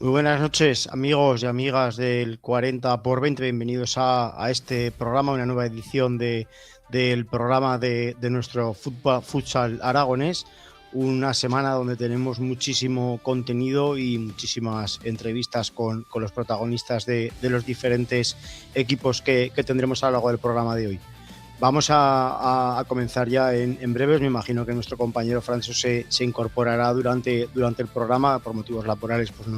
Muy buenas noches, amigos y amigas del 40 por 20. Bienvenidos a este programa, una nueva edición del programa de nuestro futsal aragonés. Una semana donde tenemos muchísimo contenido y muchísimas entrevistas con los protagonistas de los diferentes equipos que tendremos a lo largo del programa de hoy. Vamos a comenzar ya en breves. Me imagino que nuestro compañero Francisco se incorporará durante el programa. Por motivos laborales, pues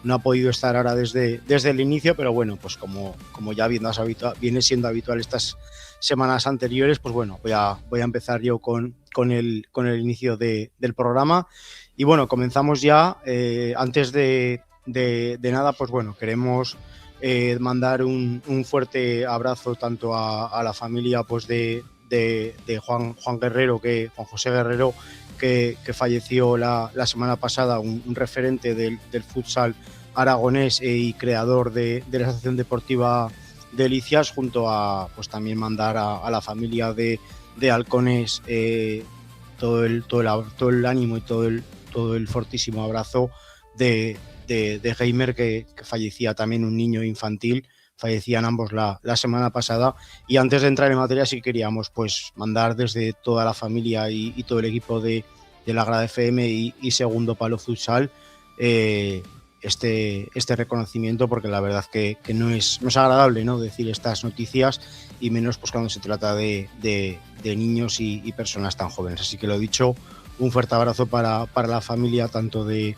no ha podido estar ahora desde el inicio, pero bueno, pues como ya viene siendo habitual estas semanas anteriores, pues bueno, voy a empezar yo con el inicio del programa. Y bueno, comenzamos ya. Antes de nada, pues bueno, queremos mandar un fuerte abrazo tanto a la familia pues de Juan Guerrero, Juan José Guerrero, que falleció la semana pasada, un referente del futsal aragonés y creador de la Asociación Deportiva Delicias, junto a pues también mandar a la familia de Halcones todo el ánimo y todo el fortísimo abrazo de Heimer, que fallecía también, un niño infantil. Fallecían ambos la semana pasada. Y antes de entrar en materia, sí queríamos pues mandar desde toda la familia y todo el equipo de la Grada FM y Segundo Palo Futsal este reconocimiento, porque la verdad que no es agradable, ¿no?, decir estas noticias, y menos pues cuando se trata de niños y personas tan jóvenes. Así que, lo dicho, un fuerte abrazo para la familia, tanto del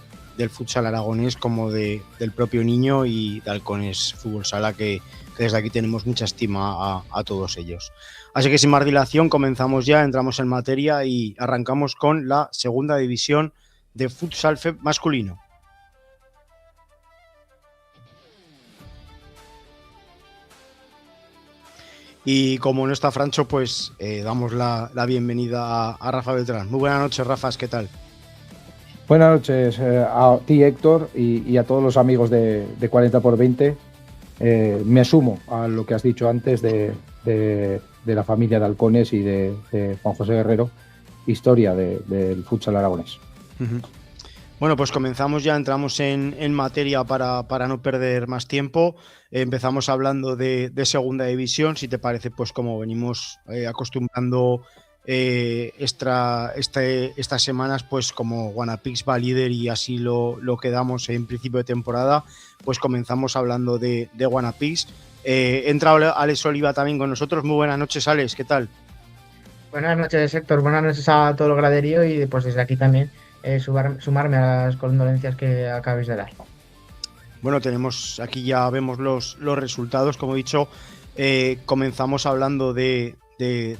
futsal aragonés como del propio niño, y de Halcones Fútbol Sala, que desde aquí tenemos mucha estima a todos ellos. Así que, sin más dilación, comenzamos ya, entramos en materia y arrancamos con la segunda división de futsal masculino. Y como no está Francho, pues damos la bienvenida a Rafa Beltrán. Muy buenas noches, Rafas, ¿qué tal? Buenas noches a ti, Héctor, y a todos los amigos de 40 por 20. Me sumo a lo que has dicho antes de la familia de Halcones y de Juan José Guerrero, historia del futsal aragonés. Uh-huh. Bueno, pues comenzamos ya, entramos en materia para no perder más tiempo. Empezamos hablando de segunda división, si te parece, pues como venimos acostumbrando estas semanas, pues como Guanapix va líder y así lo quedamos en principio de temporada, pues comenzamos hablando de Guanapix. Entra Alex Oliva también con nosotros. Muy buenas noches, Alex, ¿qué tal? Buenas noches, Héctor. Buenas noches a todo el graderío y pues desde aquí también sumarme a las condolencias que acabéis de dar. Bueno, aquí ya vemos los resultados. Como he dicho, comenzamos hablando de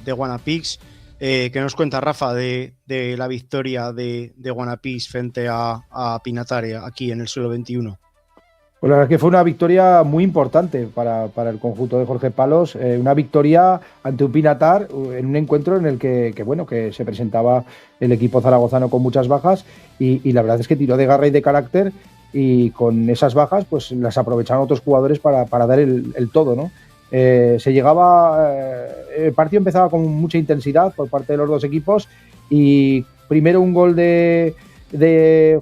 Guanapix. ¿Qué nos cuenta Rafa de la victoria de Guanapix frente a Pinatare aquí en el siglo XXI? Pues la verdad es que fue una victoria muy importante para el conjunto de Jorge Palos, una victoria ante un Pinatar en un encuentro en el que se presentaba el equipo zaragozano con muchas bajas y la verdad es que tiró de garra y de carácter, y con esas bajas pues las aprovecharon otros jugadores para dar el todo, ¿no? El partido empezaba con mucha intensidad por parte de los dos equipos, y primero un gol de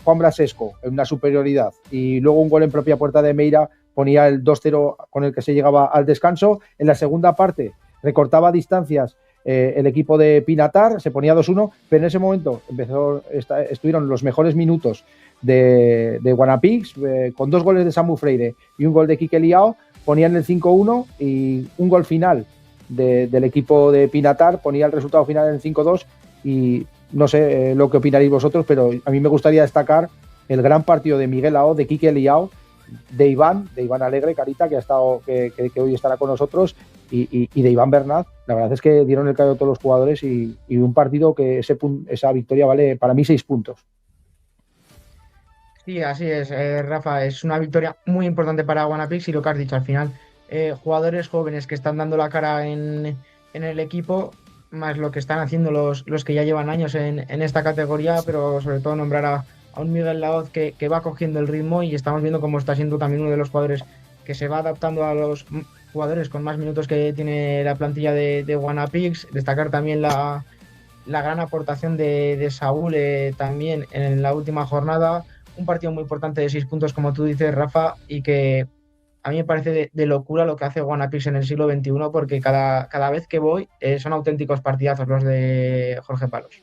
Juan Brasesco en una superioridad, y luego un gol en propia puerta de Meira ponía el 2-0 con el que se llegaba al descanso. En la segunda parte recortaba distancias el equipo de Pinatar, se ponía 2-1, pero en ese momento estuvieron los mejores minutos de Guanapix, con 2 goles de Samu Freire y un gol de Quique Liao, ponían el 5-1, y un gol final del equipo de Pinatar ponía el resultado final en el 5-2. Y no sé lo que opinaréis vosotros, pero a mí me gustaría destacar el gran partido de Miguel Lao, de Quique Liao, de Iván Alegre, Carita, que hoy estará con nosotros, y de Iván Bernat. La verdad es que dieron el callo a todos los jugadores, y un partido que esa victoria vale para mí 6 puntos. Sí, así es, Rafa. Es una victoria muy importante para Guanapix y lo que has dicho al final. Jugadores jóvenes que están dando la cara en el equipo, más lo que están haciendo los que ya llevan años en esta categoría, pero sobre todo nombrar a un Miguel Laoz que va cogiendo el ritmo, y estamos viendo cómo está siendo también uno de los jugadores que se va adaptando a los jugadores con más minutos que tiene la plantilla de Guanapix. Destacar también la gran aportación de Saúl también en la última jornada. un partido muy importante de 6 puntos, como tú dices, Rafa, y que a mí me parece de locura lo que hace Guanapix en el siglo XXI, porque cada vez que voy son auténticos partidazos los de Jorge Palos.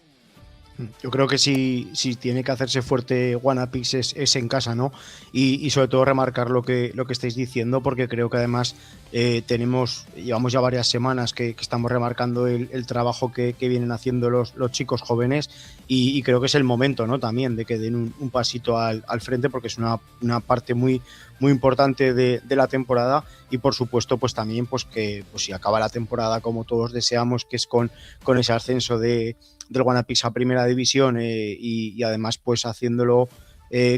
Yo creo que si tiene que hacerse fuerte Guanapix es en casa, ¿no? Y sobre todo remarcar lo que estáis diciendo, porque creo que además llevamos ya varias semanas que estamos remarcando el trabajo que vienen haciendo los chicos jóvenes y creo que es el momento, ¿no? También de que den un pasito al frente, porque es una parte muy, muy importante de la temporada y por supuesto pues también pues que pues si acaba la temporada como todos deseamos, que es con ese ascenso del Guanapix a Primera División y además pues haciéndolo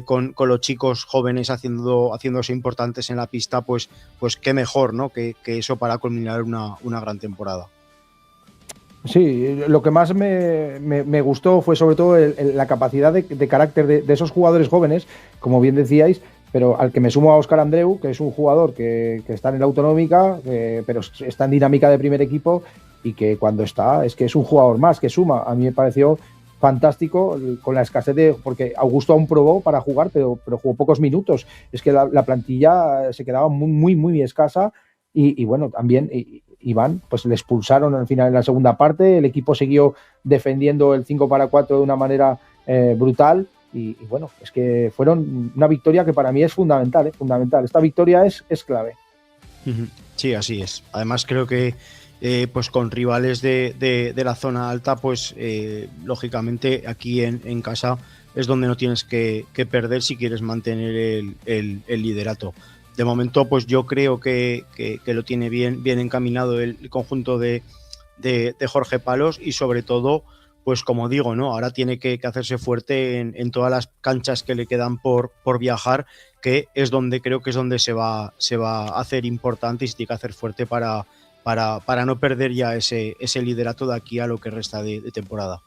con los chicos jóvenes haciéndose importantes en la pista, pues qué mejor, ¿no? que eso para culminar una gran temporada. Sí, lo que más me gustó fue sobre todo la capacidad de carácter de esos jugadores jóvenes, como bien decíais, pero al que me sumo a Óscar Andreu, que es un jugador que está en la autonómica, pero está en dinámica de primer equipo y que cuando está es que es un jugador más que suma. A mí me pareció fantástico con la escasez porque Augusto aún probó para jugar, pero jugó pocos minutos. Es que la plantilla se quedaba muy, muy escasa y bueno, también Iván, pues le expulsaron al final en la segunda parte, el equipo siguió defendiendo el 5-4 de una manera brutal y bueno, es que fueron una victoria que para mí es fundamental, fundamental. Esta victoria es clave. Sí, así es. Además creo que pues con rivales de la zona alta, pues lógicamente aquí en casa es donde no tienes que perder si quieres mantener el liderato. De momento, pues yo creo que lo tiene bien encaminado el conjunto de Jorge Palos y sobre todo, pues como digo, ¿no? Ahora tiene que hacerse fuerte en todas las canchas que le quedan por viajar, que es donde creo que es donde se va a hacer importante y se tiene que hacer fuerte para no perder ya ese liderato de aquí a lo que resta de temporada.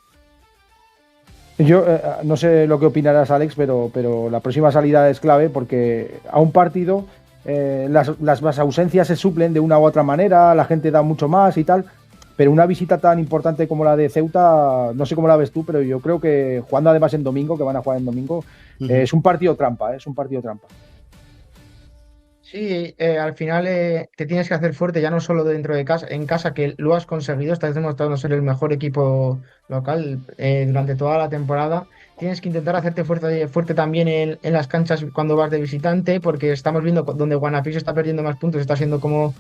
Yo no sé lo que opinarás, Alex, pero la próxima salida es clave porque a un partido las ausencias se suplen de una u otra manera, la gente da mucho más y tal, pero una visita tan importante como la de Ceuta, no sé cómo la ves tú, pero yo creo que jugando además en domingo, que van a jugar en domingo, es un partido trampa, es un partido trampa. Sí, al final te tienes que hacer fuerte ya no solo dentro de casa, en casa que lo has conseguido, estás demostrando ser el mejor equipo local durante toda la temporada. Tienes que intentar hacerte fuerte también en las canchas cuando vas de visitante, porque estamos viendo donde Guanapix está perdiendo más puntos, está siendo como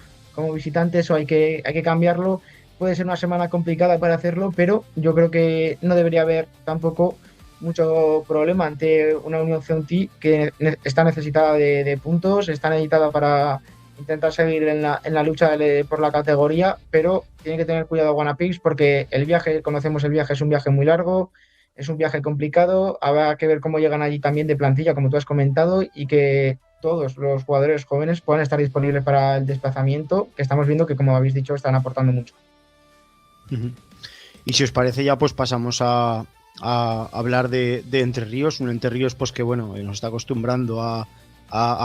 visitante, eso hay que cambiarlo. Puede ser una semana complicada para hacerlo, pero yo creo que no debería haber tampoco mucho problema ante una Unión Ceuti que está necesitada de puntos, está necesitada para intentar seguir en la lucha por la categoría, pero tiene que tener cuidado Guanapix porque conocemos el viaje, es un viaje muy largo, es un viaje complicado, habrá que ver cómo llegan allí también de plantilla, como tú has comentado, y que todos los jugadores jóvenes puedan estar disponibles para el desplazamiento, que estamos viendo que, como habéis dicho, están aportando mucho. Y si os parece ya, pues pasamos a hablar de Entre Ríos, un Entre Ríos pues que bueno, nos está acostumbrando a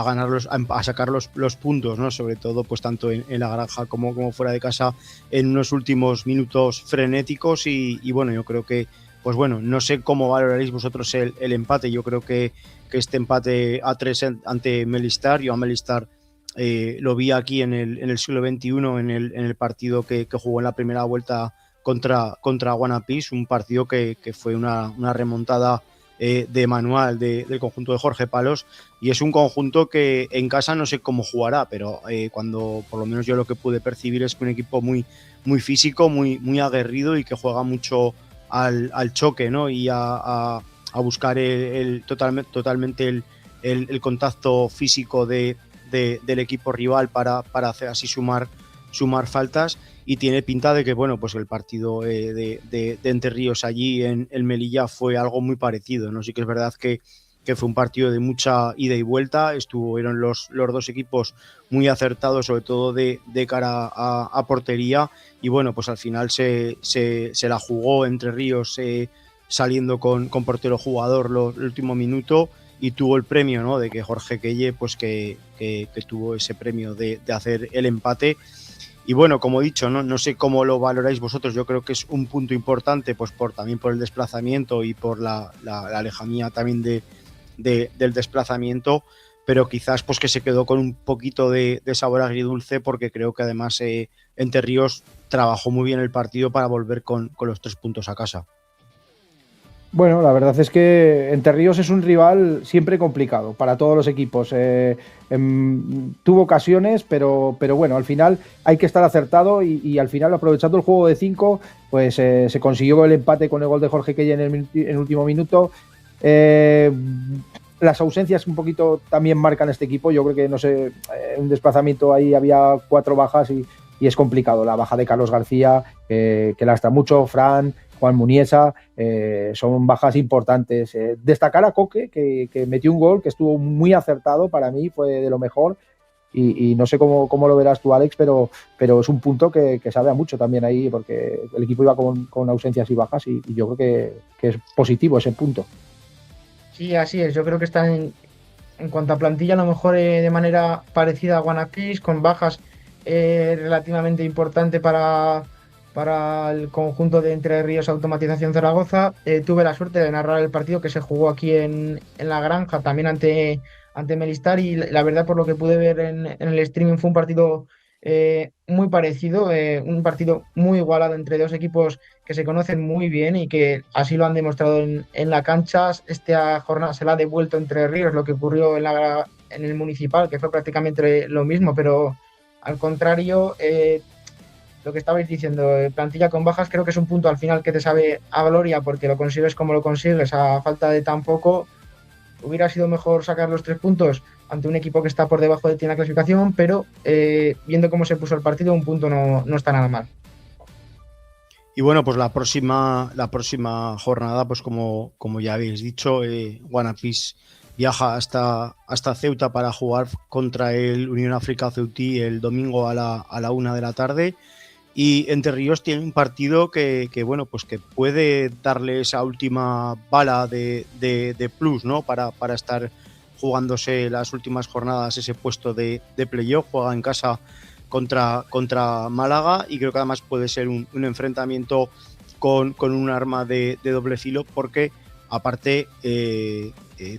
ganarlos, a sacar los puntos, ¿no? Sobre todo pues tanto en la granja como fuera de casa en unos últimos minutos frenéticos y bueno, yo creo que pues bueno, no sé cómo valoraréis vosotros el empate. Yo creo que este empate a 3 ante Melistar, yo a Melistar lo vi aquí en el siglo XXI en el partido que jugó en la primera vuelta contra Guanapix, un partido que fue una remontada de manual del conjunto de Jorge Palos, y es un conjunto que en casa no sé cómo jugará, pero cuando por lo menos yo lo que pude percibir es que un equipo muy, muy físico, muy aguerrido y que juega mucho al choque, ¿no? Y a buscar totalmente el contacto físico del equipo rival para hacer así sumar faltas, y tiene pinta de que bueno, pues el partido de Entre Ríos allí en el Melilla fue algo muy parecido, ¿no? Sí que es verdad que fue un partido de mucha ida y vuelta, estuvieron los dos equipos muy acertados, sobre todo de cara a portería, y bueno, pues al final se la jugó Entre Ríos saliendo con portero jugador el último minuto, y tuvo el premio, ¿no? De que Jorge Quelle, pues que tuvo ese premio de hacer el empate. Y bueno, como he dicho, no sé cómo lo valoráis vosotros, yo creo que es un punto importante, pues también por el desplazamiento y por la lejanía también del desplazamiento, pero quizás pues que se quedó con un poquito de sabor agridulce, porque creo que además Entre Ríos trabajó muy bien el partido para volver con los 3 puntos a casa. Bueno, la verdad es que Entre Ríos es un rival siempre complicado para todos los equipos. Tuvo ocasiones, pero bueno, al final hay que estar acertado y al final, aprovechando el juego de 5, pues se consiguió el empate con el gol de Jorge Quella en el último minuto. Las ausencias un poquito también marcan este equipo. Yo creo que, no sé, un desplazamiento ahí había 4 bajas y es complicado. La baja de Carlos García, que lastra mucho, Fran, Juan Muniesa, son bajas importantes. Destacar a Coque, que metió un gol que estuvo muy acertado, para mí fue de lo mejor, y no sé cómo lo verás tú, Alex, pero es un punto que sabe a mucho también ahí, porque el equipo iba con ausencias y bajas, y yo creo que es positivo ese punto. Sí, así es. Yo creo que está en cuanto a plantilla, a lo mejor de manera parecida a Guanapis, con bajas relativamente importante para el conjunto de Entre Ríos Automatización Zaragoza. Tuve la suerte de narrar el partido que se jugó aquí en La Granja, también ante Melistar, y la verdad, por lo que pude ver en el streaming, fue un partido muy parecido, un partido muy igualado entre dos equipos que se conocen muy bien y que así lo han demostrado en la cancha. Esta jornada se la ha devuelto Entre Ríos lo que ocurrió en el Municipal, que fue prácticamente lo mismo, pero al contrario, lo que estabais diciendo, plantilla con bajas, creo que es un punto al final que te sabe a gloria, porque lo consigues como lo consigues a falta de tan poco. Hubiera sido mejor sacar los 3 puntos ante un equipo que está por debajo de ti en la clasificación, pero viendo cómo se puso el partido, un punto no está nada mal. Y bueno, pues la próxima jornada, pues como ya habéis dicho, Guanapis viaja hasta Ceuta para jugar contra el Unión África Ceutí el domingo a la 1 de la tarde. Y Entre Ríos tiene un partido que bueno, pues que puede darle esa última bala de plus, ¿no? Para estar jugándose las últimas jornadas ese puesto de playoff. Juega en casa contra Málaga, y creo que además puede ser un enfrentamiento con un arma de doble filo, porque aparte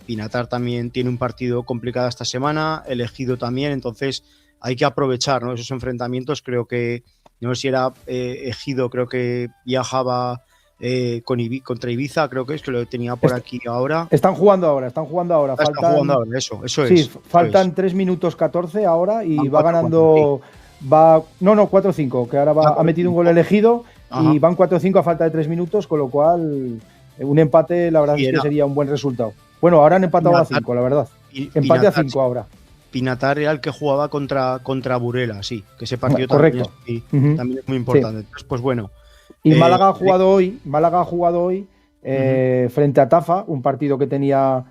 Pinatar también tiene un partido complicado esta semana, El Ejido también, entonces hay que aprovechar, ¿no?, esos enfrentamientos. Creo que, no sé si era Ejido, creo que viajaba contra Ibiza, creo que lo tenía por aquí ahora. Están jugando ahora. Están jugando ahora, eso sí, es. Faltan 3 minutos 14 ahora y va ganando. 4-5, que ahora ha metido un gol El Ejido. Ajá. Y van 4-5 a falta de 3 minutos, con lo cual un empate, la verdad es que sería un buen resultado. Bueno, ahora han empatado Pinatar, a 5, la verdad. Empate a 5 ahora. Pinatar era el que jugaba contra Burela, sí, que ese partido también es muy importante. Sí. Entonces, pues bueno. Y Málaga ha jugado hoy frente a Tafa, un partido que tenía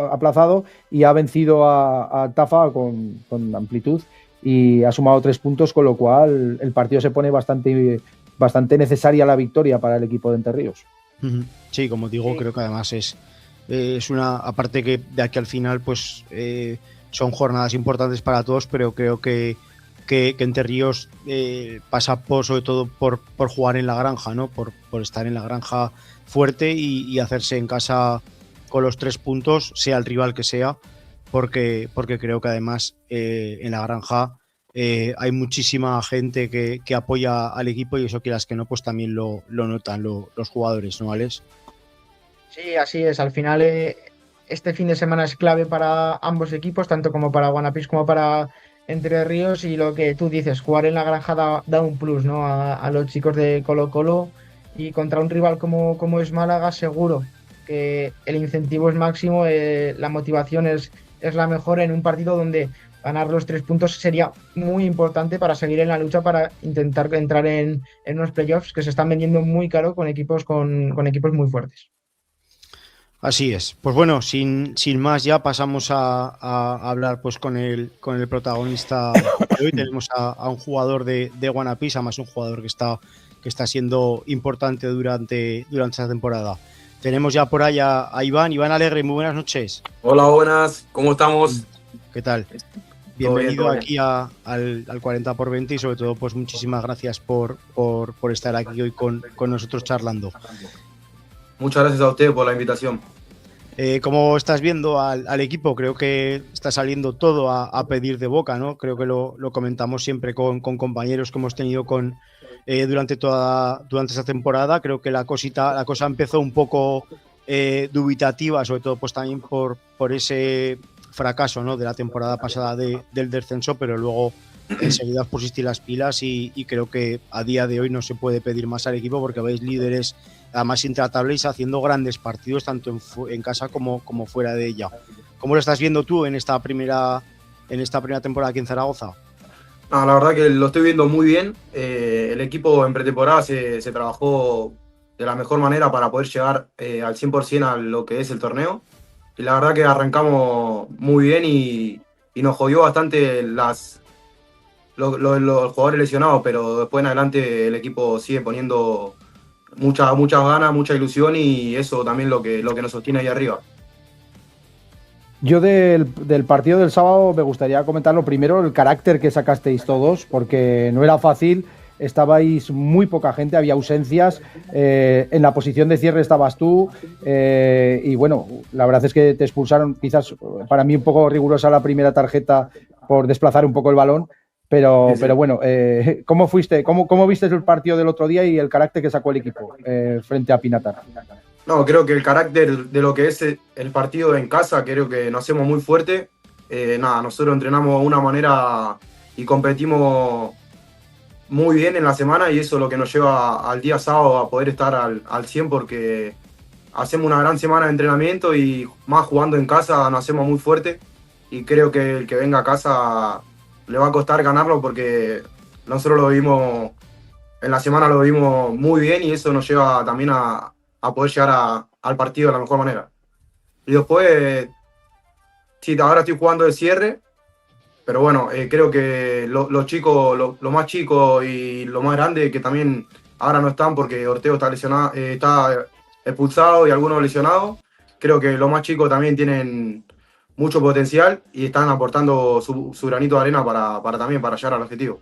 aplazado, y ha vencido a Tafa con amplitud y ha sumado 3 puntos, con lo cual el partido se pone bastante necesaria la victoria para el equipo de Entre Ríos. Sí, como digo, creo que además es una, aparte que de aquí al final pues son jornadas importantes para todos, pero creo que Entre Ríos pasa sobre todo por jugar en La Granja, ¿no? Por estar en La Granja fuerte y hacerse en casa con los 3 puntos, sea el rival que sea, porque creo que además en La Granja hay muchísima gente que apoya al equipo, y eso, quieras que no, pues también lo notan los jugadores, ¿no, Alex? Sí, así es. Al final este fin de semana es clave para ambos equipos, tanto como para Guanapis como para Entre Ríos, y lo que tú dices, jugar en La Granja da un plus, ¿no?, a los chicos de Colo-Colo, y contra un rival como es Málaga, seguro que el incentivo es máximo, la motivación es la mejor en un partido donde ganar los 3 puntos sería muy importante para seguir en la lucha, para intentar entrar en unos playoffs que se están vendiendo muy caro con equipos muy fuertes. Así es. Pues bueno, sin más, ya pasamos a hablar pues con el protagonista de hoy. Tenemos a un jugador de Guanapis, además un jugador que está siendo importante durante esta temporada. Tenemos ya por ahí a Iván Alegre. Muy buenas noches. Hola, buenas. ¿Cómo estamos? ¿Qué tal? Bienvenido aquí al 40x20, y sobre todo pues muchísimas gracias por estar aquí hoy con nosotros charlando. Muchas gracias a usted por la invitación. ¿Cómo estás viendo al equipo? Creo que está saliendo todo a pedir de boca, ¿no? Creo que lo comentamos siempre con compañeros que hemos tenido durante esta temporada. Creo que la cosa empezó un poco dubitativa, sobre todo pues también por ese fracaso, ¿no?, de la temporada pasada del descenso, pero luego enseguida os pusisteis las pilas y creo que a día de hoy no se puede pedir más al equipo porque vais líderes, además intratables, haciendo grandes partidos tanto en casa como fuera de ella. ¿Cómo lo estás viendo tú en esta primera temporada aquí en Zaragoza? No, la verdad que lo estoy viendo muy bien. El equipo en pretemporada se trabajó de la mejor manera para poder llegar al 100% a lo que es el torneo. Y la verdad que arrancamos muy bien y nos jodió bastante los jugadores lesionados, pero después en adelante el equipo sigue poniendo muchas ganas, mucha ilusión y eso también lo que nos sostiene ahí arriba. Yo del partido del sábado me gustaría comentar lo primero, el carácter que sacasteis todos, porque no era fácil, estabais muy poca gente, había ausencias, en la posición de cierre estabas tú, y bueno, la verdad es que te expulsaron, quizás para mí un poco rigurosa la primera tarjeta por desplazar un poco el balón, pero, Sí. pero bueno, ¿cómo fuiste? ¿Cómo viste el partido del otro día y el carácter que sacó el equipo frente a Pinatar? No, creo que el carácter de lo que es el partido en casa, creo que nos hacemos muy fuerte. Nosotros entrenamos de una manera y competimos muy bien en la semana y eso es lo que nos lleva al día sábado a poder estar al 100 porque hacemos una gran semana de entrenamiento y más jugando en casa nos hacemos muy fuerte y creo que el que venga a casa le va a costar ganarlo porque nosotros lo vimos, en la semana lo vimos muy bien y eso nos lleva también a poder llegar al partido de la mejor manera. Y después, sí, ahora estoy jugando de cierre, pero bueno, creo que los chicos, lo más chicos y lo más grande que también ahora no están porque Ortego está lesionado, está expulsado y algunos lesionados, creo que los más chicos también tienen mucho potencial y están aportando su granito de arena para llegar al objetivo.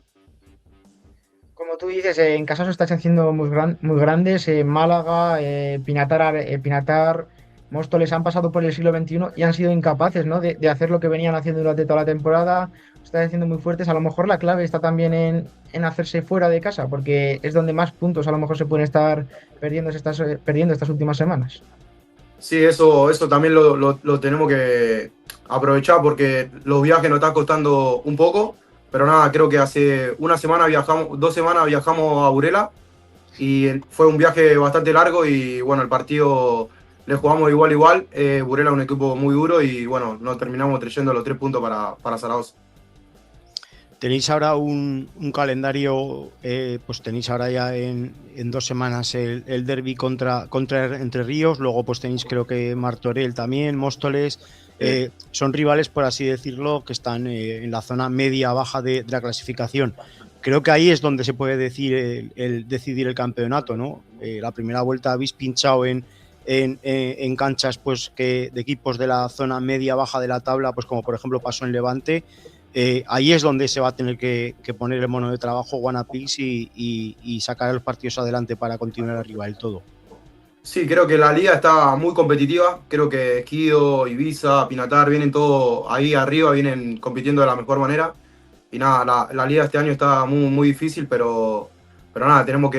Como tú dices, en casa se están haciendo muy grandes. Málaga, Pinatar, Móstoles han pasado por el siglo XXI y han sido incapaces, ¿no?, de hacer lo que venían haciendo durante toda la temporada. Están haciendo muy fuertes. A lo mejor la clave está también en hacerse fuera de casa, porque es donde más puntos a lo mejor se pueden estar perdiendo estas últimas semanas. Sí, eso también lo tenemos que aprovechar porque los viajes nos están costando un poco, pero nada, creo que hace una semana viajamos, 2 semanas viajamos a Burela y fue un viaje bastante largo y bueno, el partido le jugamos igual. Burela es un equipo muy duro y bueno, nos terminamos trayendo los 3 puntos para Zaragoza. Tenéis ahora un calendario, pues tenéis ahora ya en 2 semanas el derbi contra Entre Ríos, luego pues tenéis creo que Martorell también, Móstoles, son rivales por así decirlo que están en la zona media-baja de la clasificación. Creo que ahí es donde se puede decidir el campeonato, ¿no? La primera vuelta habéis pinchado en canchas pues de equipos de la zona media-baja de la tabla, pues como por ejemplo pasó en Levante. Ahí es donde se va a tener que poner el mono de trabajo Guanapix y sacar los partidos adelante para continuar arriba del todo. Sí, creo que la liga está muy competitiva. Creo que Esquido, Ibiza, Pinatar vienen todos ahí arriba, vienen compitiendo de la mejor manera. Y nada, la liga este año está muy difícil, pero nada, creo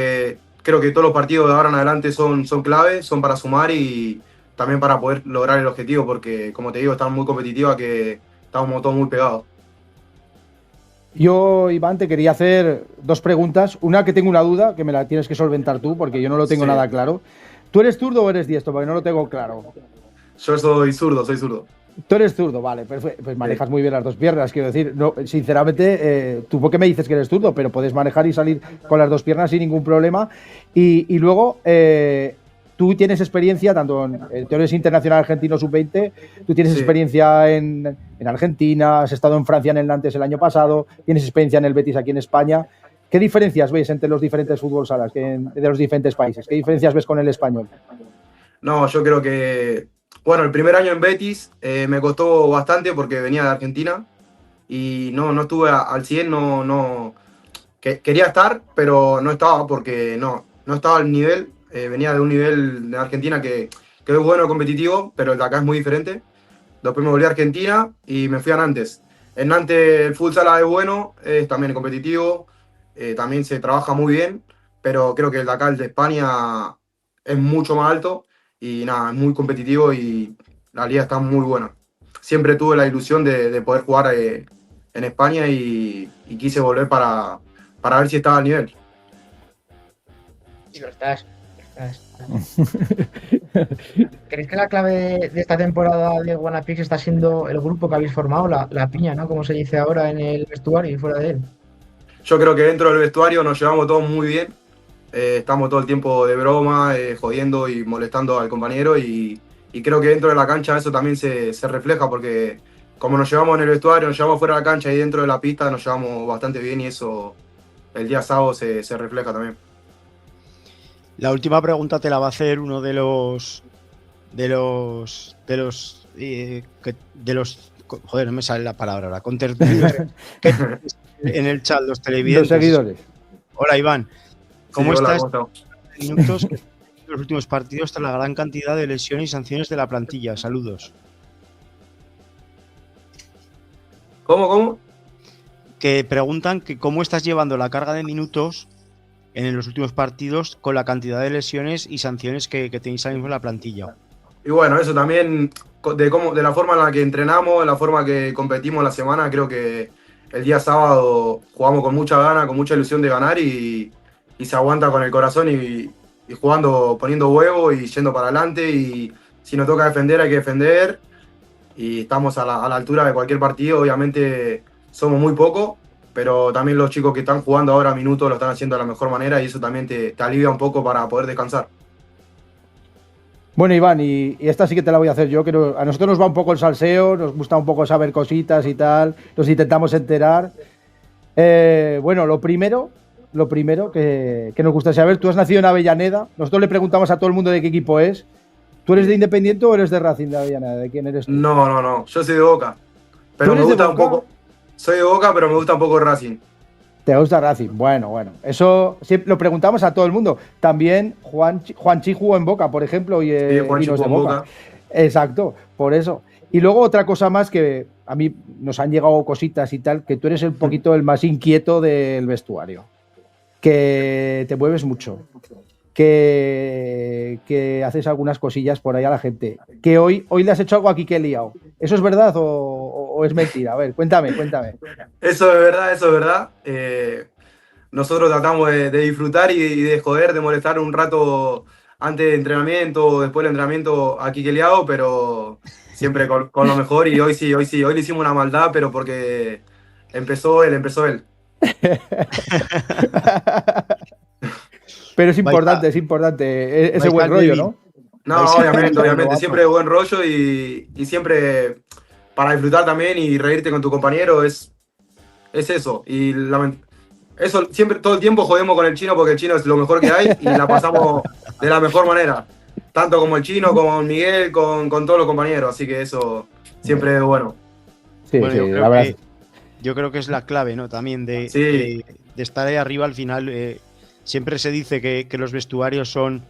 que todos los partidos de ahora en adelante son claves, son para sumar y también para poder lograr el objetivo, porque como te digo, está muy competitiva que estamos todos muy pegados. Yo, Iván, te quería hacer 2 preguntas. Una que tengo una duda, que me la tienes que solventar tú, porque yo no lo tengo nada claro. ¿Tú eres zurdo o eres diestro? Porque no lo tengo claro. Yo soy zurdo. Tú eres zurdo, vale, pues manejas muy bien las 2 piernas, quiero decir. No, sinceramente, tú por qué me dices que eres zurdo, pero puedes manejar y salir con las 2 piernas sin ningún problema. Y luego, tú tienes experiencia, tanto tú eres internacional argentino sub-20, tú tienes experiencia en Argentina, has estado en Francia en el Nantes el año pasado, tienes experiencia en el Betis aquí en España. ¿Qué diferencias ves entre los diferentes fútbol salas de los diferentes países? ¿Qué diferencias ves con el español? No, yo creo que, bueno, el primer año en Betis me costó bastante porque venía de Argentina y no estuve al 100, quería estar, pero no estaba porque no estaba al nivel. Venía de un nivel de Argentina que que es bueno, competitivo, pero el de acá es muy diferente. Después me volví a Argentina y me fui a Nantes. En Nantes el futsal es bueno, es también competitivo, también se trabaja muy bien, pero creo que el de acá, el de España, es mucho más alto y nada, es muy competitivo y la liga está muy buena. Siempre tuve la ilusión de poder jugar en España y quise volver para ver si estaba al nivel. Y lo estás. ¿Creéis que la clave de esta temporada de Wanapix está siendo el grupo que habéis formado, la piña, ¿no? Como se dice ahora en el vestuario y fuera de él. Yo creo que dentro del vestuario nos llevamos todos muy bien. Estamos todo el tiempo de broma, jodiendo y molestando al compañero y creo que dentro de la cancha eso también se refleja porque como nos llevamos en el vestuario, nos llevamos fuera de la cancha y dentro de la pista nos llevamos bastante bien y eso el día sábado se refleja también. La última pregunta te la va a hacer uno de los joder, no me sale la palabra ahora, contertulios en el chat, los televidentes. Los seguidores. Hola, Iván. ¿Cómo Sí, estás? hola, Minutos en los últimos partidos tras la gran cantidad de lesiones y sanciones de la plantilla. Saludos. ¿Cómo? Que preguntan que cómo estás llevando la carga de minutos en los últimos partidos con la cantidad de lesiones y sanciones que tenéis ahora mismo en la plantilla. Y bueno, eso también de la forma en la que entrenamos, de la forma que competimos la semana, creo que el día sábado jugamos con mucha gana, con mucha ilusión de ganar y se aguanta con el corazón y jugando, poniendo huevo y yendo para adelante y si nos toca defender hay que defender y estamos a la altura de cualquier partido, obviamente somos muy pocos, pero también los chicos que están jugando ahora a minutos lo están haciendo de la mejor manera y eso también te alivia un poco para poder descansar. Bueno, Iván, y esta sí que te la voy a hacer yo, que a nosotros nos va un poco el salseo, nos gusta un poco saber cositas y tal, nos intentamos enterar. Bueno, lo primero que nos gusta saber, tú has nacido en Avellaneda, nosotros le preguntamos a todo el mundo de qué equipo es. ¿Tú eres de Independiente o eres de Racing de Avellaneda? ¿De quién eres tú? No, yo soy de Boca, pero me gusta un poco. Soy de Boca, pero me gusta un poco Racing. ¿Te gusta Racing? Bueno. Eso siempre lo preguntamos a todo el mundo. También Juanchi jugó en Boca, por ejemplo, y Juanchi nos de jugó en Boca. Boca. Exacto, por eso. Y luego otra cosa más que a mí nos han llegado cositas y tal, que tú eres un poquito el más inquieto del vestuario. Que te mueves mucho. Que haces algunas cosillas por ahí a la gente. Que hoy le has hecho algo a Quique Liao. ¿Eso es verdad o es mentira? A ver, cuéntame. Eso es verdad. Nosotros tratamos de disfrutar y de joder, de molestar un rato antes de entrenamiento o después del entrenamiento a Quique Liao, pero siempre con lo mejor y hoy le hicimos una maldad, pero porque empezó él. Pero es importante ese buen rollo, ¿no? No, obviamente, siempre de buen rollo y siempre para disfrutar también y reírte con tu compañero es eso. Y eso siempre, todo el tiempo jodemos con el chino porque el chino es lo mejor que hay y la pasamos de la mejor manera. Tanto como el chino, como Miguel, con todos los compañeros. Así que eso siempre es bueno. Sí, bueno, la verdad. Yo creo que es la clave, ¿no? También de estar ahí arriba al final. Siempre se dice que los vestuarios son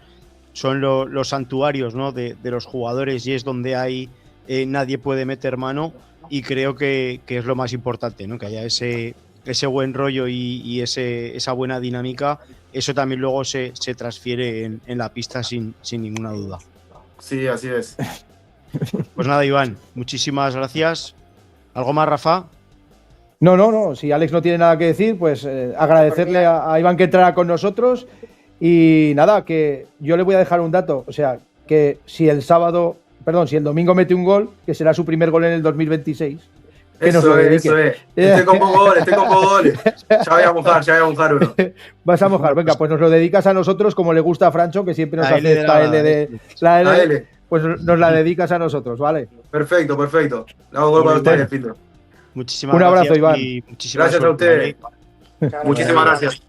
los santuarios, ¿no? de los jugadores y es donde hay nadie puede meter mano y creo que es lo más importante, ¿no? Que haya ese buen rollo y esa buena dinámica. Eso también luego se transfiere en la pista sin ninguna duda. Sí, así es. Pues nada, Iván, muchísimas gracias. ¿Algo más, Rafa? No. Si Alex no tiene nada que decir, pues agradecerle a Iván que entrara con nosotros. Y nada, que yo le voy a dejar un dato. O sea, que si el domingo mete un gol, que será su primer gol en el 2026. Que nos lo dedique. Eso es. Estoy con pocos goles. Ya voy a mojar uno. Vas a mojar. Venga, pues nos lo dedicas a nosotros, como le gusta a Francho, que siempre nos hace esta la L. Pues nos la dedicas a nosotros, ¿vale? Perfecto. Le hago gol para ustedes, Pito. Muchísimas un abrazo, gracias, Iván. Y muchísimas gracias suerte, a ustedes. ¿vale? Muchísimas gracias.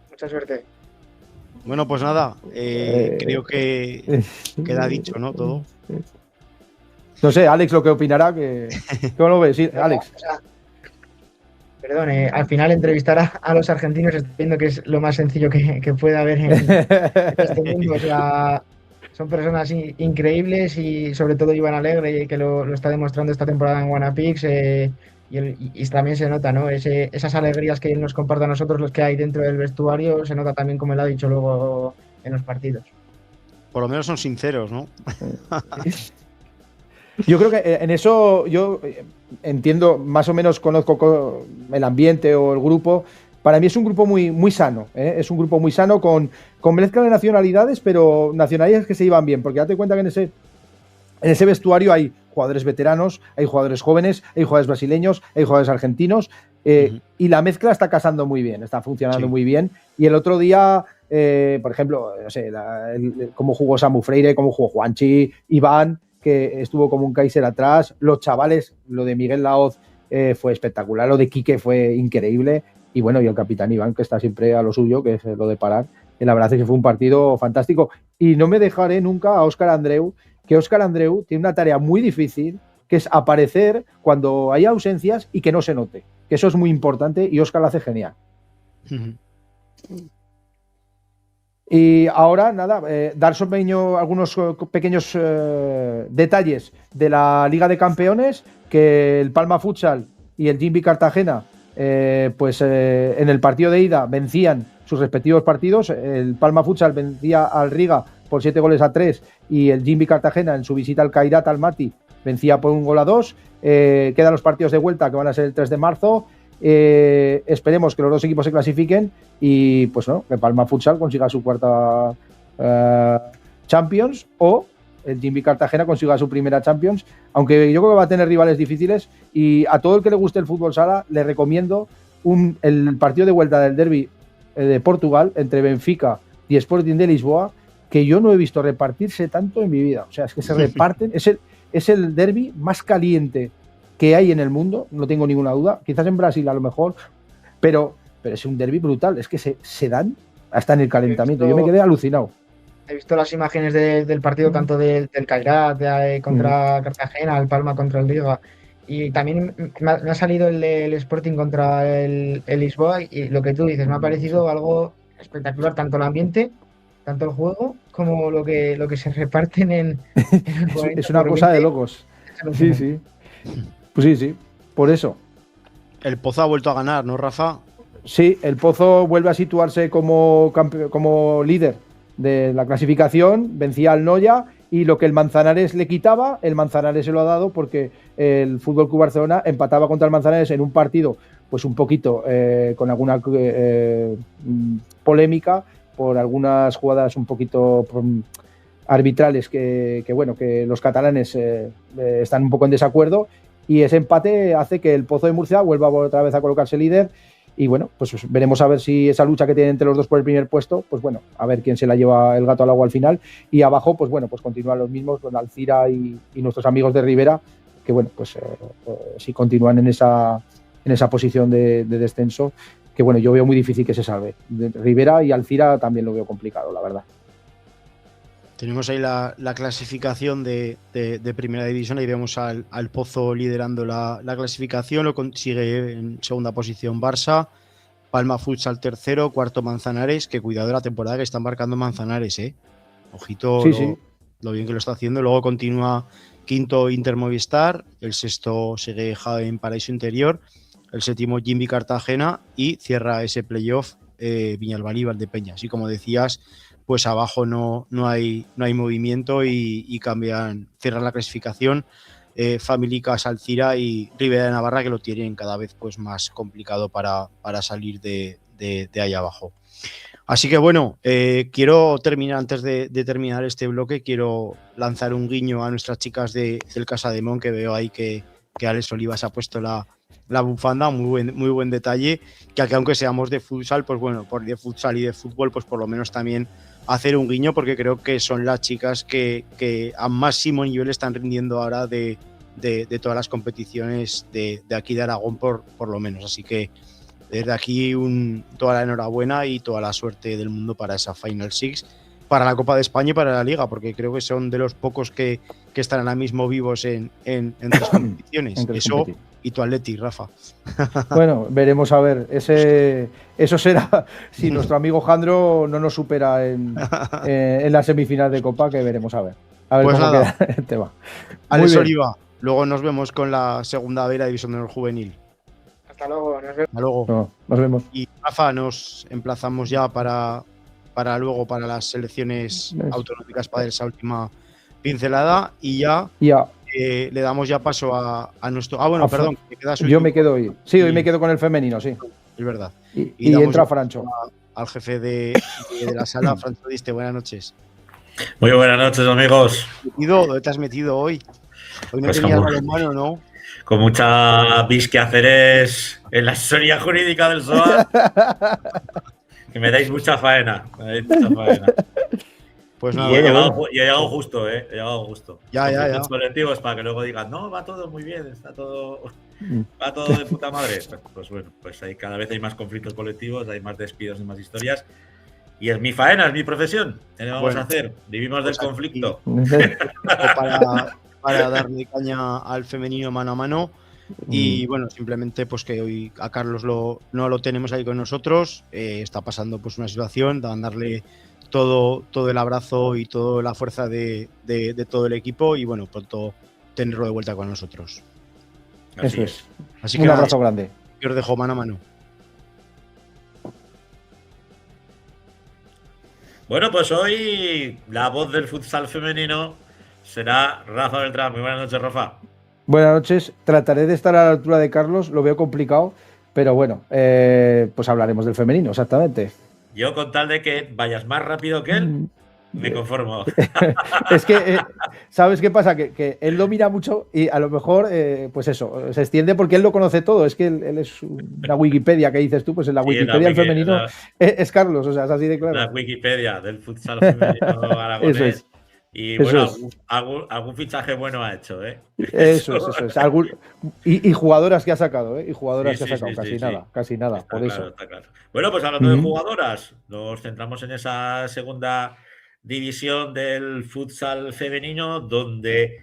Mucha suerte. Bueno, pues nada, creo que queda dicho, ¿no? Todo. No sé, Alex lo que opinará, ¿cómo lo ves? Sí, Alex. Perdón, al final entrevistar a los argentinos estoy viendo que es lo más sencillo que puede haber en este mundo. O sea, son personas increíbles y sobre todo Iván Alegre, que lo está demostrando esta temporada en Wanapix. Y también se nota, ¿no? Esas alegrías que él nos comparte a nosotros, los que hay dentro del vestuario, se nota también, como él ha dicho luego en los partidos. Por lo menos son sinceros, ¿no? Yo creo que en eso yo entiendo, más o menos conozco el ambiente o el grupo. Para mí es un grupo muy, muy sano, ¿eh? Es un grupo muy sano con mezcla de nacionalidades, pero nacionalidades que se llevan bien, porque date cuenta que en ese vestuario hay jugadores veteranos, hay jugadores jóvenes, hay jugadores brasileños, hay jugadores argentinos, y la mezcla está casando muy bien, está funcionando muy bien. Y el otro día, por ejemplo, no sé, cómo jugó Samu Freire, cómo jugó Juanchi, Iván, que estuvo como un Kaiser atrás, los chavales, lo de Miguel Laoz fue espectacular, lo de Quique fue increíble, y bueno, y el capitán Iván, que está siempre a lo suyo, que es lo de parar. Y la verdad es que fue un partido fantástico. Y no me dejaré nunca a Óscar Andreu, que Óscar Andreu tiene una tarea muy difícil, que es aparecer cuando hay ausencias y que no se note. Que eso es muy importante y Óscar lo hace genial. Y ahora, nada, dar algunos pequeños detalles de la Liga de Campeones, que el Palma Futsal y el Jimby Cartagena, en el partido de ida vencían sus respectivos partidos. El Palma Futsal vencía al Riga por 7-3 y el Jimby Cartagena en su visita al Kairat Almaty vencía por 1-2. Quedan los partidos de vuelta, que van a ser el 3 de marzo. Esperemos que los dos equipos se clasifiquen y pues no, que Palma Futsal consiga su cuarta Champions, o el Jimby Cartagena consiga su primera Champions, aunque yo creo que va a tener rivales difíciles. Y a todo el que le guste el fútbol sala le recomiendo el partido de vuelta del derbi de Portugal entre Benfica y Sporting de Lisboa, que yo no he visto repartirse tanto en mi vida. O sea, es que se reparten, es el derbi más caliente que hay en el mundo, no tengo ninguna duda. Quizás en Brasil a lo mejor, pero es un derbi brutal. Es que se dan hasta en el calentamiento. Yo me quedé alucinado. He visto las imágenes del partido, tanto del Kairat contra Cartagena, el Palma contra el Riga, y también me ha salido el Sporting contra el Lisboa, y lo que tú dices, me ha parecido algo espectacular, tanto el ambiente, tanto el juego, como lo que se reparten en es una cosa de locos. Sí. Pues sí, por eso. El Pozo ha vuelto a ganar, ¿no, Rafa? Sí, el Pozo vuelve a situarse como líder de la clasificación, vencía al Noya, y lo que el Manzanares le quitaba, el Manzanares se lo ha dado, porque el Fútbol Club Barcelona empataba contra el Manzanares en un partido pues un poquito con alguna polémica por algunas jugadas un poquito arbitrales que los catalanes están un poco en desacuerdo, y ese empate hace que el Pozo de Murcia vuelva otra vez a colocarse líder. Y bueno, pues veremos a ver si esa lucha que tienen entre los dos por el primer puesto, pues bueno, a ver quién se la lleva el gato al agua al final. Y abajo, pues bueno, pues continúan los mismos, con Alcira y nuestros amigos de Rivera, que bueno, pues si continúan en esa posición de descenso, que bueno, yo veo muy difícil que se salve. Rivera y Alcira también lo veo complicado, la verdad. Tenemos ahí la clasificación de Primera División. Ahí vemos al Pozo liderando la clasificación. Lo consigue en segunda posición Barça. Palma Futsal tercero. Cuarto Manzanares. Que cuidado de la temporada que está marcando Manzanares, ¿eh? Ojito lo bien que lo está haciendo. Luego continúa quinto Inter Movistar. El sexto sigue Jaén Paraíso Interior. El séptimo Jimby Cartagena. Y cierra ese playoff Viñalbal y Valdepeñas. Y como decías, pues abajo no hay movimiento y cierran la clasificación Famílicas, Alcira y Ribera de Navarra, que lo tienen cada vez pues más complicado para salir de ahí abajo. Así que bueno, quiero terminar, antes de terminar este bloque, quiero lanzar un guiño a nuestras chicas del Casademón, que veo ahí que Alex Olivas ha puesto la bufanda, muy buen detalle, que aunque seamos de futsal, pues bueno, de futsal y de fútbol, pues por lo menos también hacer un guiño, porque creo que son las chicas que a máximo nivel están rindiendo ahora de todas las competiciones de aquí de Aragón, por lo menos. Así que desde aquí toda la enhorabuena y toda la suerte del mundo para esa Final Six, para la Copa de España y para la Liga, porque creo que son de los pocos que están ahora mismo vivos en tres competiciones. y tu Atleti, Rafa. Bueno, veremos a ver. Eso será si nuestro amigo Jandro no nos supera en la semifinal de Copa, que veremos a ver. A ver Pues cómo nada, queda el tema. Muy Alex bien. Oliva, luego nos vemos con la segunda B, la división de honor juvenil. Hasta luego, nos vemos. Hasta luego. No, nos vemos. Y Rafa, nos emplazamos ya para luego, para las selecciones autonómicas, para esa última pincelada. Y ya le damos ya paso a nuestro. Ah, bueno, perdón. Yo me quedo hoy. Sí, hoy me quedo con el femenino, sí. Es verdad. Y entra Francho. Al jefe de la sala, Francho Diste. Buenas noches. Muy buenas noches, amigos. ¿Dónde te has metido hoy? Hoy no Pues tenías balonmano, ¿no? Con mucha visquehaceres en la asesoría jurídica del SOA. Que me dais mucha faena. Pues y nada, he llegado justo, He llegado justo. Ya. Colectivos para que luego digan, no, va todo muy bien, va todo de puta madre. Pues bueno, pues cada vez hay más conflictos colectivos, hay más despidos y más historias. Y es mi faena, es mi profesión. ¿Qué vamos a hacer? Vivimos del conflicto. Para darle caña al femenino mano a mano. Y bueno, simplemente pues que hoy a Carlos no lo tenemos ahí con nosotros. Está pasando pues una situación, darle todo el abrazo y toda la fuerza de todo el equipo. Y bueno, pronto tenerlo de vuelta con nosotros. Eso es. Así que un abrazo grande. Yo os dejo mano a mano. Bueno, pues hoy la voz del futsal femenino será Rafa Beltrán. Muy buenas noches, Rafa. Buenas noches. Trataré de estar a la altura de Carlos, lo veo complicado, pero bueno, pues hablaremos del femenino, exactamente. Yo, con tal de que vayas más rápido que él, me conformo. Es que, ¿sabes qué pasa? Que él lo mira mucho y a lo mejor, pues eso, se extiende porque él lo conoce todo. Es que él es una Wikipedia que dices tú, pues en la Wikipedia el femenino es Carlos, o sea, es así de claro. La Wikipedia del futsal femenino aragonés. Eso es. Y bueno, algún fichaje bueno ha hecho, Eso es. Y jugadoras que ha sacado, Y jugadoras que ha sacado, casi nada, está por claro, eso. Está claro. Bueno, pues hablando de jugadoras, nos centramos en esa segunda división del futsal femenino, donde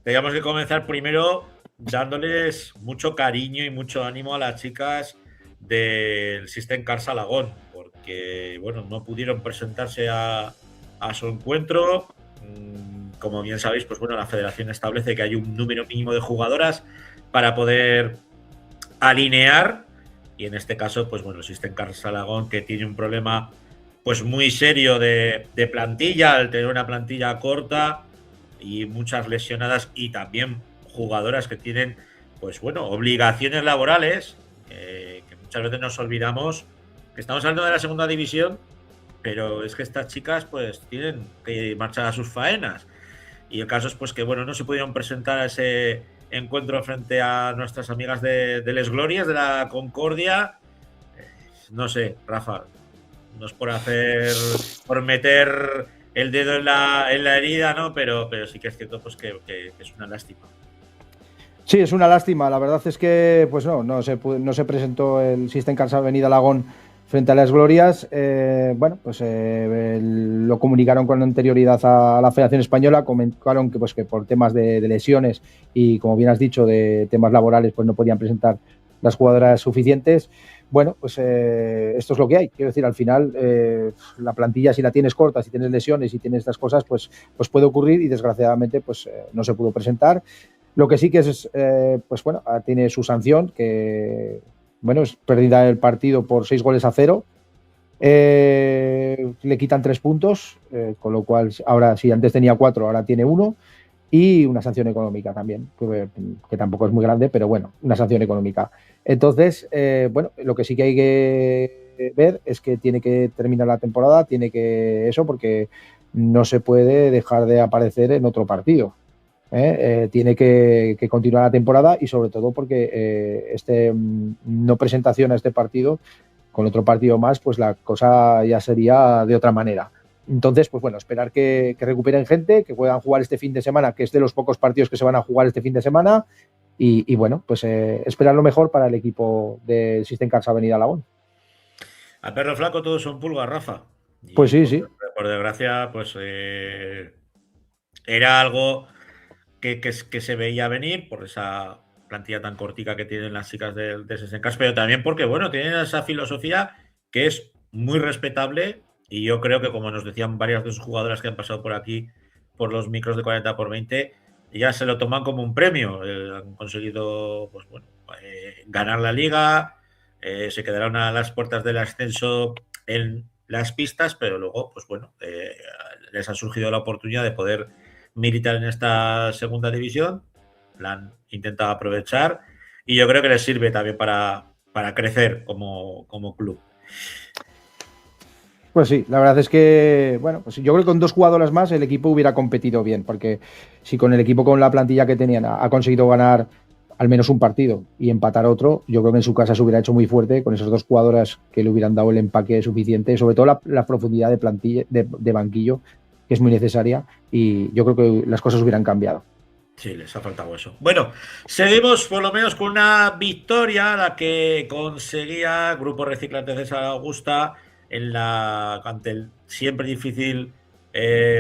teníamos que comenzar primero dándoles mucho cariño y mucho ánimo a las chicas del System Cars Alagón, porque bueno, no pudieron presentarse a su encuentro. Como bien sabéis, pues bueno, la federación establece que hay un número mínimo de jugadoras para poder alinear, y en este caso, pues bueno, System Cars Alagón, que tiene un problema pues muy serio de plantilla, al tener una plantilla corta y muchas lesionadas, y también jugadoras que tienen pues bueno, obligaciones laborales, que muchas veces nos olvidamos que estamos hablando de la segunda división, pero es que estas chicas pues tienen que marchar a sus faenas, y el caso es pues que bueno, no se pudieron presentar a ese encuentro frente a nuestras amigas de Les Glorias de la Concordia. No sé, Rafa, no es por meter el dedo en la herida, ¿no? Pero sí que es cierto pues que es una lástima. Sí, es una lástima. La verdad es que pues no se presentó el System Cars Avenida Alagón frente a las Glorias. Lo comunicaron con anterioridad a la Federación Española, comentaron que por temas de lesiones y, como bien has dicho, de temas laborales, pues no podían presentar las jugadoras suficientes. Bueno, pues esto es lo que hay. Quiero decir, al final la plantilla, si la tienes corta, si tienes lesiones, si tienes estas cosas, pues puede ocurrir, y desgraciadamente pues no se pudo presentar. Lo que sí que es, tiene su sanción, que bueno, es pérdida del partido por 6-0. Le quitan 3 puntos, con lo cual ahora, si antes tenía 4, ahora tiene 1, y una sanción económica también, que tampoco es muy grande, pero bueno, una sanción económica. Entonces, lo que sí que hay que ver es que tiene que terminar la temporada, porque no se puede dejar de aparecer en otro partido. Tiene que continuar la temporada, y sobre todo porque no presentación a este partido con otro partido más, pues la cosa ya sería de otra manera. Entonces, pues bueno, esperar que recuperen gente, que puedan jugar este fin de semana, que es de los pocos partidos que se van a jugar este fin de semana, y bueno, pues esperar lo mejor para el equipo del System Cars Avenida Alagón. A perro flaco todos son pulgas, Rafa. Pues sí. Por desgracia, pues era algo que se veía venir por esa plantilla tan cortica que tienen las chicas de Sesencas, pero también porque, bueno, tienen esa filosofía que es muy respetable y yo creo que, como nos decían varias de sus jugadoras que han pasado por aquí, por los micros de 40x20, ya se lo toman como un premio. Han conseguido, pues bueno, ganar la liga, se quedaron a las puertas del ascenso en las pistas, pero luego, pues bueno, les ha surgido la oportunidad de poder militar en esta segunda división, la han intentado aprovechar y yo creo que les sirve también para crecer como club. Pues sí, la verdad es que, bueno, pues yo creo que con 2 jugadoras más el equipo hubiera competido bien, porque si con el equipo, con la plantilla que tenían, ha conseguido ganar al menos un partido y empatar otro, yo creo que en su casa se hubiera hecho muy fuerte con esas 2 jugadoras que le hubieran dado el empaque suficiente, sobre todo la profundidad de plantilla, de banquillo, que es muy necesaria, y yo creo que las cosas hubieran cambiado. Sí, les ha faltado eso. Bueno, seguimos por lo menos con una victoria, la que conseguía Grupo Reciclante César Augusta ante el siempre difícil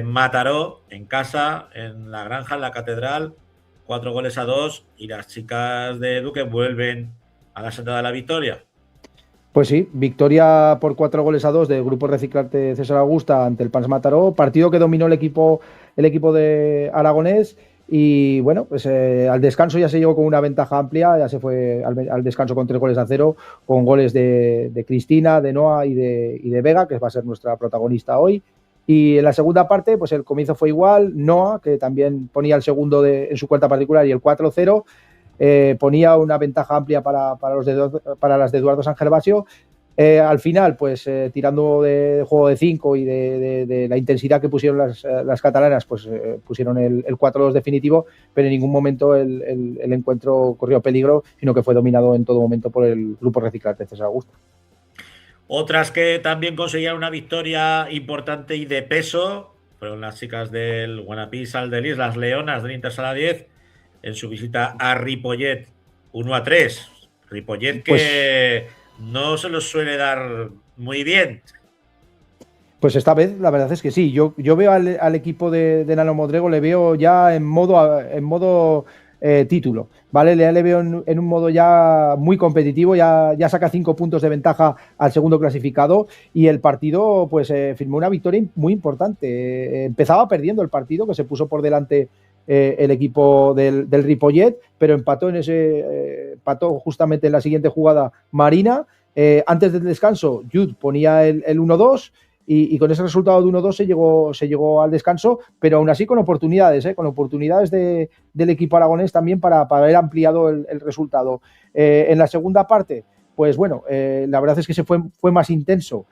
Mataró, en casa, en la granja, en la catedral, 4-2, y las chicas de Duque vuelven a la senda de la victoria. Pues sí, victoria por 4-2 del Grupo Reciclante César Augusta ante el Pans Mataró, partido que dominó el equipo de Aragonés. Y bueno, pues al descanso ya se llegó con una ventaja amplia, ya se fue al descanso con 3-0, con goles de Cristina, de Noa y de Vega, que va a ser nuestra protagonista hoy. Y en la segunda parte, pues el comienzo fue igual. Noa, que también ponía el segundo en su cuenta particular, y el 4-0. Ponía una ventaja amplia para las de Eduardo San Gervasio. Al final, pues tirando de juego de 5 y de la intensidad que pusieron las catalanas, pues pusieron el 4-2 definitivo, pero en ningún momento el encuentro corrió peligro, sino que fue dominado en todo momento por el Grupo Reciclante César Augusta. Otras que también conseguían una victoria importante y de peso fueron las chicas del Guanapí Saldelis, las Leonas del Intersala 10, en su visita a Ripollet, 1-3. Ripollet que no se los suele dar muy bien. Pues esta vez la verdad es que sí. Yo veo al equipo de Nano Modrego, le veo ya en modo título, ¿vale? Le veo en un modo ya muy competitivo, ya saca 5 puntos de ventaja al segundo clasificado, y el partido pues firmó una victoria muy importante. Empezaba perdiendo el partido, que se puso por delante el equipo del Ripollet, pero empató justamente en la siguiente jugada Marina. Antes del descanso, Jude ponía el 1-2. Y con ese resultado de 1-2 se llegó al descanso, pero aún así con oportunidades del equipo aragonés también para haber ampliado el resultado. En la segunda parte, pues bueno, la verdad es que fue más intenso.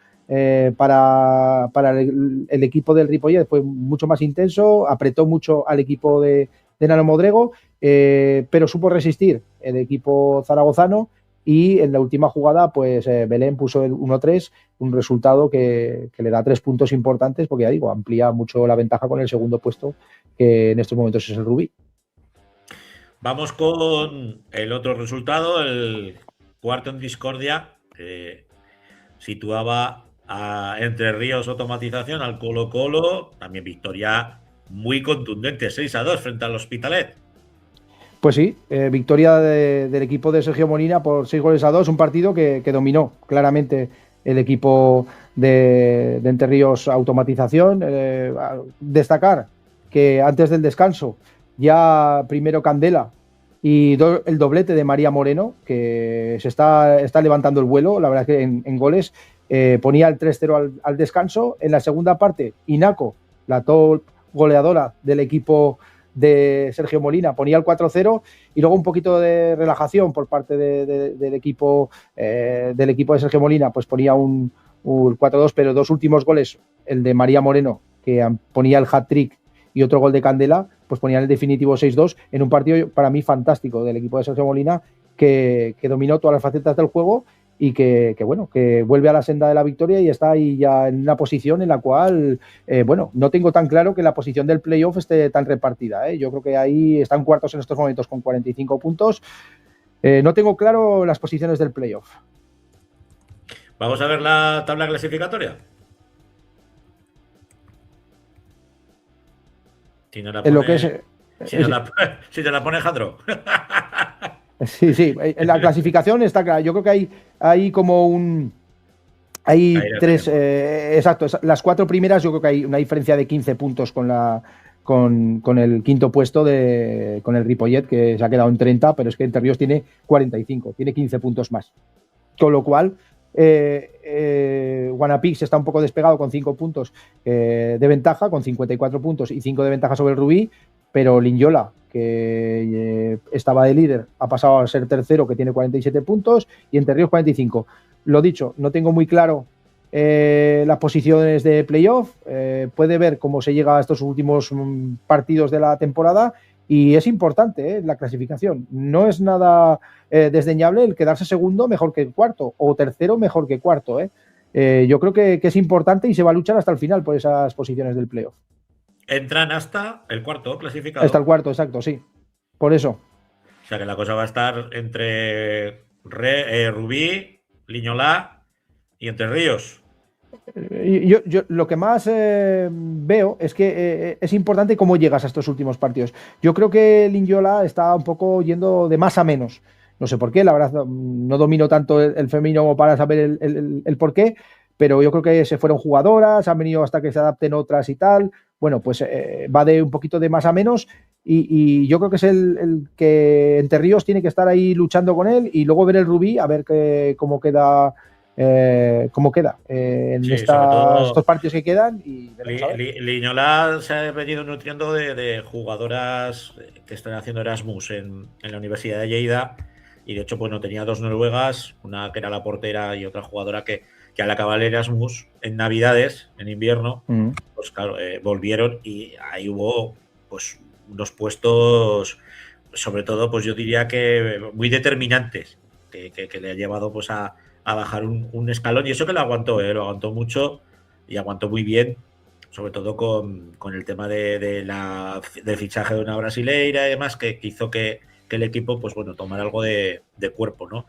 Para el equipo del Ripollet fue mucho más intenso, apretó mucho al equipo de Nano Modrego, pero supo resistir el equipo zaragozano. Y en la última jugada, pues Belén puso el 1-3, un resultado que le da 3 puntos importantes, porque ya digo, amplía mucho la ventaja con el segundo puesto, que en estos momentos es el Rubí. Vamos con el otro resultado, el cuarto en discordia, que situaba a Entre Ríos Automatización al Colo-Colo, también victoria muy contundente, 6-2 frente al Hospitalet. Pues sí, victoria del equipo de Sergio Molina por 6-2, un partido que dominó claramente el equipo de Entre Ríos Automatización. Destacar que antes del descanso ya primero Candela y el doblete de María Moreno, que se está levantando el vuelo, la verdad es que en goles, ponía el 3-0 al descanso. En la segunda parte, Inaco, la top goleadora del equipo de Sergio Molina, ponía el 4-0, y luego un poquito de relajación por parte del equipo de Sergio Molina, pues ponía un 4-2, pero 2 últimos goles, el de María Moreno, que ponía el hat-trick, y otro gol de Candela, pues ponían el definitivo 6-2 en un partido para mí fantástico del equipo de Sergio Molina, que dominó todas las facetas del juego y que vuelve a la senda de la victoria y está ahí ya en una posición en la cual, no tengo tan claro que la posición del playoff esté tan repartida. Yo creo que ahí están cuartos en estos momentos con 45 puntos. No tengo claro las posiciones del playoff. Vamos a ver la tabla clasificatoria. Si no la pone, si te la pone Jandro. Sí, sí, en la clasificación está clara. Yo creo que hay como hay Ahí lo tres, tenemos. exacto, las 4 primeras yo creo que hay una diferencia de 15 puntos con el quinto puesto con el Ripollet, que se ha quedado en 30, pero es que Entre Ríos tiene 45, tiene 15 puntos más. Con lo cual, Guanapix está un poco despegado con 5 puntos de ventaja, con 54 puntos y 5 de ventaja sobre el Rubí, pero Linyola, que estaba de líder, ha pasado a ser tercero, que tiene 47 puntos, y Entre Ríos 45. Lo dicho, no tengo muy claro las posiciones de playoff, puede ver cómo se llega a estos últimos partidos de la temporada, y es importante la clasificación. No es nada desdeñable el quedarse segundo mejor que cuarto, o tercero mejor que cuarto. Yo creo que es importante y se va a luchar hasta el final por esas posiciones del playoff. Entran hasta el cuarto clasificado. Hasta el cuarto, exacto, sí. Por eso. O sea que la cosa va a estar entre Rubí, Liñolá y Entre Ríos. Yo lo que más veo es que es importante cómo llegas a estos últimos partidos. Yo creo que Linyola está un poco yendo de más a menos. No sé por qué, la verdad no domino tanto el femenino para saber el por qué, pero yo creo que se fueron jugadoras, han venido hasta que se adapten otras y tal. Bueno, pues va de un poquito de más a menos y yo creo que es el que Entre Ríos tiene que estar ahí luchando con él y luego ver el Rubí, a ver cómo queda en Sí, sobre todo estos partidos que quedan y Liñolá se ha venido nutriendo de jugadoras que están haciendo Erasmus en la Universidad de Lleida y de hecho bueno, tenía 2 noruegas, una que era la portera y otra jugadora que al acabar el Erasmus en Navidades, en invierno, pues claro, volvieron y ahí hubo pues unos puestos, sobre todo pues yo diría que muy determinantes que le ha llevado pues a bajar un escalón y eso que lo aguantó mucho y aguantó muy bien, sobre todo con el tema del fichaje de una brasileira y demás, que hizo que el equipo pues bueno, tomara algo de cuerpo, ¿no?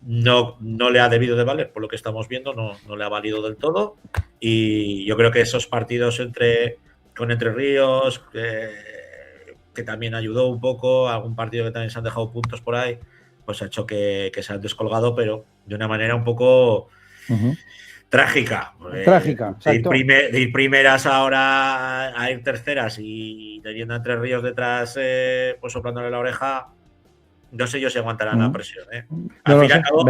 No le ha debido de valer, por lo que estamos viendo, no le ha valido del todo y yo creo que esos partidos con Entre Ríos, que también ayudó un poco, algún partido que también se han dejado puntos por ahí, pues ha hecho que se han descolgado, pero de una manera un poco trágica. Trágica, exacto. De ir primeras ahora a ir terceras y teniendo Entre Ríos detrás, pues soplándole la oreja, no sé yo si aguantarán la presión. Al fin y al cabo,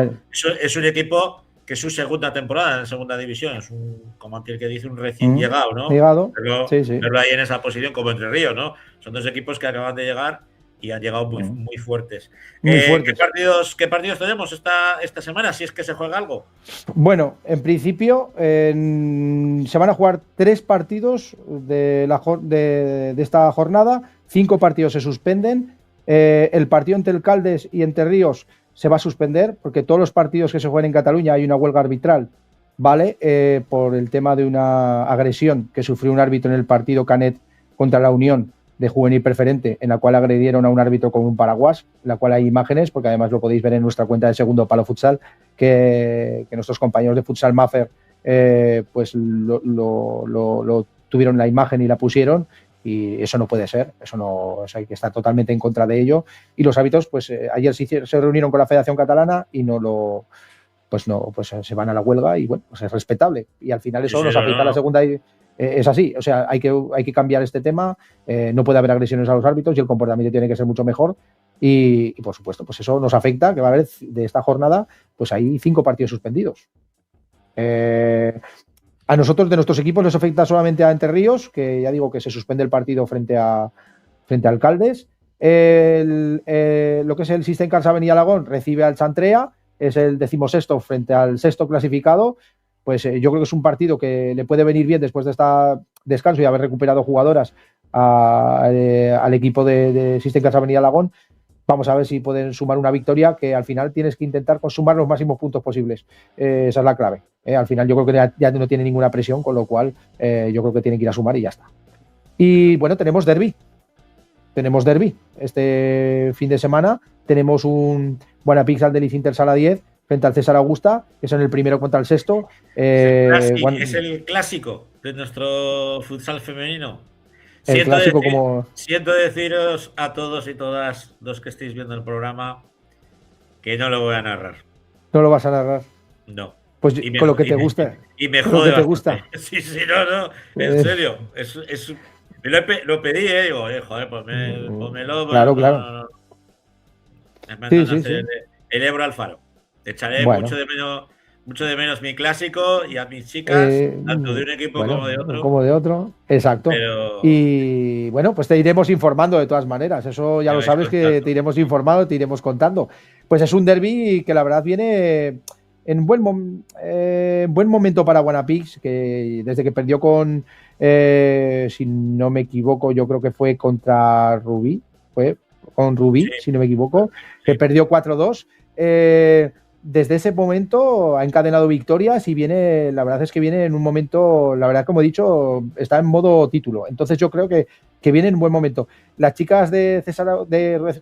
es un equipo que es su segunda temporada en segunda división, es como aquel que dice un recién llegado, ¿no? Verlo ahí en esa posición como Entre Ríos, ¿no? Son 2 equipos que acaban de llegar y han llegado muy fuertes. Muy fuertes. ¿Qué partidos tenemos esta semana? Si es que se juega algo. Bueno, en principio se van a jugar 3 partidos de esta jornada, 5 partidos se suspenden. El partido entre el Caldes y Entre Ríos se va a suspender porque todos los partidos que se juegan en Cataluña hay una huelga arbitral, ¿vale? Por el tema de una agresión que sufrió un árbitro en el partido Canet contra la Unión de Juvenil Preferente, en la cual agredieron a un árbitro con un paraguas, en la cual hay imágenes, porque además lo podéis ver en nuestra cuenta de Segundo Palo Futsal, que nuestros compañeros de Futsal Maffer pues lo tuvieron la imagen y la pusieron, y eso no puede ser, eso hay que estar totalmente en contra de ello, y los árbitros pues ayer se reunieron con la Federación Catalana y pues se van a la huelga y bueno, pues es respetable, y al final eso nos afecta a la segunda. Es así, o sea, hay que cambiar este tema, no puede haber agresiones a los árbitros y el comportamiento tiene que ser mucho mejor y por supuesto, pues eso nos afecta, que va a haber de esta jornada, pues hay 5 partidos suspendidos. A nosotros, de nuestros equipos, nos afecta solamente a Entre Ríos, que ya digo que se suspende el partido frente a Alcaldes. Lo que es el System Cars Avenida Alagón recibe al Chantrea, es el 16º frente al 6º clasificado. Pues yo creo que es un partido que le puede venir bien después de este descanso y haber recuperado jugadoras al equipo de System Cars Avenida Alagón. Vamos a ver si pueden sumar una victoria, que al final tienes que intentar sumar los máximos puntos posibles. Esa es la clave. Al final yo creo que ya no tiene ninguna presión, con lo cual yo creo que tienen que ir a sumar y ya está. Y bueno, tenemos derbi. Este fin de semana tenemos un Guanapix Aldeliz Inter Sala 10 frente al César Augusta, que son el primero contra el 6º. Es el clásico de nuestro futsal femenino. Siento deciros a todos y todas los que estéis viendo el programa que no lo voy a narrar. No lo vas a narrar. No. Pues con lo que te gusta. Y me con lo jode que te bastante. gusta. Sí, no, en serio. Lo pedí, digo, joder, pónmelo. Claro, no, claro. no. Me Sí, mandan a sí, hacer sí. el Ebro al Faro. Te echaré Bueno. mucho de menos mi clásico y a mis chicas, tanto de un equipo como de otro. Como de otro, exacto. Pero Y bueno, pues te iremos informando de todas maneras. Eso ya me lo vais sabes que contando. te iremos informando, te iremos contando. Pues es un derbi que la verdad viene en buen momento para Guanapix, que desde que perdió con, si no me equivoco, yo creo que fue contra Rubí, fue con Rubí, Sí. si no me equivoco, Sí. que perdió 4-2. Desde ese momento ha encadenado victorias y viene, la verdad es que viene en un momento, la verdad, como he dicho, está en modo título. Entonces yo creo que viene en un buen momento. Las chicas de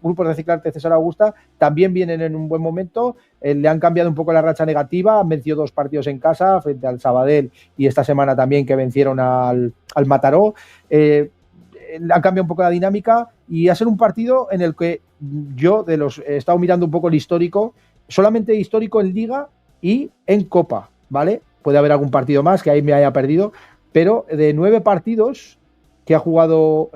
grupos Reciclarte César Augusta también vienen en un buen momento. Le han cambiado un poco la racha negativa, han vencido 2 partidos en casa frente al Sabadell y esta semana también que vencieron al Mataró. Han cambiado un poco la dinámica y ha sido un partido en el que yo he estado mirando un poco el histórico, solamente histórico en Liga y en Copa, ¿vale? Puede haber algún partido más que ahí me haya perdido, pero de 9 partidos que ha jugado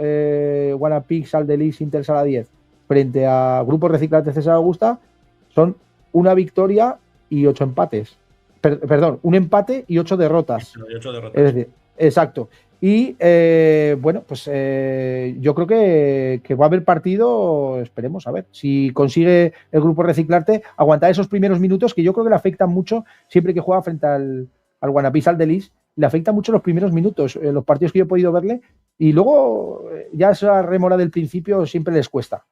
Guanapix, Aldelis, Inter Sala 10 frente a Grupos Reciclarte César Augusta, son una victoria y 8 empates. Perdón, un empate y 8 derrotas. 8 derrotas. Es decir, exacto. Y bueno, pues yo creo que va a haber partido, esperemos a ver, si consigue el Grupo Reciclarte aguantar esos primeros minutos que yo creo que le afectan mucho siempre que juega frente al Guanapís Aldelis, le afectan mucho los primeros minutos, los partidos que yo he podido verle, y luego ya esa remora del principio siempre les cuesta.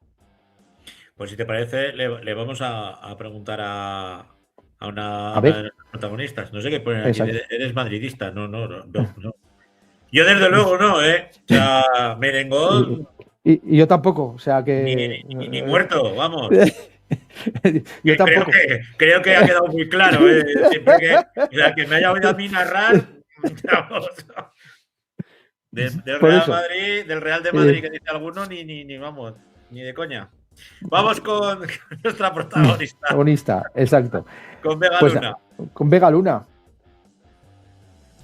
Pues si te parece, le vamos a preguntar a una A ver. de nuestros protagonistas. No sé qué ponen aquí. Exacto. Eres madridista. No. Yo desde luego no, ¿eh? O sea, merengón. Y yo tampoco, o sea que... Ni muerto, vamos. Yo tampoco. Creo que ha quedado muy claro, ¿eh? Siempre que me haya oído a mí narrar, vamos. Del Real de Madrid, que dice alguno, ni vamos, ni de coña. Vamos con nuestra protagonista. Protagonista, exacto. Con Vega Pues, Luna. Con Vega Luna.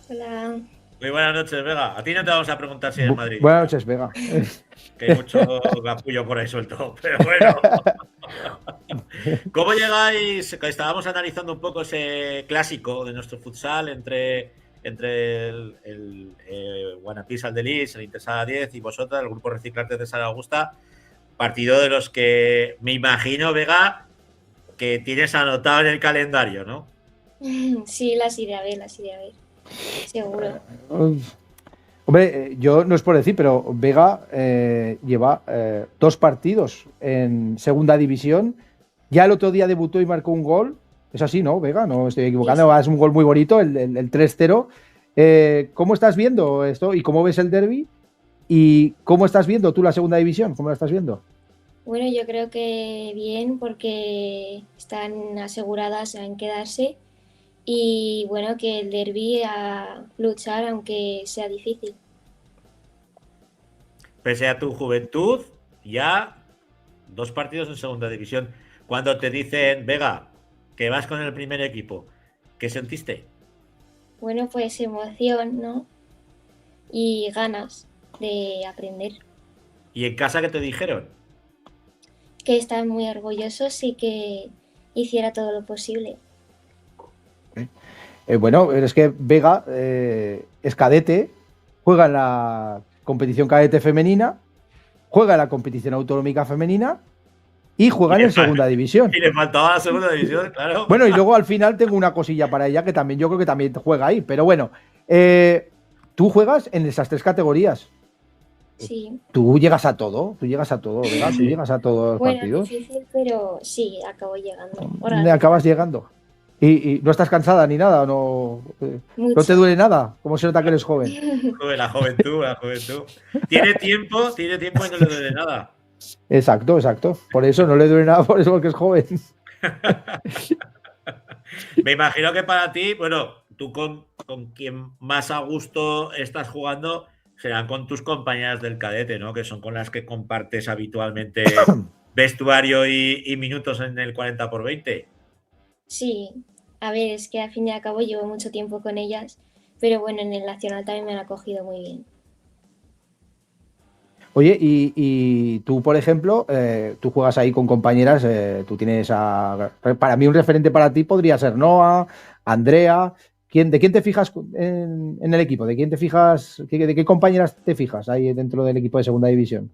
Hola. Muy buenas noches, Vega. A ti no te vamos a preguntar si eres Madrid. Buenas noches, Vega. Que hay mucho capullo por ahí suelto, pero bueno. ¿Cómo llegáis? Que estábamos analizando un poco ese clásico de nuestro futsal entre el Guanapís Aldelis, el Inter Sala 10 y vosotras, el Grupo Reciclarte de César Augusta. Partido de los que me imagino, Vega, que tienes anotado en el calendario, ¿no? Sí, las iré a ver. Seguro. Hombre, yo no es por decir, pero Vega lleva 2 partidos en segunda división. Ya el otro día debutó y marcó un gol. Es así, ¿no, Vega? No estoy equivocando. Sí. Es un gol muy bonito, el 3-0. ¿Cómo estás viendo esto? ¿Y cómo ves el derbi? ¿Y cómo estás viendo tú la segunda división? ¿Cómo la estás viendo? Bueno, yo creo que bien porque están aseguradas en quedarse y bueno, que el derbi a luchar aunque sea difícil. Pese a tu juventud, ya 2 partidos en segunda división. Cuando te dicen, Vega, que vas con el primer equipo, ¿qué sentiste? Bueno, pues emoción, ¿no? Y ganas de aprender. ¿Y en casa qué te dijeron? Que están muy orgullosos y que hiciera todo lo posible. Bueno, es que Vega es cadete, juega en la competición cadete femenina, juega en la competición autonómica femenina y juega en segunda división. Y le faltaba la segunda división, claro. Bueno, y luego al final tengo una cosilla para ella que también yo creo que también juega ahí. Pero bueno, tú juegas en esas 3 categorías. Sí. Tú llegas a todo, ¿verdad? Sí. Tú llegas a todos los Bueno, partidos. difícil, pero sí, acabo llegando. Acabas llegando. Y no estás cansada ni nada, no te duele nada, como se nota que eres joven. La juventud. Tiene tiempo y no le duele nada. Exacto. Por eso no le duele nada, por eso porque es joven. Me imagino que para ti, bueno, tú con quien más a gusto estás jugando serán con tus compañeras del cadete, ¿no? Que son con las que compartes habitualmente vestuario y minutos en el 40x20. Sí, a ver, es que al fin y al cabo llevo mucho tiempo con ellas, pero bueno, en el Nacional también me han acogido muy bien. Oye, y tú, por ejemplo, tú juegas ahí con compañeras, tú tienes para mí un referente para ti podría ser Noa, Andrea. ¿De quién te fijas en el equipo? ¿De quién te fijas? ¿De qué compañeras te fijas ahí dentro del equipo de segunda división?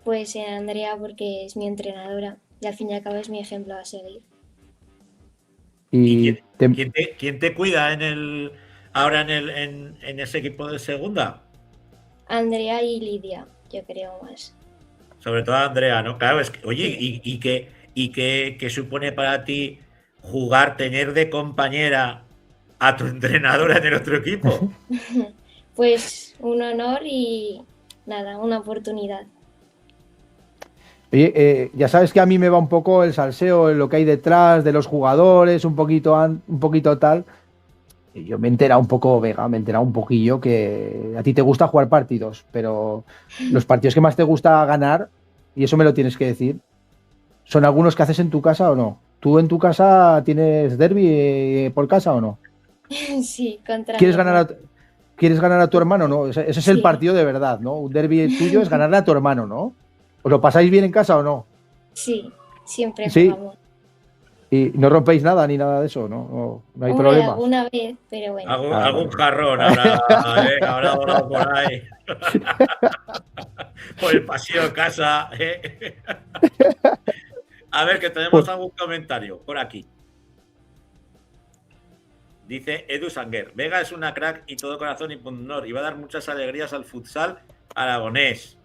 Pues en Andrea porque es mi entrenadora y al fin y al cabo es mi ejemplo a seguir. ¿Y quién te cuida ahora en ese equipo de segunda? Andrea y Lidia, yo creo más. Sobre todo Andrea, ¿no? Claro, es que, oye, sí. ¿Qué supone para ti tener de compañera a tu entrenadora en el otro equipo? Pues un honor y nada, una oportunidad. Oye, ya sabes que a mí me va un poco el salseo en lo que hay detrás de los jugadores, un poquito tal. Y yo me he enterado un poco, Vega, me he enterado un poquillo que a ti te gusta jugar partidos, pero los partidos que más te gusta ganar, y eso me lo tienes que decir, ¿son algunos que haces en tu casa o no? ¿Tú en tu casa tienes derbi por casa o no? Sí, contra ¿Quieres ganar a tu hermano? No, ese es el partido de verdad, ¿no? Un derbi tuyo es ganarle a tu hermano, ¿no? ¿Os lo pasáis bien en casa o no? Sí, siempre ¿Sí? jugamos. ¿Y no rompéis nada ni nada de eso? No hay problema. Alguna vez, pero bueno. Algún jarrón habrá volado por ahí. Por el pasillo de casa. A ver, que tenemos algún comentario por aquí. Dice Edu Sanguer, Vega es una crack y todo corazón y honor, y va a dar muchas alegrías al futsal aragonés.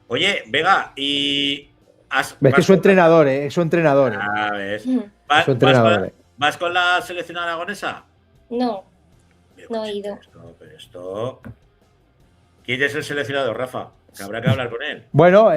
Oye, Vega, y... Ves que es su entrenador, ¿eh? Es su entrenador. Ah, ves. ¿Vas con la selección aragonesa? No, no he ido. ¿Quién es el seleccionador, Rafa? Que habrá que hablar con él. Bueno,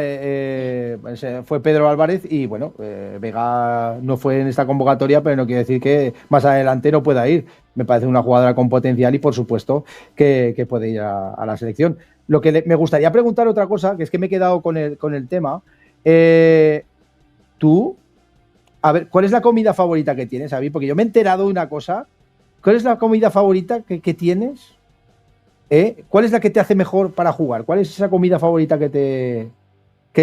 fue Pedro Álvarez y bueno, Vega no fue en esta convocatoria, pero no quiere decir que más adelante no pueda ir. Me parece una jugadora con potencial y por supuesto que puede ir a la selección. Lo que me gustaría preguntar otra cosa, que es que me he quedado con el tema. Tú, a ver, ¿cuál es la comida favorita que tienes, Avi? Porque yo me he enterado de una cosa. ¿Cuál es la comida favorita que tienes? ¿Cuál es la que te hace mejor para jugar? ¿Cuál es esa comida favorita que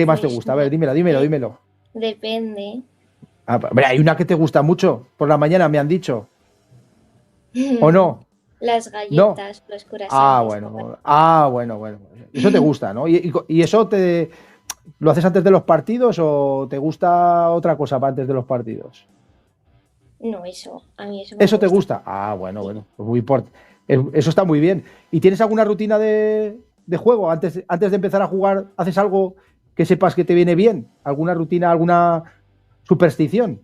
más te gusta? A ver, dímelo. Depende. Hay una que te gusta mucho por la mañana, me han dicho. ¿O no? Las galletas, no. Los curasanes. Bueno. Eso te gusta, ¿no? ¿Y eso lo haces antes de los partidos o te gusta otra cosa para antes de los partidos? No, eso. A mí eso. ¿Eso te gusta? Bueno. Pues muy importante. Eso está muy bien. ¿Y tienes alguna rutina de juego? Antes de empezar a jugar, ¿haces algo que sepas que te viene bien? ¿Alguna rutina, alguna superstición?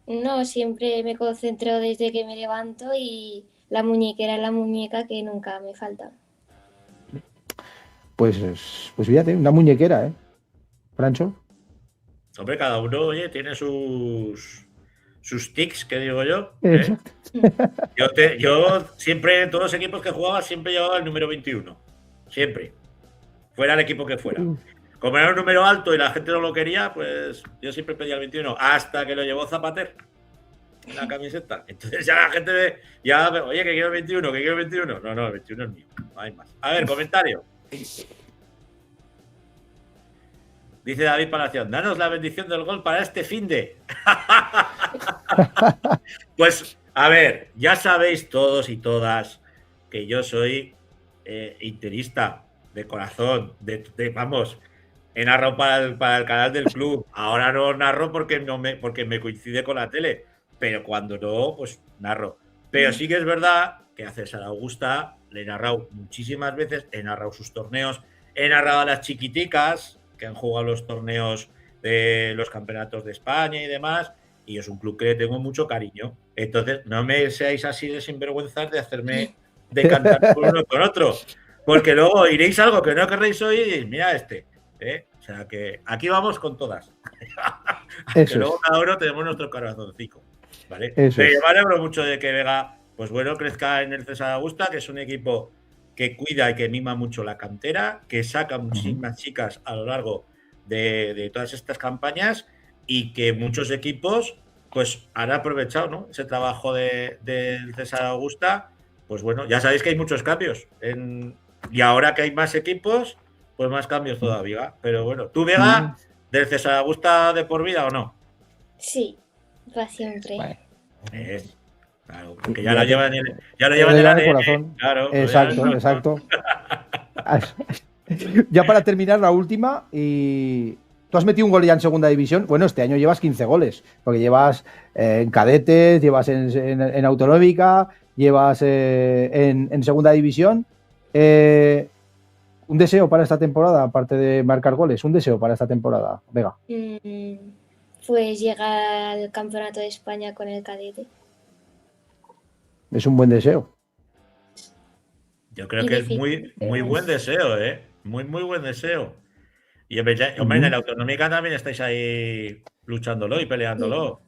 No, siempre me concentro desde que me levanto y la muñequera es la muñeca que nunca me falta. Pues fíjate, una muñequera, Francho. Hombre, cada uno, tiene sus tics, que digo yo. Exacto. Yo siempre, en todos los equipos que jugaba, siempre llevaba el número 21. Siempre. Fuera el equipo que fuera. Como era un número alto y la gente no lo quería, pues yo siempre pedía el 21. Hasta que lo llevó Zapater en la camiseta. Entonces ya la gente ve, oye, que quiero el 21, que quiero el 21. No, el 21 es mío. No hay más. A ver, comentario. Dice David Palacios, danos la bendición del gol para este finde. Pues, a ver, ya sabéis todos y todas que yo soy interista de corazón, vamos, he narrado para el canal del club. Ahora no narro porque me coincide con la tele, pero cuando no, pues narro. Pero sí que es verdad que a César Augusta le he narrado muchísimas veces, he narrado sus torneos, he narrado a las chiquiticas que han jugado los torneos de los campeonatos de España y demás, y es un club que le tengo mucho cariño. Entonces, no me seáis así de sinvergüenzas de hacerme decantar por uno con otro, porque luego iréis algo que no querréis oír y mira O sea que aquí vamos con todas. Que luego cada uno tenemos nuestro corazoncito, ¿vale? Pero yo me alegro mucho de que Vega, pues bueno, crezca en el César Augusta, que es un equipo que cuida y que mima mucho la cantera, que saca muchísimas chicas a lo largo de todas estas campañas y que muchos equipos pues han aprovechado, ¿no?, ese trabajo del César Augusta. Pues bueno, ya sabéis que hay muchos cambios y ahora que hay más equipos, pues más cambios todavía. Pero bueno, ¿tú, Vega, del César Augusta de por vida o no? Sí, para siempre. Bueno. Claro, porque ya lo llevan en el ADN, corazón. Claro, Exacto. Ya para terminar, la última, y tú has metido un gol ya en segunda división. Bueno, este año llevas 15 goles, porque llevas en cadetes, llevas en autonómica, llevas en segunda división. Un deseo para esta temporada, aparte de marcar goles, un deseo para esta temporada, Vega. Pues llegar al Campeonato de España con el cadete. Es un buen deseo. Yo creo que es muy buen deseo, ¿eh? Muy buen deseo. Y hombre, en la autonómica también estáis ahí luchándolo y peleándolo. O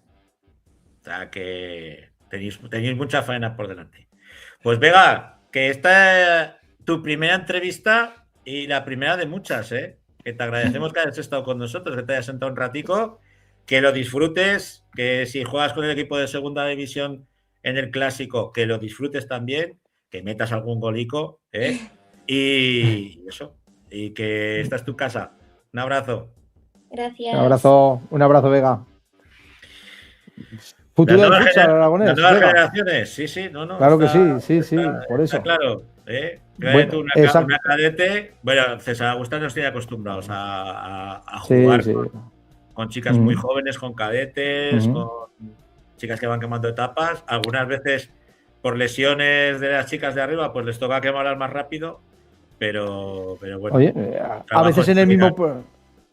sea que tenéis mucha faena por delante. Pues Vega, que esta es tu primera entrevista y la primera de muchas, ¿eh? Que te agradecemos que hayas estado con nosotros, que te hayas sentado un ratico, que lo disfrutes, que si juegas con el equipo de segunda división en el clásico, que lo disfrutes también, que metas algún golico, ¿eh? Y eso, y que esta es tu casa. Un abrazo. Gracias. Un abrazo, Vega. Futuro del futsal aragonés. Las nuevas generaciones, sí, no. Claro que sí, por eso. Está claro, ¿eh? Bueno, una cadete. Bueno, César Augusta nos tiene acostumbrados a jugar con chicas muy jóvenes, con cadetes, con chicas que van quemando etapas. Algunas veces, por lesiones de las chicas de arriba, pues les toca quemarlas más rápido. Pero bueno. Oye,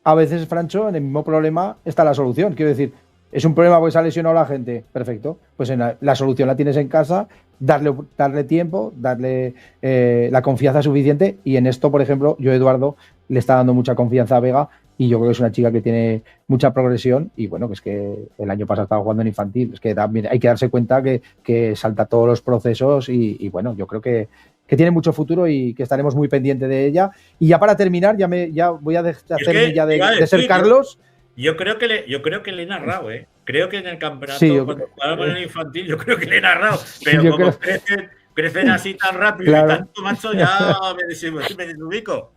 a veces, Francho, en el mismo problema está la solución. Quiero decir, es un problema porque se ha lesionado la gente. Perfecto. Pues la solución la tienes en casa, darle tiempo, darle la confianza suficiente. Y en esto, por ejemplo, Eduardo, le está dando mucha confianza a Vega y yo creo que es una chica que tiene mucha progresión y bueno, que es que el año pasado estaba jugando en infantil. Es que también hay que darse cuenta que salta todos los procesos y bueno, yo creo que tiene mucho futuro y que estaremos muy pendientes de ella. Y ya para terminar, ya voy a deshacerme de ser Carlos. Yo creo que le he narrado, ¿eh? Creo que en el campeonato, cuando jugábamos en el infantil, yo creo que le he narrado. Pero como crecen así tan rápido y tanto, macho, ya me desubico.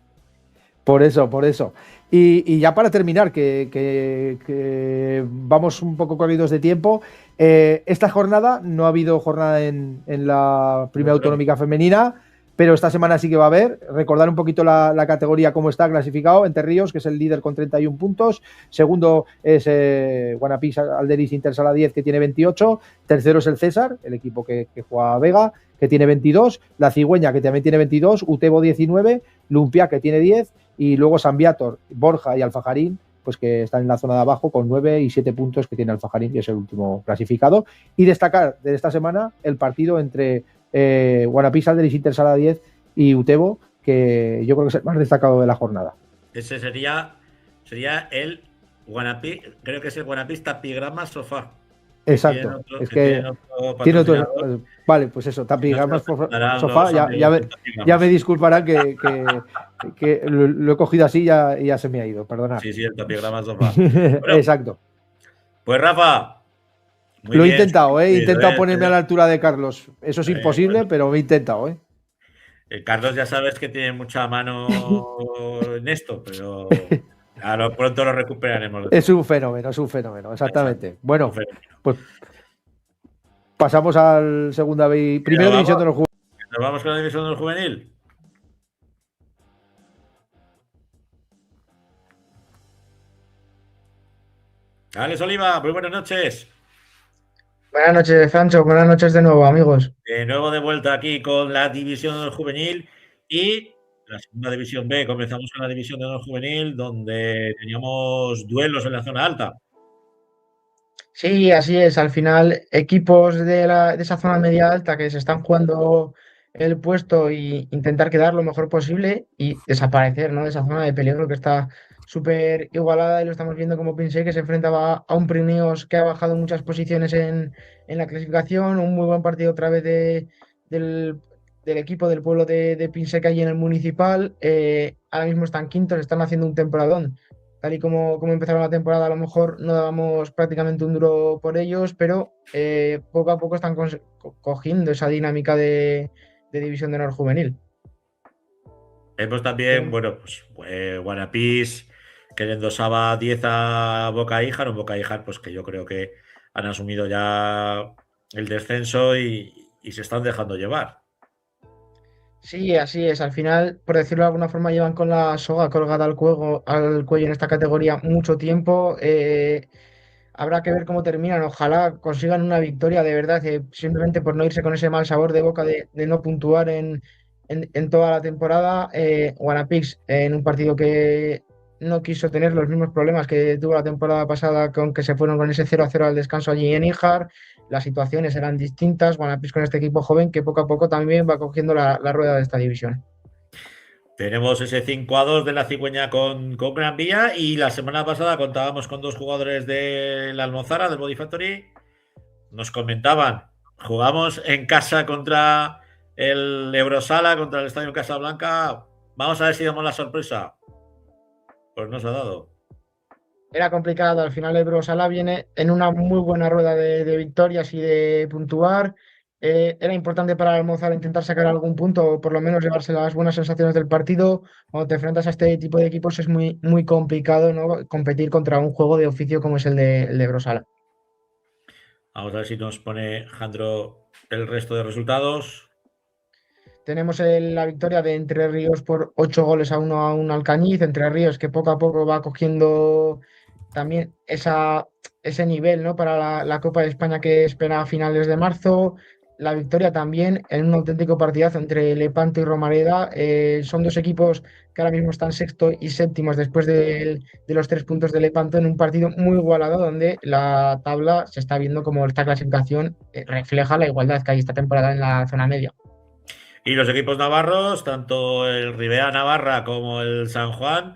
Por eso. Y ya para terminar, que vamos un poco corridos de tiempo, esta jornada, no ha habido jornada en la primera autonómica femenina, pero esta semana sí que va a haber. Recordar un poquito la categoría, cómo está clasificado. Entre Ríos, que es el líder con 31 puntos. Segundo es Guanapí Alderis Intersala 10, que tiene 28. Tercero es el César, el equipo que juega a Vega, que tiene 22. La Cigüeña, que también tiene 22. Utebo 19. Lumpia, que tiene 10. Y luego San Viator, Borja y Alfajarín, pues que están en la zona de abajo con 9 y 7 puntos que tiene Alfajarín, que es el último clasificado. Y destacar de esta semana el partido entre Guanapí Alderis Intersala 10 y Utebo, que yo creo que es el más destacado de la jornada. Ese sería el Guanapí, creo que es el Guanapí Tapigrama Sofá. Exacto, tiene otro. Vale, pues eso, Tapigrama Sofá. Ya me disculparán que lo he cogido así y ya se me ha ido, perdonad. Sí, el Tapigrama Sofá. Bueno, exacto. Pues Rafa. Lo he intentado, he intentado ponerme a la altura de Carlos. Eso es imposible, pero me he intentado, Carlos ya sabes que tiene mucha mano en esto, pero pronto lo recuperaremos. Es un fenómeno, exactamente. Exacto. Bueno, pues pasamos al primera división de los juveniles. Nos vamos con la división del juvenil. Alex Oliva, muy buenas noches. Buenas noches, Francho. Buenas noches de nuevo, amigos. De nuevo de vuelta aquí con la división del juvenil y la segunda división B. Comenzamos con la división del juvenil, donde teníamos duelos en la zona alta. Sí, así es. Al final, equipos de esa zona media alta que se están jugando el puesto e intentar quedar lo mejor posible y desaparecer, ¿no?, de esa zona de peligro que está súper igualada, y lo estamos viendo como Pinsec, que se enfrentaba a un Pirineos que ha bajado muchas posiciones en la clasificación. Un muy buen partido otra vez del equipo del pueblo de Pinsec allí en el municipal. Ahora mismo están quintos, están haciendo un temporadón. tal y como empezaron la temporada, a lo mejor no dábamos prácticamente un duro por ellos, pero poco a poco están cogiendo esa dinámica de División de Honor juvenil. Vemos también, bueno, pues Guanapís que le endosaba 10 a Boca Híjar, un Boca Híjar pues que yo creo que han asumido ya el descenso y se están dejando llevar. Sí, así es. Al final, por decirlo de alguna forma, llevan con la soga colgada al cuello en esta categoría mucho tiempo. Habrá que ver cómo terminan. Ojalá consigan una victoria de verdad, simplemente por no irse con ese mal sabor de boca de no puntuar en toda la temporada. Guanapix, en un partido que no quiso tener los mismos problemas que tuvo la temporada pasada, con que se fueron con ese 0-0 al descanso allí en Níjar. Las situaciones eran distintas. Guanapix con este equipo joven que poco a poco también va cogiendo la rueda de esta división. Tenemos ese 5-2 de la Cigüeña con Gran Vía y la semana pasada contábamos con 2 jugadores de la Almozara, del Body Factory. Nos comentaban, jugamos en casa contra el Eurosala, contra el Estadio Casablanca. Vamos a ver si damos la sorpresa. Pues no se ha dado. Era complicado, al final el Brosala viene en una muy buena rueda de victorias y de puntuar. Era importante para el Almozara intentar sacar algún punto o por lo menos llevarse las buenas sensaciones del partido. Cuando te enfrentas a este tipo de equipos es muy, muy complicado, ¿no? Competir contra un juego de oficio como es el de Brosala. Vamos a ver si nos pone Jandro el resto de resultados. Tenemos la victoria de Entre Ríos por 8 goles a un Alcañiz. Entre Ríos que poco a poco va cogiendo también ese nivel, ¿no? Para la Copa de España que espera a finales de marzo. La victoria también en un auténtico partidazo entre Lepanto y Romareda. Son dos equipos que ahora mismo están sexto y séptimos después de los 3 puntos de Lepanto en un partido muy igualado donde la tabla se está viendo como esta clasificación refleja la igualdad que hay esta temporada en la zona media. Y los equipos navarros, tanto el Ribera Navarra como el San Juan,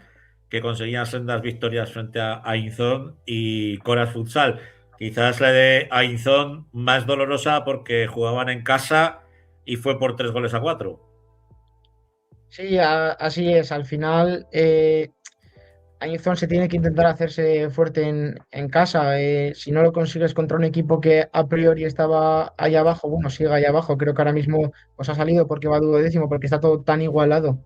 que conseguían sendas victorias frente a Ainzón y Coras Futsal. Quizás la de Ainzón más dolorosa porque jugaban en casa y fue por 3-4. Sí, así es. Al final, Ainzón se tiene que intentar hacerse fuerte en casa. Si no lo consigues contra un equipo que a priori estaba ahí abajo, bueno, sigue ahí abajo. Creo que ahora mismo os ha salido porque va duodécimo, porque está todo tan igualado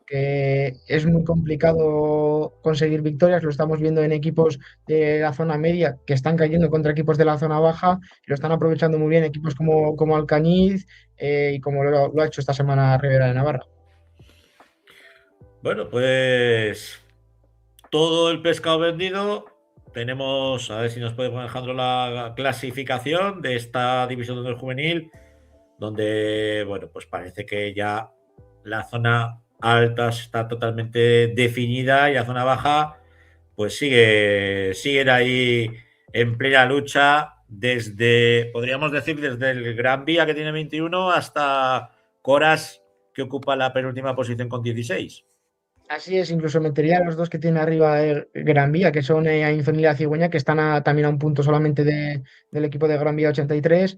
que es muy complicado conseguir victorias. Lo estamos viendo en equipos de la zona media que están cayendo contra equipos de la zona baja y lo están aprovechando muy bien equipos como Alcañiz y como lo ha hecho esta semana Ribera de Navarra. Bueno, pues todo el pescado vendido. Tenemos, a ver si nos puede poner Alejandro la clasificación de esta división del juvenil, donde, bueno, pues parece que ya la zona alta está totalmente definida y la zona baja, pues siguen ahí en plena lucha desde, podríamos decir, desde el Gran Vía que tiene 21 hasta Coras que ocupa la penúltima posición con 16. Así es, incluso metería a los dos que tiene arriba Gran Vía, que son Ainzón y la Cigüeña, que están también a un punto solamente del equipo de Gran Vía 83.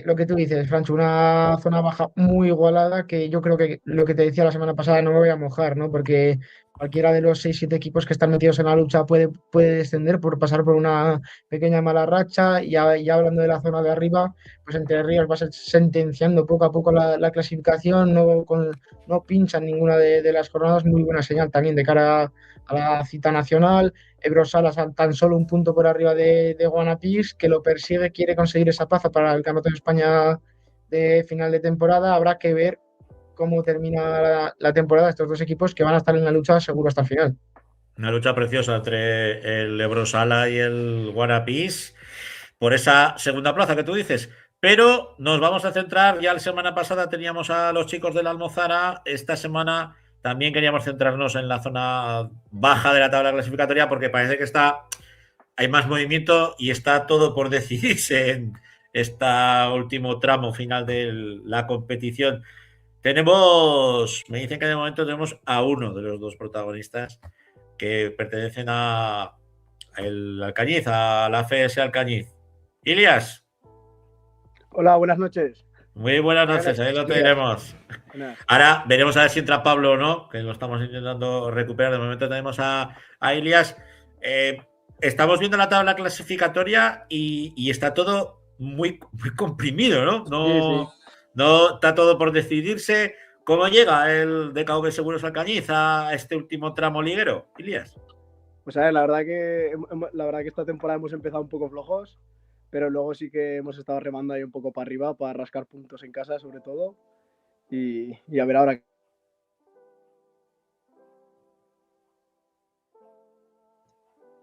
Lo que tú dices, Francho, una zona baja muy igualada, que yo creo que lo que te decía la semana pasada no me voy a mojar, ¿no? Porque cualquiera de los 6-7 equipos que están metidos en la lucha puede descender por pasar por una pequeña mala racha. Y ya hablando de la zona de arriba, pues Entre Ríos va a ser sentenciando poco a poco la clasificación, no pinchan ninguna de las jornadas, muy buena señal también de cara a la cita nacional. Ebrosalas tan solo un punto por arriba de Guanapís, que lo persigue, quiere conseguir esa plaza para el Campeonato de España de final de temporada. Habrá que ver cómo termina la temporada estos dos equipos que van a estar en la lucha seguro hasta el final. Una lucha preciosa entre el Ebrosala y el Guarapís por esa segunda plaza que tú dices. Pero nos vamos a centrar, ya la semana pasada teníamos a los chicos de la Almozara, esta semana también queríamos centrarnos en la zona baja de la tabla clasificatoria porque parece que hay más movimiento y está todo por decidirse en este último tramo final de la competición. Me dicen que de momento tenemos a uno de los dos protagonistas que pertenecen a el Alcañiz, a la FS Alcañiz. Ilias. Hola, buenas noches. Muy buenas noches, ahí lo tenemos. Ahora veremos a ver si entra Pablo o no, que lo estamos intentando recuperar. De momento tenemos a Ilias. Estamos viendo la tabla clasificatoria y está todo muy, muy comprimido, ¿no? No está todo por decidirse. ¿Cómo llega el DKV Seguros Alcañiz a este último tramo liguero, Ilias? Pues a ver, la verdad que esta temporada hemos empezado un poco flojos, pero luego sí que hemos estado remando ahí un poco para arriba, para rascar puntos en casa sobre todo, y a ver ahora.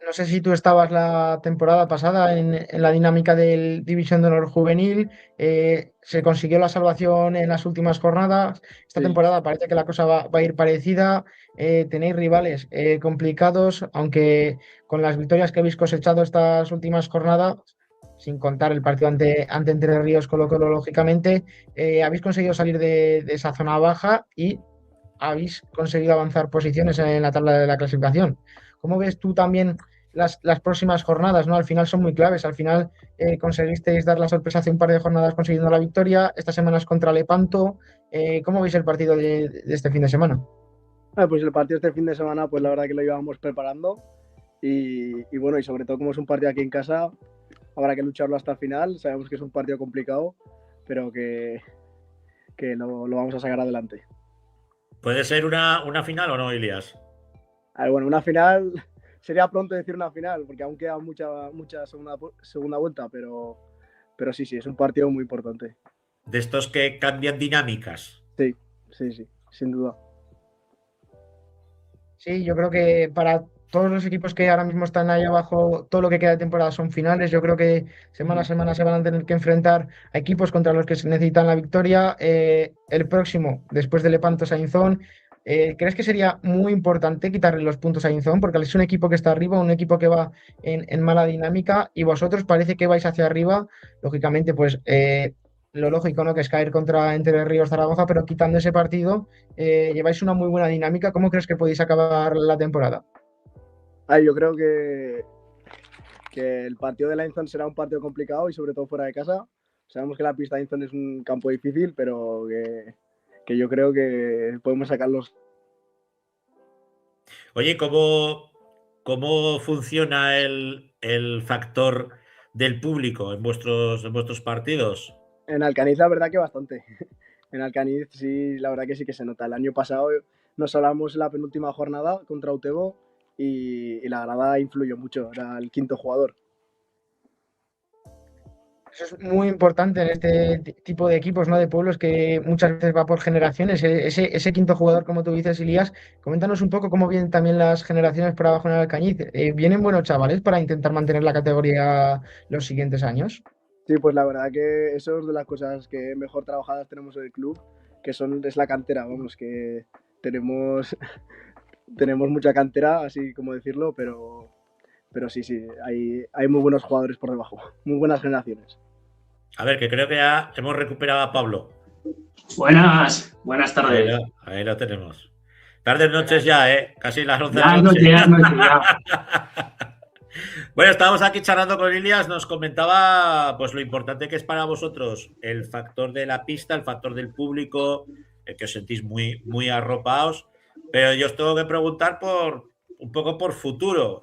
No sé si tú estabas la temporada pasada en la dinámica del División de Honor Juvenil. Se consiguió la salvación en las últimas jornadas. Esta temporada parece que la cosa va a ir parecida. Tenéis rivales complicados, aunque con las victorias que habéis cosechado estas últimas jornadas, sin contar el partido ante Entre Ríos, Colo-Colo, lógicamente, habéis conseguido salir de esa zona baja y habéis conseguido avanzar posiciones en la tabla de la clasificación. ¿Cómo ves tú también las próximas jornadas? ¿No? Al final son muy claves. Al final conseguisteis dar la sorpresa hace un par de jornadas consiguiendo la victoria. Esta semana es contra Lepanto. ¿Cómo veis el partido de este fin de semana? Pues el partido este fin de semana, pues la verdad que lo íbamos preparando. Y bueno, y sobre todo como es un partido aquí en casa, habrá que lucharlo hasta el final. Sabemos que es un partido complicado, pero que lo vamos a sacar adelante. ¿Puede ser una final o no, Ilias? Bueno, una final, sería pronto decir una final, porque aún queda mucha segunda vuelta, pero sí, es un partido muy importante. De estos que cambian dinámicas. Sí, sin duda. Sí, yo creo que para todos los equipos que ahora mismo están ahí abajo, todo lo que queda de temporada son finales. Yo creo que semana a semana se van a tener que enfrentar a equipos contra los que se necesitan la victoria. El próximo, después de Lepanto Sainzón, ¿crees que sería muy importante quitarle los puntos a Inzón? Porque es un equipo que está arriba, un equipo que va en mala dinámica y vosotros parece que vais hacia arriba. Lógicamente, pues lo lógico, ¿no? Que es caer contra Entre Ríos Zaragoza, pero quitando ese partido, lleváis una muy buena dinámica. ¿Cómo crees que podéis acabar la temporada? Yo creo que el partido de la Inzón será un partido complicado y sobre todo fuera de casa. Sabemos que la pista de Inzón es un campo difícil, pero que yo creo que podemos sacarlos. Oye, ¿cómo funciona el factor del público en vuestros partidos? En Alcañiz la verdad que bastante. En Alcañiz sí, la verdad que sí que se nota. El año pasado nos hablamos en la penúltima jornada contra Utebo y la grada influyó mucho, era el quinto jugador. Eso es muy importante en este tipo de equipos, ¿no? De pueblos que muchas veces va por generaciones. Ese quinto jugador, como tú dices, Elías, coméntanos un poco cómo vienen también las generaciones por abajo en el Alcañiz. ¿Vienen buenos chavales para intentar mantener la categoría los siguientes años? Sí, pues la verdad que eso es de las cosas que mejor trabajadas tenemos en el club, que es la cantera, vamos, que tenemos mucha cantera, así como decirlo, pero sí, hay muy buenos jugadores por debajo, muy buenas generaciones. A ver, que creo que ya hemos recuperado a Pablo. Buenas tardes. Ahí lo tenemos. Tardes, noches ya, casi las 11 de la noche. Ya. Bueno, estábamos aquí charlando con Ilias, nos comentaba pues lo importante que es para vosotros el factor de la pista, el factor del público, que os sentís muy, muy arropados, pero yo os tengo que preguntar un poco por futuro.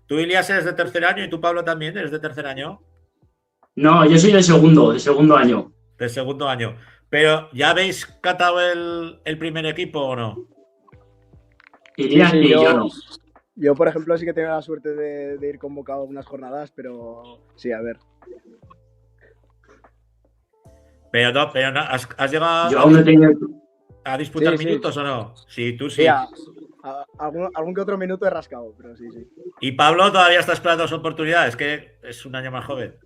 Tú, Ilias, eres de tercer año y tú, Pablo, también eres de tercer año. No, yo soy de segundo año. De segundo año. Pero, ¿ya habéis catado el primer equipo o no? Ilias y yo no. Yo, por ejemplo, sí que tengo la suerte de ir convocado a algunas jornadas, pero sí, a ver. Pero no, ¿has llegado yo aún no tengo... a disputar minutos o no? Sí, tú sí. Sí, algún que otro minuto he rascado, pero sí. Y Pablo todavía está esperando su oportunidad, es que es un año más joven.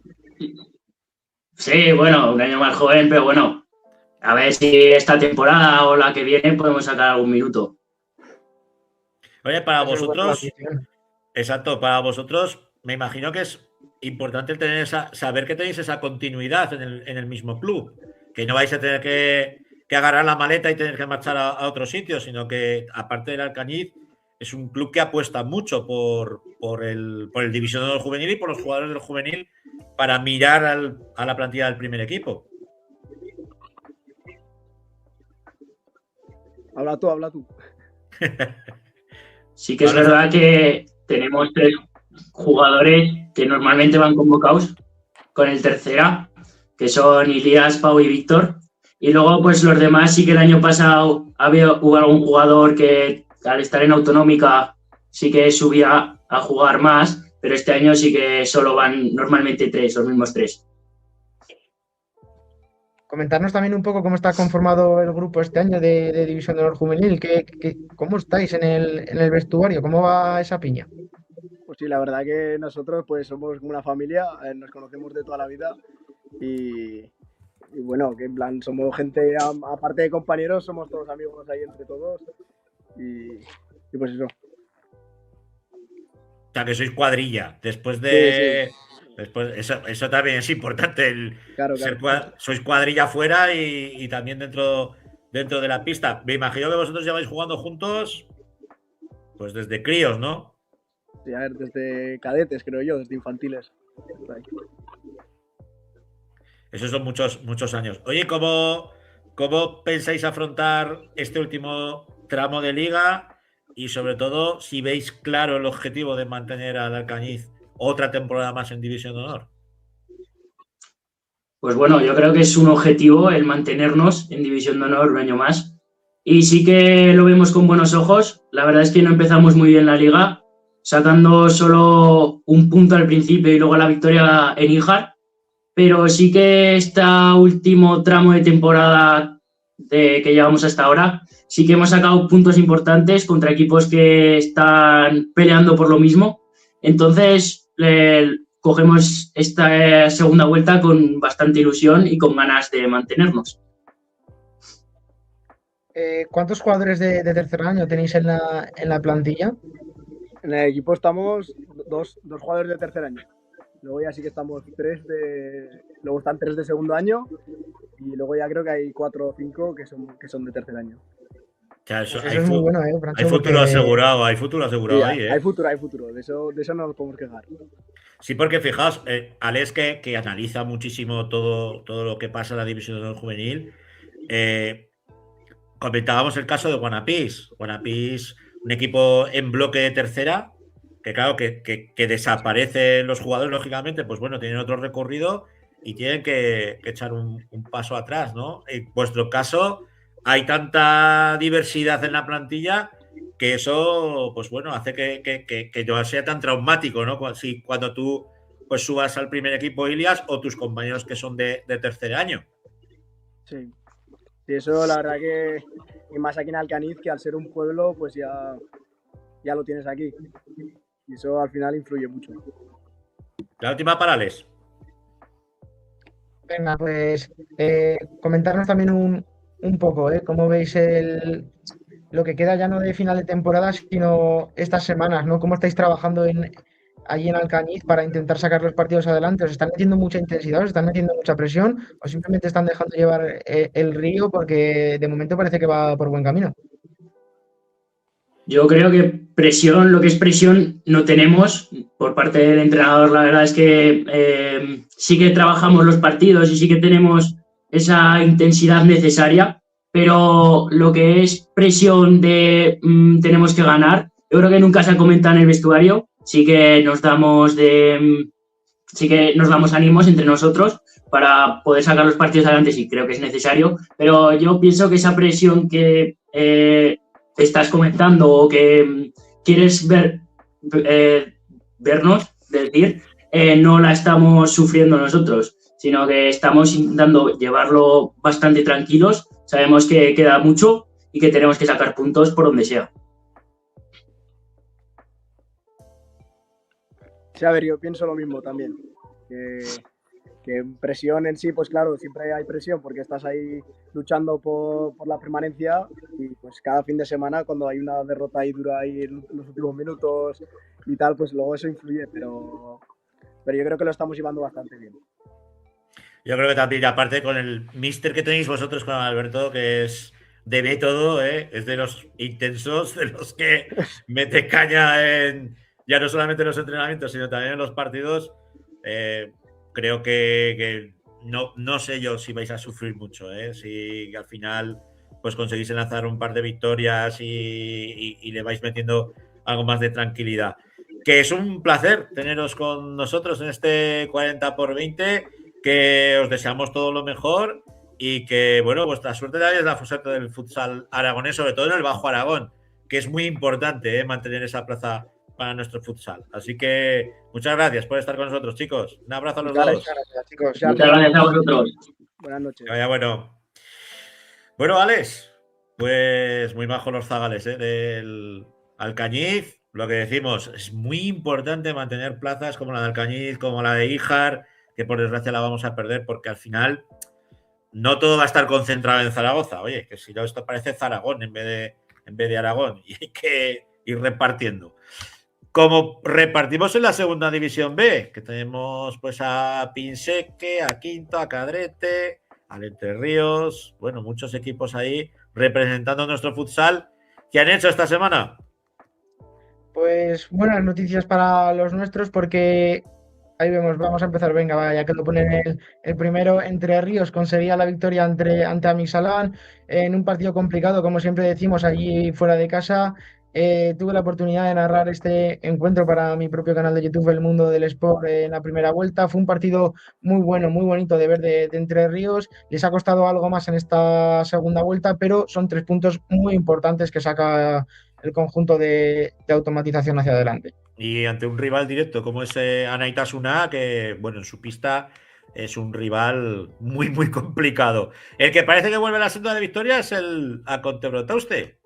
Sí, bueno, un año más joven, pero bueno, a ver si esta temporada o la que viene podemos sacar algún minuto. Oye, para vosotros, exacto, para vosotros me imagino que es importante tener saber que tenéis esa continuidad en el mismo club, que no vais a tener que agarrar la maleta y tener que marchar a otro sitio, sino que aparte del Alcañiz es un club que apuesta mucho por el División del Juvenil y por los jugadores del juvenil para mirar a la plantilla del primer equipo. Habla tú, habla tú. Sí que es verdad que tenemos 3 jugadores que normalmente van convocados con el tercera, que son Ilías, Pau y Víctor. Y luego, pues los demás sí que el año pasado hubo algún jugador que al estar en autonómica sí que subía a jugar más, pero este año sí que solo van normalmente 3, los mismos 3. Comentarnos también un poco cómo está conformado el grupo este año de División de Honor Juvenil. ¿Cómo estáis en el vestuario? ¿Cómo va esa piña? Pues sí, la verdad que nosotros pues somos como una familia, nos conocemos de toda la vida y bueno, que en plan somos gente, aparte de compañeros, somos todos amigos ahí entre todos y pues eso. O sea, que sois cuadrilla. Después de... Sí. Después, eso también es importante. Claro. Sois cuadrilla fuera y también dentro de la pista. Me imagino que vosotros lleváis jugando juntos pues desde críos, ¿no? Sí, a ver, desde cadetes, creo yo, desde infantiles. Esos son muchos años. Oye, ¿cómo pensáis afrontar este último tramo de liga? Y sobre todo, si veis claro el objetivo de mantener al Alcañiz otra temporada más en División de Honor. Pues bueno, yo creo que es un objetivo el mantenernos en División de Honor un año más. Y sí que lo vemos con buenos ojos. La verdad es que no empezamos muy bien la liga, sacando solo un punto al principio y luego la victoria en Níjar. Pero sí que este último tramo de temporada que llevamos hasta ahora, sí que hemos sacado puntos importantes contra equipos que están peleando por lo mismo. Entonces, cogemos esta segunda vuelta con bastante ilusión y con ganas de mantenernos. ¿Cuántos jugadores de tercer año tenéis en la plantilla? En el equipo estamos dos jugadores de tercer año. Luego ya sí que estamos luego están 3 de segundo año y luego ya creo que hay 4 o 5 que son de tercer año. O sea, eso es muy bueno, Francho, hay futuro asegurado, hay futuro asegurado sí, ahí, Hay futuro, de eso no nos podemos quejar. Sí, porque fijaos, Alex que analiza muchísimo todo lo que pasa en la División de Honor Juvenil, comentábamos el caso de Guanapís. Guanapís, un equipo en bloque de tercera, que claro, que desaparecen los jugadores, lógicamente, pues bueno, tienen otro recorrido y tienen que echar un paso atrás, ¿no? En vuestro caso, hay tanta diversidad en la plantilla que eso, pues bueno, hace que no sea tan traumático, ¿no? Cuando tú pues subas al primer equipo Ilias o tus compañeros que son de tercer año. Sí, eso la verdad que y más aquí en Alcañiz, que al ser un pueblo, pues ya lo tienes aquí. Y eso al final influye mucho. La última para Alex. Venga, pues comentarnos también un poco, cómo veis lo que queda ya no de final de temporada, sino estas semanas, ¿no? ¿Cómo estáis trabajando allí en Alcañiz para intentar sacar los partidos adelante? ¿Os están metiendo mucha intensidad, os están metiendo mucha presión o simplemente están dejando llevar el río porque de momento parece que va por buen camino? Yo creo que lo que es presión, no tenemos por parte del entrenador. La verdad es que sí que trabajamos los partidos y sí que tenemos esa intensidad necesaria, pero lo que es presión de tenemos que ganar, yo creo que nunca se ha comentado en el vestuario. Sí que nos damos ánimos entre nosotros para poder sacar los partidos adelante, sí creo que es necesario, pero yo pienso que esa presión que estás comentando o que quieres vernos decir, no la estamos sufriendo nosotros, sino que estamos intentando llevarlo bastante tranquilos. Sabemos que queda mucho y que tenemos que sacar puntos por donde sea. Sí, a ver, yo pienso lo mismo también. Que presión en sí, pues claro, siempre hay presión porque estás ahí luchando por la permanencia y pues cada fin de semana cuando hay una derrota ahí dura ahí en los últimos minutos y tal, pues luego eso influye, pero yo creo que lo estamos llevando bastante bien. Yo creo que también, aparte con el míster que tenéis vosotros con Alberto, que es de método, es de los intensos, de los que mete caña ya no solamente en los entrenamientos, sino también en los partidos. Creo que no sé yo si vais a sufrir mucho, si al final pues conseguís lanzar un par de victorias y le vais metiendo algo más de tranquilidad. Que es un placer teneros con nosotros en este 40x20, que os deseamos todo lo mejor y que, bueno, vuestra suerte también es la suerte del futsal aragonés, sobre todo en el Bajo Aragón, que es muy importante mantener esa plaza para nuestro futsal. Así que muchas gracias por estar con nosotros, chicos. Un abrazo a los dos. Gracias, chicos. Muchas gracias a vosotros. Buenas noches. Que vaya bueno. Bueno, Alex, pues muy bajo los zagales del Alcañiz. Lo que decimos, es muy importante mantener plazas como la de Alcañiz, como la de Híjar, que por desgracia la vamos a perder porque al final no todo va a estar concentrado en Zaragoza. Oye, que si no, esto parece Zaragón en vez de Aragón y hay que ir repartiendo. Como repartimos en la segunda división B, que tenemos pues a Pinseque, a Quinto, a Cadrete, al Entre Ríos, bueno, muchos equipos ahí representando nuestro futsal. ¿Qué han hecho esta semana? Pues buenas noticias para los nuestros porque ahí vemos, vamos a empezar, venga, vaya, que lo ponen el primero. Entre Ríos conseguía la victoria ante Amisalán en un partido complicado, como siempre decimos, allí fuera de casa. Tuve la oportunidad de narrar este encuentro para mi propio canal de YouTube, El Mundo del Sport, en la primera vuelta. Fue un partido muy bueno, muy bonito de ver de Entre Ríos. Les ha costado algo más en esta segunda vuelta, pero son 3 puntos muy importantes que saca el conjunto de automatización hacia adelante. Y ante un rival directo como es Anaitasuna, que bueno, en su pista es un rival muy, muy complicado. El que parece que vuelve a la senda de victoria es el Aconte-Brotauste.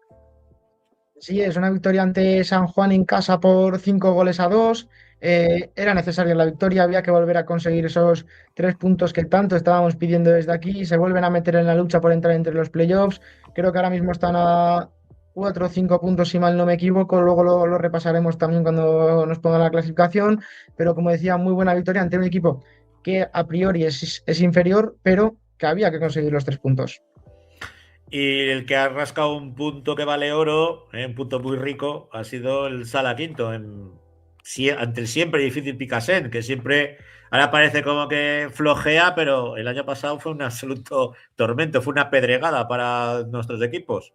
Sí, es una victoria ante San Juan en casa por 5-2. Era necesaria la victoria, había que volver a conseguir esos 3 puntos que tanto estábamos pidiendo desde aquí y se vuelven a meter en la lucha por entrar entre los playoffs. Creo que ahora mismo están a 4 o 5 puntos, si mal no me equivoco. Luego lo repasaremos también cuando nos pongan la clasificación. Pero como decía, muy buena victoria ante un equipo que a priori es inferior, pero que había que conseguir los 3 puntos. Y el que ha rascado un punto que vale oro, un punto muy rico, ha sido el Sala Quinto, ante el siempre difícil Picasen, que siempre ahora parece como que flojea, pero el año pasado fue un absoluto tormento, fue una pedregada para nuestros equipos.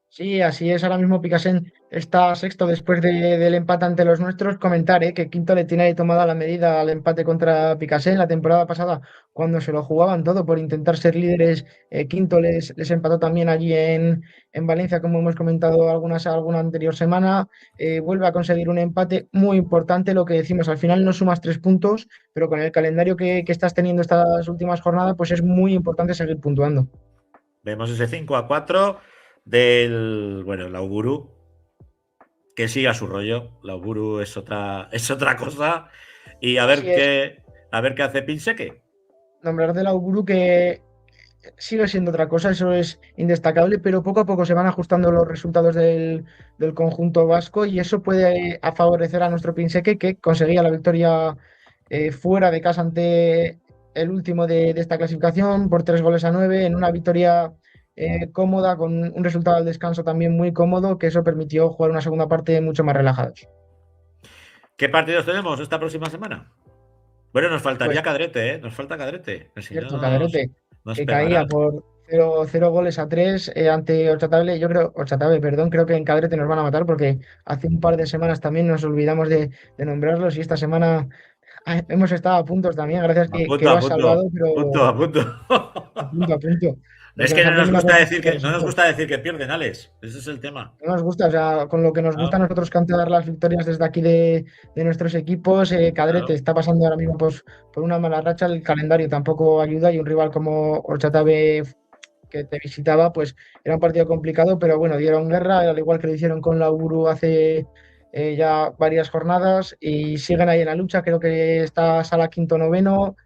Sí, así es. Ahora mismo Picasen está sexto después del empate ante los nuestros. Comentar que Quinto le tiene ahí tomada la medida al empate contra Picasen la temporada pasada, cuando se lo jugaban todo por intentar ser líderes. Quinto les empató también allí en Valencia, como hemos comentado alguna anterior semana. Vuelve a conseguir un empate muy importante. Lo que decimos, al final no sumas 3 puntos, pero con el calendario que estás teniendo estas últimas jornadas, pues es muy importante seguir puntuando. Vemos ese 5-4 del, bueno, Lauburu, que siga su rollo. Lauburu es otra cosa. Y a ver qué hace Pinseque. Nombrar de Lauburu que sigue siendo otra cosa, eso es indestacable, pero poco a poco se van ajustando los resultados del conjunto vasco y eso puede favorecer a nuestro Pinseque, que conseguía la victoria fuera de casa ante el último de esta clasificación por 3-9, en una victoria cómoda, con un resultado al descanso también muy cómodo, que eso permitió jugar una segunda parte mucho más relajados. ¿Qué partidos tenemos esta próxima semana? Bueno, nos faltaría Pues, Cadrete, nos falta Cadrete. Cierto, Cadrete, nos que pegarán. caía por 0-3 ante Orchatable. Orchatable, perdón, creo que en Cadrete nos van a matar porque hace un par de semanas también nos olvidamos de nombrarlos y esta semana hemos estado a puntos también, gracias que lo has salvado, pero a punto. a punto. Es que no nos gusta decir que pierden, Alex. Ese es el tema. No nos gusta, o sea, con lo que nos gusta a nosotros cantar las victorias desde aquí de nuestros equipos. Cadrete está pasando ahora mismo pues, por una mala racha, el calendario tampoco ayuda y un rival como Orchatave, que te visitaba, pues era un partido complicado, pero bueno, dieron guerra, al igual que lo hicieron con la Uru hace ya varias jornadas y siguen ahí en la lucha. Creo que está Sala quinto noveno,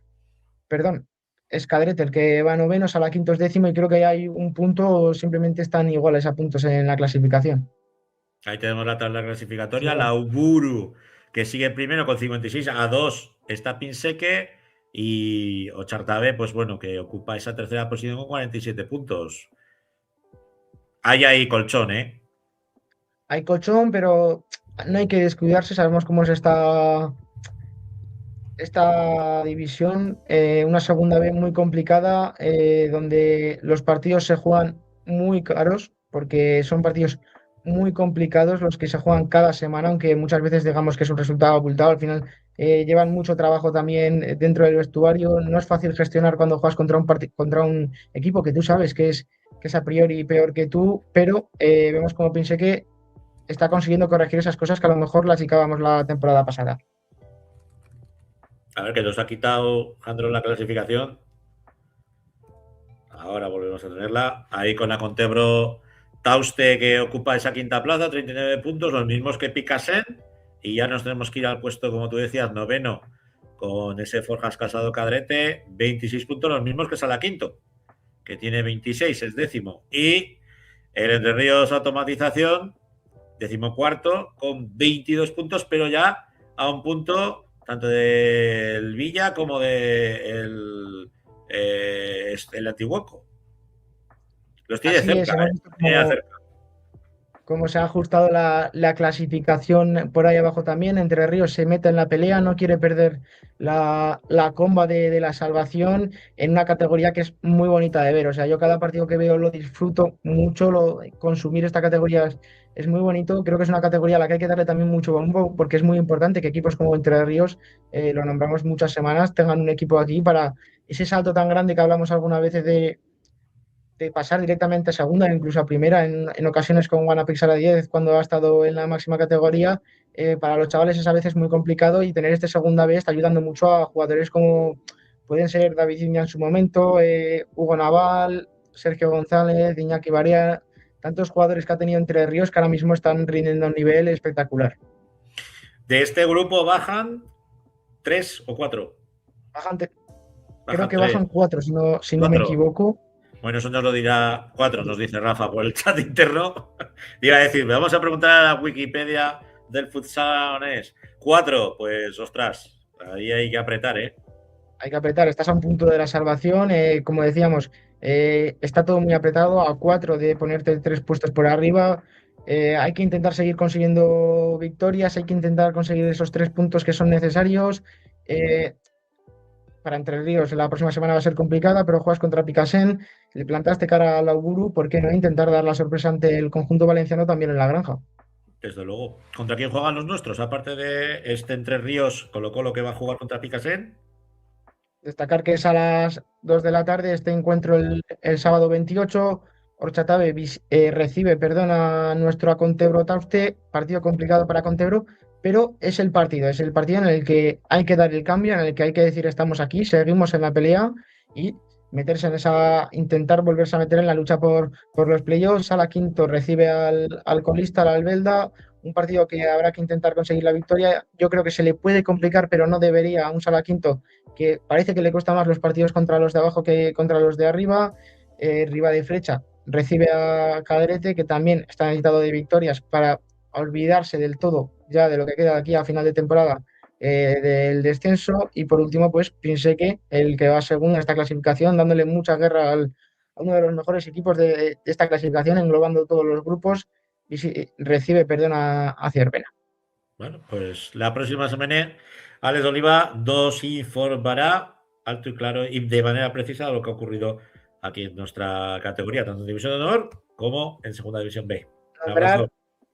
perdón, es Cadrete el que va noveno, Sala quinto es décimo y creo que hay un punto, simplemente están iguales a puntos en la clasificación. Ahí tenemos la tabla clasificatoria, Sí. la Uburu, que sigue primero con 56, a 2 está Pinseque y Ochartabe, pues bueno, que ocupa esa tercera posición con 47 puntos. Hay ahí colchón, ¿eh? Hay colchón, pero no hay que descuidarse, sabemos cómo es esta división, una segunda B muy complicada, donde los partidos se juegan muy caros porque son partidos muy complicados los que se juegan cada semana, aunque muchas veces digamos que es un resultado abultado. Al final llevan mucho trabajo también dentro del vestuario. No es fácil gestionar cuando juegas contra un equipo que tú sabes que es a priori peor que tú, pero vemos como pensé que está consiguiendo corregir esas cosas que a lo mejor las chicábamos la temporada pasada. A ver, que nos ha quitado Jandro la clasificación. Ahora volvemos a tenerla. Ahí con la Contebro Tauste, que ocupa esa quinta plaza, 39 puntos, los mismos que Picasen. Y ya nos tenemos que ir al puesto, como tú decías, noveno, con ese Forjas Casado Cadrete, 26 puntos, los mismos que Salaquinto, que tiene 26, es décimo. Y el Entre Ríos Automatización, 14º, con 22 puntos, pero ya a un punto tanto del Villa como del el Antiguoco. Los tiene cerca, Como se ha ajustado la clasificación por ahí abajo también. Entre Ríos se mete en la pelea, no quiere perder la comba de la salvación en una categoría que es muy bonita de ver. O sea, yo cada partido que veo lo disfruto mucho, consumir esta categoría es muy bonito. Creo que es una categoría a la que hay que darle también mucho bombo porque es muy importante que equipos como Entre Ríos, lo nombramos muchas semanas, tengan un equipo aquí para ese salto tan grande que hablamos algunas veces de pasar directamente a segunda e incluso a primera en ocasiones con Guanapix a la 10 cuando ha estado en la máxima categoría. Para los chavales es a veces muy complicado y tener este segunda B está ayudando mucho a jugadores como pueden ser David Iña en su momento, Hugo Naval, Sergio González, Iñaki Barea, tantos jugadores que ha tenido Entre Ríos que ahora mismo están rindiendo a un nivel espectacular. De este grupo bajan 3 o 4. Creo que bajan 4, si no me equivoco. Bueno, eso nos lo dirá 4, nos dice Rafa por el chat interno. Iba a decir, vamos a preguntar a la Wikipedia del futsal 4, pues ostras, ahí hay que apretar, ¿eh? Hay que apretar, estás a un punto de la salvación, como decíamos, está todo muy apretado, a 4 de ponerte 3 puestos por arriba. Hay que intentar seguir consiguiendo victorias, hay que intentar conseguir esos 3 puntos que son necesarios. Para Entre Ríos la próxima semana va a ser complicada, pero juegas contra Picasen, le plantaste cara al Auguru, ¿por qué no intentar dar la sorpresa ante el conjunto valenciano también en la granja? Desde luego. ¿Contra quién juegan los nuestros? Aparte de este Entre Ríos, Colo-Colo que va a jugar contra Picasen. Destacar que es a las 2 de la tarde este encuentro el sábado 28. Orchatabe recibe a nuestro Contebro Tauste, partido complicado para Contebro, pero es el partido en el que hay que dar el cambio, en el que hay que decir estamos aquí, seguimos en la pelea y meterse en intentar volverse a meter en la lucha por los playoffs. Salaquinto recibe al colista, al Albelda, un partido que habrá que intentar conseguir la victoria. Yo creo que se le puede complicar, pero no debería a un Salaquinto que parece que le cuesta más los partidos contra los de abajo que contra los de arriba. Riva de Flecha recibe a Cadrete, que también está necesitado de victorias para olvidarse del todo ya de lo que queda aquí a final de temporada del descenso. Y por último, pues piense que el que va segundo en esta clasificación, dándole mucha guerra a uno de los mejores equipos de esta clasificación, englobando todos los grupos, y recibe a Cervera. Bueno, pues la próxima semana Alex Oliva nos informará alto y claro y de manera precisa de lo que ha ocurrido aquí en nuestra categoría, tanto en División de Honor como en Segunda División B.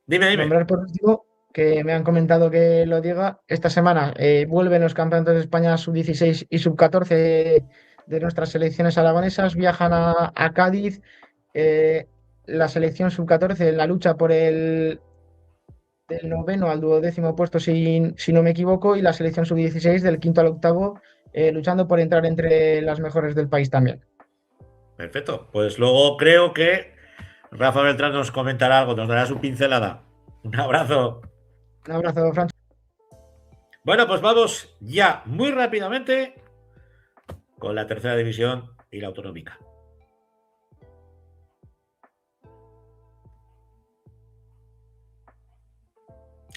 Dime. Nombrar por último, que me han comentado que lo diga, esta semana vuelven los campeonatos de España sub-16 y sub-14 de nuestras selecciones aragonesas, viajan a Cádiz, la selección sub-14 en la lucha por del noveno al 12º puesto, si no me equivoco, y la selección sub-16 del 5º al 8º, luchando por entrar entre las mejores del país también. Perfecto, pues luego creo que Rafa Beltrán nos comentará algo, nos dará su pincelada. Un abrazo. Un abrazo, Fran. Bueno, pues vamos ya muy rápidamente con la tercera división y la autonómica.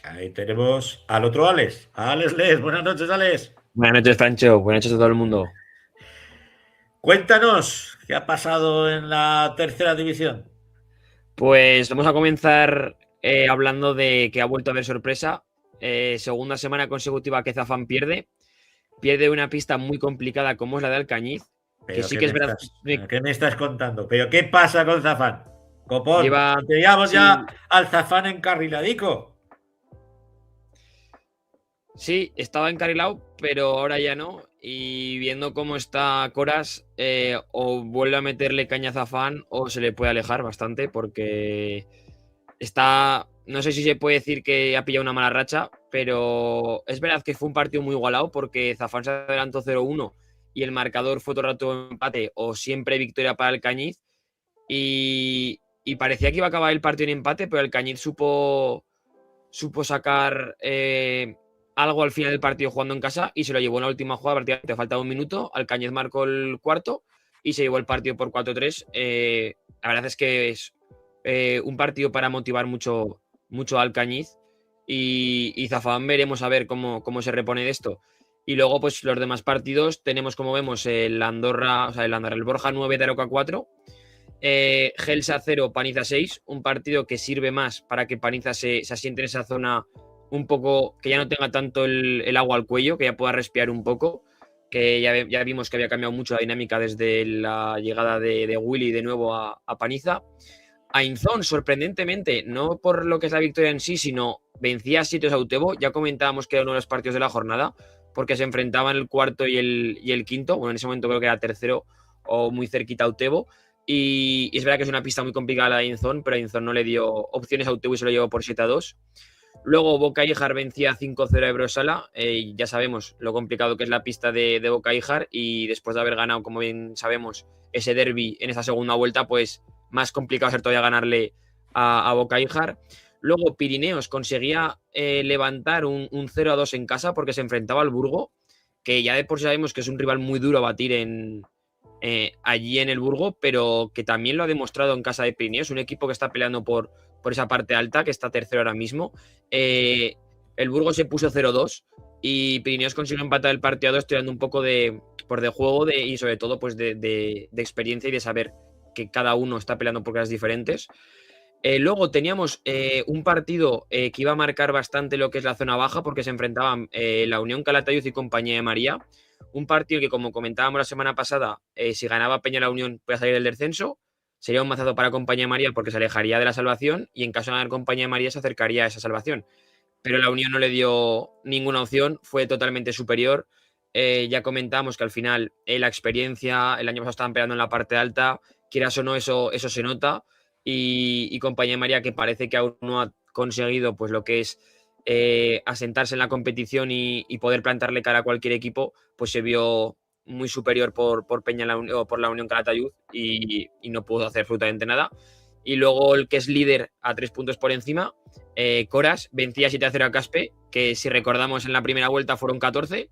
Ahí tenemos al otro Alex, a Alex Les. Buenas noches, Alex. Buenas noches, Francho. Buenas noches a todo el mundo. Cuéntanos qué ha pasado en la tercera división. Pues vamos a comenzar hablando de que ha vuelto a haber sorpresa. Segunda semana consecutiva que Zafán pierde una pista muy complicada como es la de Alcañiz. Que sí que es verdad. ¿Qué me estás contando? ¿Pero qué pasa con Zafán? Copón, teníamos sí, ya al Zafán encarriladico. Sí, estaba encarrilado, pero ahora ya no. Y viendo cómo está Coras, o vuelve a meterle caña a Zafán o se le puede alejar bastante porque está. No sé si se puede decir que ha pillado una mala racha, pero es verdad que fue un partido muy igualado porque Zafán se adelantó 0-1 y el marcador fue todo el rato empate o siempre victoria para el Cañiz. Y parecía que iba a acabar el partido en empate, pero el Cañiz supo sacar algo al final del partido jugando en casa y se lo llevó en la última jugada. Prácticamente faltaba un minuto. Alcañiz marcó el cuarto y se llevó el partido por 4-3. La verdad es que es un partido para motivar mucho a Alcañiz y Zafán veremos a ver cómo se repone de esto. Y luego, pues los demás partidos tenemos, como vemos, el Borja 9, Daroca 4. Gelsa 0, Paniza 6, un partido que sirve más para que Paniza se asiente en esa zona un poco, que ya no tenga tanto el agua al cuello, que ya pueda respirar un poco, que ya vimos que había cambiado mucho la dinámica desde la llegada de Willy de nuevo a Paniza. Ainzón, sorprendentemente, no por lo que es la victoria en sí, sino vencía a sitios a Utebo. Ya comentábamos que era uno de los partidos de la jornada, porque se enfrentaban el cuarto y el quinto. Bueno, en ese momento creo que era tercero o muy cerquita a Utebo. Y es verdad que es una pista muy complicada la de Ainzón, pero Ainzón no le dio opciones a Utebo y se lo llevó por 7-2. Luego Boca Ijar vencía 5-0 a Ebrosala. Ya sabemos lo complicado que es la pista de Boca Ijar, y después de haber ganado, como bien sabemos, ese derbi en esa segunda vuelta, pues más complicado ser todavía ganarle a Boca Ijar. Luego Pirineos conseguía levantar un 0-2 en casa porque se enfrentaba al Burgo, que ya de por sí sabemos que es un rival muy duro a batir allí en el Burgo, pero que también lo ha demostrado en casa de Pirineos, un equipo que está peleando por esa parte alta, que está tercero ahora mismo. El Burgo se puso 0-2 y Pirineos consiguió empatar el partido a 2, tirando un poco de juego y sobre todo pues de experiencia y de saber que cada uno está peleando por cosas diferentes. Luego teníamos un partido que iba a marcar bastante lo que es la zona baja, porque se enfrentaban la Unión Calatayud y Compañía de María. Un partido que, como comentábamos la semana pasada, si ganaba Peña la Unión podía salir del descenso. Sería un mazazo para Compañía de María porque se alejaría de la salvación, y en caso de ganar Compañía de María se acercaría a esa salvación. Pero la Unión no le dio ninguna opción, fue totalmente superior. Ya comentamos que al final la experiencia, el año pasado estaban peleando en la parte alta, quieras o no, eso se nota. Y Compañía de María, que parece que aún no ha conseguido pues lo que es asentarse en la competición y poder plantarle cara a cualquier equipo, pues se vio muy superior por la Unión Calatayud y no pudo hacer absolutamente nada. Y luego el que es líder a 3 puntos por encima, Coras, vencía 7-0 a Caspe, que si recordamos en la primera vuelta fueron 14.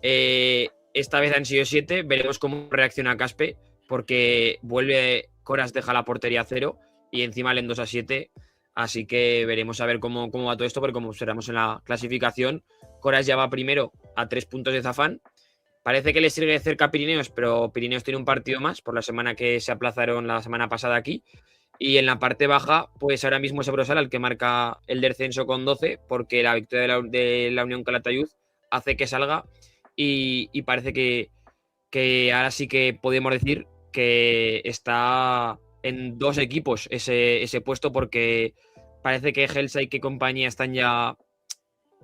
Esta vez han sido 7. Veremos cómo reacciona Caspe, porque vuelve Coras, deja la portería a 0 y encima le en 2-7. Así que veremos a ver cómo va todo esto, porque como observamos en la clasificación, Coras ya va primero a 3 puntos de Zafán. Parece que le sigue cerca a Pirineos, pero Pirineos tiene un partido más por la semana que se aplazaron la semana pasada aquí. Y en la parte baja, pues ahora mismo es Ebrosala el que marca el descenso con 12, porque la victoria de la Unión Calatayud hace que salga. Y parece que ahora sí que podemos decir que está en 2 equipos ese puesto, porque parece que Gelsa y que Compañía están ya,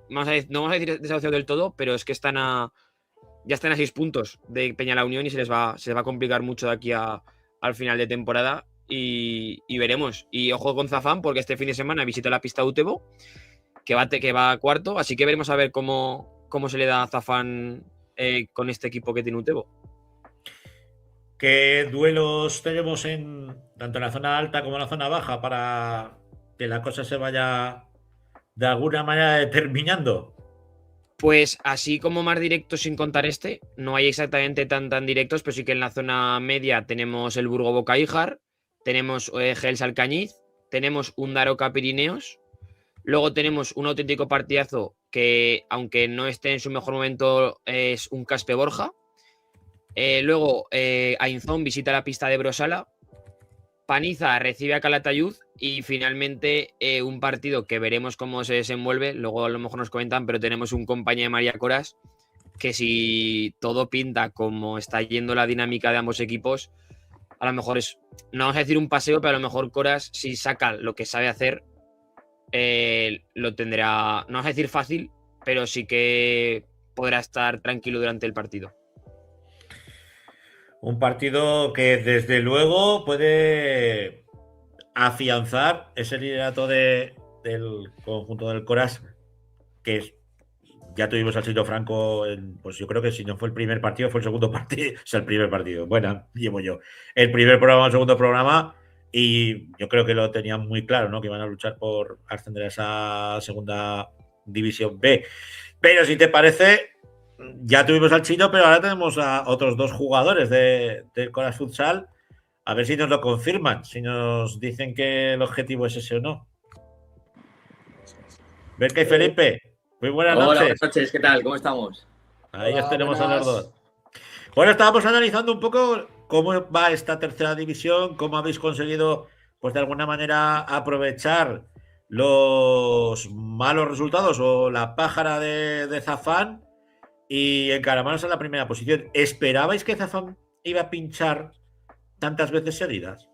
no vamos a decir desahuciados del todo, pero es que ya están a 6 puntos de Peña la Unión y se les va a complicar mucho de aquí al final de temporada, y veremos. Y ojo con Zafán, porque este fin de semana visita la pista de Utebo, que va a cuarto, así que veremos a ver cómo se le da a Zafán con este equipo que tiene Utebo. ¿Qué duelos tenemos tanto en la zona alta como en la zona baja para que la cosa se vaya de alguna manera determinando? Pues así como más directos sin contar no hay exactamente tan directos, pero sí que en la zona media tenemos el Burgo Boca Ijar, tenemos Gelsa Alcañiz, tenemos un Daroca Pirineos, luego tenemos un auténtico partidazo que, aunque no esté en su mejor momento, es un Caspe Borja. Luego Ainzón visita la pista de Ebrosala, Paniza recibe a Calatayud, y finalmente un partido que veremos cómo se desenvuelve, luego a lo mejor nos comentan, pero tenemos un Compañía de María Coras que si todo pinta como está yendo la dinámica de ambos equipos, a lo mejor no vamos a decir un paseo, pero a lo mejor Coras, si saca lo que sabe hacer, lo tendrá, no vamos a decir fácil, pero sí que podrá estar tranquilo durante el partido. Un partido que desde luego puede afianzar ese liderato del conjunto del Coras, que ya tuvimos al Sito Franco, pues yo creo que si no fue el primer partido, fue el segundo partido. O sea, el primer partido. Bueno, llevo yo. El primer programa, el segundo programa, y yo creo que lo tenían muy claro, ¿no? Que iban a luchar por ascender a esa segunda división B. Pero si te parece, ya tuvimos al Chino, pero ahora tenemos a otros dos jugadores del Coras Futsal. A ver si nos lo confirman, si nos dicen que el objetivo es ese o no. Berka y Felipe, muy buenas noches. Hola, buenas noches, ¿qué tal? ¿Cómo estamos? Ahí Hola, tenemos buenas. a los dos. Bueno, estábamos analizando un poco cómo va esta tercera división, cómo habéis conseguido, pues de alguna manera, aprovechar los malos resultados o la pájara de Zafán y encaramarnos en la primera posición. ¿Esperabais que Zafán iba a pinchar tantas veces seguidas?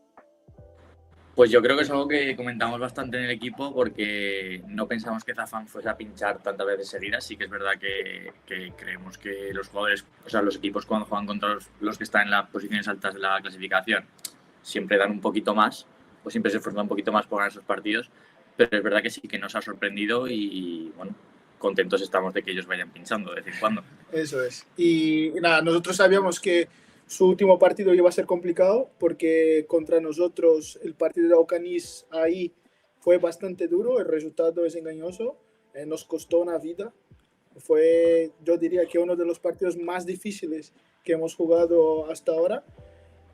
Pues yo creo que es algo que comentamos bastante en el equipo porque no pensamos que Zafán fuese a pinchar tantas veces seguidas. Sí que es verdad que creemos que los jugadores, o sea, los equipos cuando juegan contra los que están en las posiciones altas de la clasificación siempre dan un poquito más o siempre se esfuerzan un poquito más por ganar esos partidos, pero es verdad que sí que nos ha sorprendido y bueno, contentos estamos de que ellos vayan pinchando de vez en cuando. Eso es. Y nada, nosotros sabíamos que su último partido iba a ser complicado porque contra nosotros el partido de Aucanis ahí fue bastante duro, el resultado es engañoso, nos costó una vida. Fue, yo diría que uno de los partidos más difíciles que hemos jugado hasta ahora.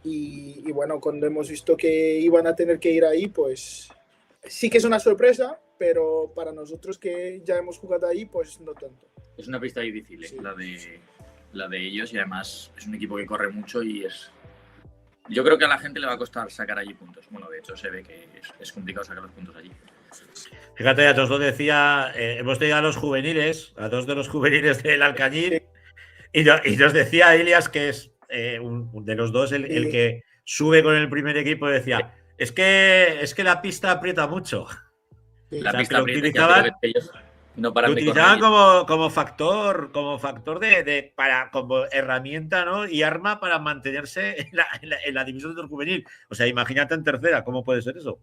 Y bueno, cuando hemos visto que iban a tener que ir ahí, pues sí que es una sorpresa, pero para nosotros que ya hemos jugado ahí, pues no tanto. Es una pista difícil, sí, la de ellos, y además es un equipo que corre mucho y yo creo que a la gente le va a costar sacar allí puntos. Bueno, de hecho se ve que es complicado sacar los puntos allí. Fíjate, a todos lo decía, hemos tenido a los juveniles, a dos de los juveniles del Alcañiz, y nos decía Ilias que es de los dos el que sube con el primer equipo, decía, es que la pista aprieta mucho. La o sea, pista que lo aprieta, utilizaban, que ellos no paran de utilizaban correr. como factor como herramienta, ¿no? Y arma para mantenerse en la división del juvenil. O sea, imagínate en tercera, ¿cómo puede ser eso?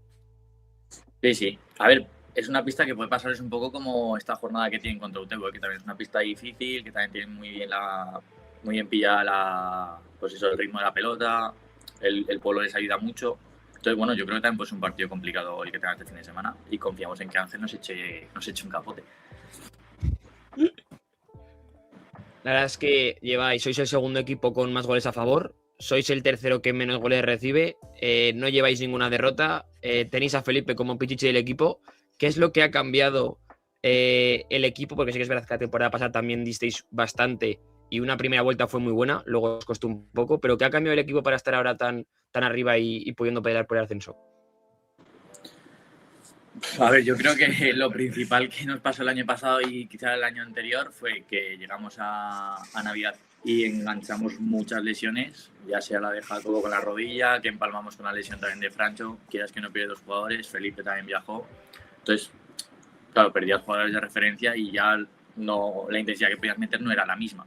Sí. A ver, es una pista que puede pasarles un poco como esta jornada que tienen contra Utebo, que también es una pista difícil, que también tiene muy bien pillada el ritmo de la pelota, el polo les ayuda mucho. Entonces, bueno, yo creo que también pues, es un partido complicado el que tenga este fin de semana y confiamos en que Ángel nos eche un capote. La verdad es que sois el segundo equipo con más goles a favor, sois el tercero que menos goles recibe, no lleváis ninguna derrota, tenéis a Felipe como pichichi del equipo. ¿Qué es lo que ha cambiado el equipo? Porque sí que es verdad que la temporada pasada también disteis bastante y una primera vuelta fue muy buena, luego os costó un poco, pero ¿qué ha cambiado el equipo para estar ahora tan arriba y pudiendo pelear por el ascenso? A ver, yo creo que lo principal que nos pasó el año pasado y quizá el año anterior fue que llegamos a Navidad y enganchamos muchas lesiones, ya sea la de Jacobo con la rodilla, que empalmamos con la lesión también de Francho, quieras que no pierde dos jugadores, Felipe también viajó. Entonces, claro, perdías jugadores de referencia y ya la intensidad que podías meter no era la misma.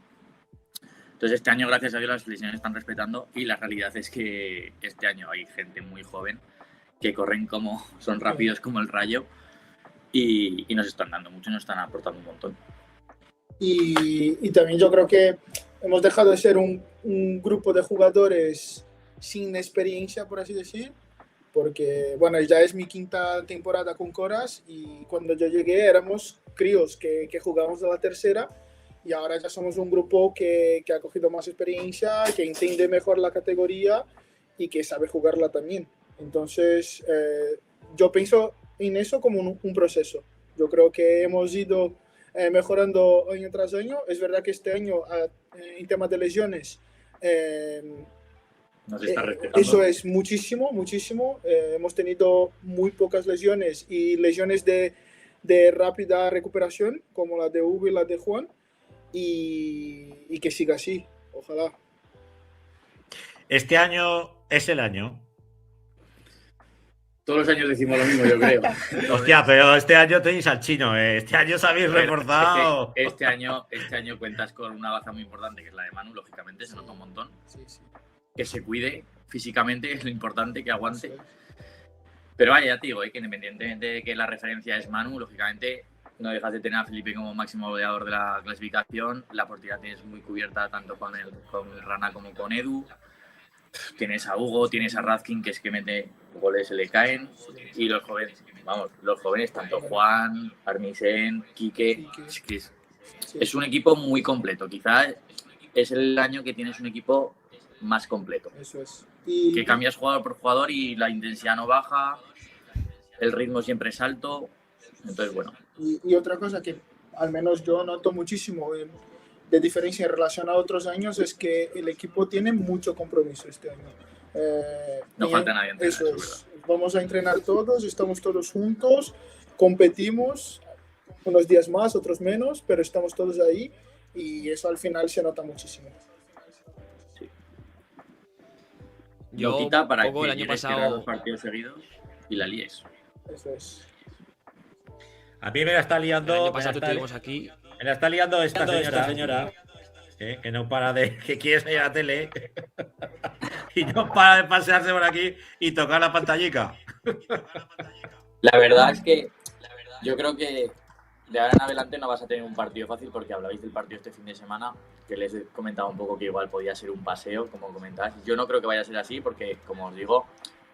Entonces, este año, gracias a Dios, las lesiones están respetando y la realidad es que este año hay gente muy joven que son rápidos como el rayo y nos están dando mucho y nos están aportando un montón. Y también yo creo que hemos dejado de ser un grupo de jugadores sin experiencia, por así decir, porque, bueno, ya es mi quinta temporada con Coras y cuando yo llegué éramos críos que jugábamos de la tercera y ahora ya somos un grupo que ha cogido más experiencia, que entiende mejor la categoría y que sabe jugarla también. Entonces, yo pienso en eso como un proceso. Yo creo que hemos ido mejorando año tras año. Es verdad que este año, en temas de lesiones, nos está respetando. Eso es muchísimo. Hemos tenido muy pocas lesiones y lesiones de rápida recuperación, como la de Hugo y la de Juan. y que siga así, ojalá. Este año es el año. Todos los años decimos lo mismo, yo creo. Hostia, pero este año tenéis al chino, ¿eh? Este año os habéis Pero reforzado. Este año cuentas con una baza muy importante, que es la de Manu, lógicamente, se nota un montón. Sí, sí. Que se cuide físicamente, es lo importante, que aguante. Pero vaya, ya te digo, que independientemente de que la referencia es Manu, lógicamente no dejas de tener a Felipe como máximo goleador de la clasificación. La portería tienes muy cubierta tanto con el Rana como con Edu. Tienes a Hugo, tienes a Radkin, que es que mete goles, se le caen. Y los jóvenes, tanto Juan, Armisen, Quique, es un equipo muy completo. Quizás es el año que tienes un equipo más completo. Eso es. Que cambias jugador por jugador y la intensidad no baja, el ritmo siempre es alto. Entonces, bueno. Y otra cosa que al menos yo noto muchísimo de diferencia en relación a otros años es que el equipo tiene mucho compromiso este año. No falta nadie entrenar, eso es. Vamos a entrenar todos, estamos todos juntos, competimos, unos días más, otros menos, pero estamos todos ahí y eso al final se nota muchísimo. Sí. Yo Notita para poco que el año llegues pasado 2 partidos seguidos y la líes. Eso es. A mí me la está liando. El año pasado tuvimos aquí. Me la está liando esta señora que no para que quiere salir a la tele y no para de pasearse por aquí y tocar la pantallica. La verdad es que yo creo que de ahora en adelante no vas a tener un partido fácil porque hablabais del partido este fin de semana, que les he comentado un poco que igual podía ser un paseo, como comentáis. Yo no creo que vaya a ser así porque, como os digo,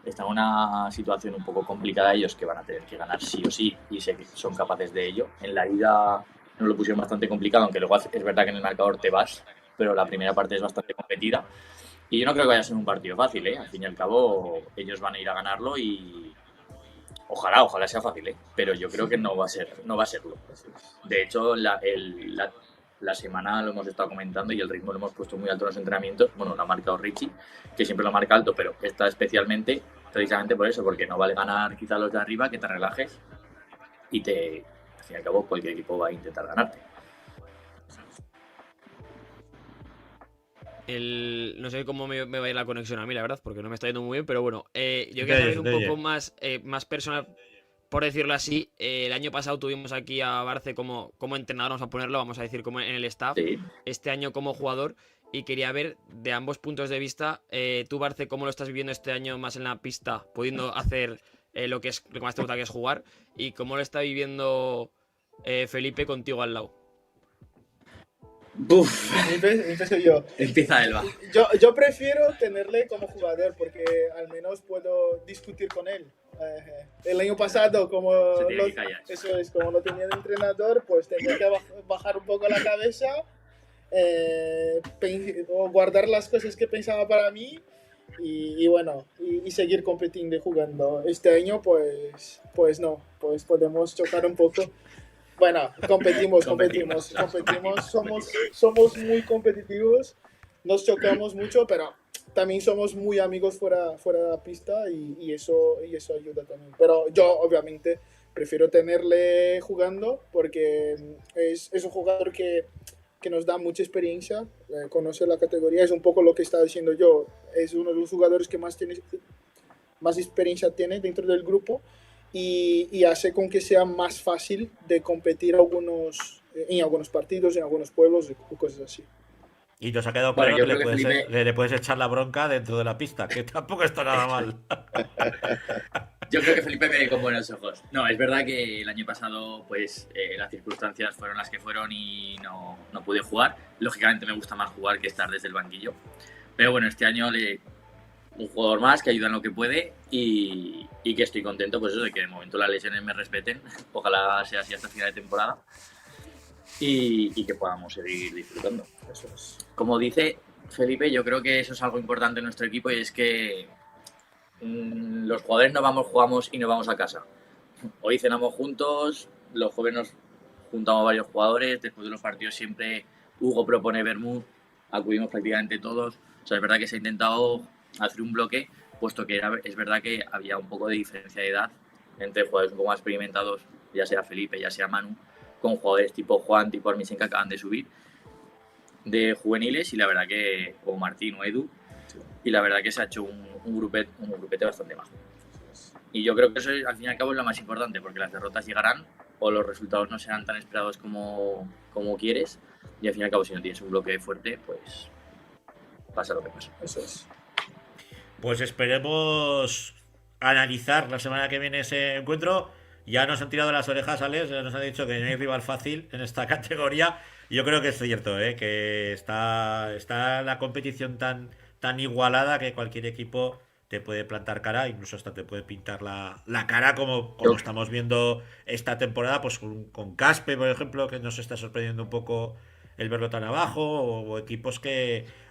está en una situación un poco complicada ellos, que van a tener que ganar sí o sí y sé que son capaces de ello. En la ida nos lo pusieron bastante complicado, aunque luego es verdad que en el marcador te vas, pero la primera parte es bastante competida. Y yo no creo que vaya a ser un partido fácil, ¿eh? Al fin y al cabo, ellos van a ir a ganarlo y ojalá sea fácil, pero yo creo que no va a serlo. De hecho, la semana lo hemos estado comentando y el ritmo lo hemos puesto muy alto en los entrenamientos. Bueno, lo ha marcado Richie, que siempre lo marca alto, pero esta especialmente, precisamente por eso, porque no vale ganar quizá los de arriba, que te relajes y al fin y al cabo cualquier equipo va a intentar ganarte. No sé cómo me va a ir la conexión a mí, la verdad, porque no me está yendo muy bien, pero bueno, yo quería saber un poco más personal, por decirlo así. El año pasado tuvimos aquí a Barce como entrenador, vamos a ponerlo, vamos a decir, como en el staff, Sí. Este año como jugador, y quería ver de ambos puntos de vista, tú, Barce, cómo lo estás viviendo este año más en la pista, pudiendo hacer lo que más te gusta, que es jugar, y cómo lo está viviendo Felipe contigo al lado. Empiezo yo. Empieza Elba. Yo prefiero tenerle como jugador porque al menos puedo discutir con él. El año pasado, como lo tenía de entrenador, pues tenía que bajar un poco la cabeza, o guardar las cosas que pensaba para mí y bueno, y seguir compitiendo y jugando. Este año, pues no, pues podemos chocar un poco. Bueno, competimos, somos muy competitivos, nos chocamos mucho, pero también somos muy amigos fuera de la pista y eso ayuda también. Pero yo, obviamente, prefiero tenerle jugando porque es un jugador que nos da mucha experiencia, conoce la categoría, es un poco lo que estaba diciendo yo, es uno de los jugadores que más experiencia tiene dentro del grupo. Y hace con que sea más fácil de competir en algunos partidos, en algunos pueblos o cosas así. Y nos ha quedado claro que le puedes echar la bronca dentro de la pista, que tampoco está nada mal. Yo creo que Felipe me ve con buenos ojos. No, es verdad que el año pasado pues las circunstancias fueron las que fueron y no pude jugar. Lógicamente me gusta más jugar que estar desde el banquillo. Pero bueno, este año un jugador más que ayuda en lo que puede y que estoy contento pues eso, de que de momento las lesiones me respeten. Ojalá sea así hasta final de temporada y que podamos seguir disfrutando. Eso es. Como dice Felipe, yo creo que eso es algo importante en nuestro equipo y es que los jugadores jugamos y no vamos a casa. Hoy cenamos juntos, los jóvenes nos juntamos varios jugadores, después de los partidos siempre Hugo propone vermut, acudimos prácticamente todos. O sea, es verdad que se ha intentado hacer un bloque, puesto que es verdad que había un poco de diferencia de edad entre jugadores un poco más experimentados, ya sea Felipe, ya sea Manu, con jugadores tipo Juan, tipo Armisen, que acaban de subir. de juveniles y la verdad que, o Martín o Edu, y la verdad que se ha hecho un grupete bastante bajo. Y yo creo que eso al fin y al cabo es lo más importante, porque las derrotas llegarán o los resultados no serán tan esperados como quieres, y al fin y al cabo si no tienes un bloque fuerte, pues pasa lo que pasa. Eso es. Pues esperemos analizar la semana que viene ese encuentro. Ya nos han tirado las orejas, Alex, ya nos han dicho que no hay rival fácil en esta categoría. Yo creo que es cierto, que está la competición tan igualada que cualquier equipo te puede plantar cara, incluso hasta te puede pintar la cara, como estamos viendo esta temporada, pues con Caspe, por ejemplo, que nos está sorprendiendo un poco el verlo tan abajo, o equipos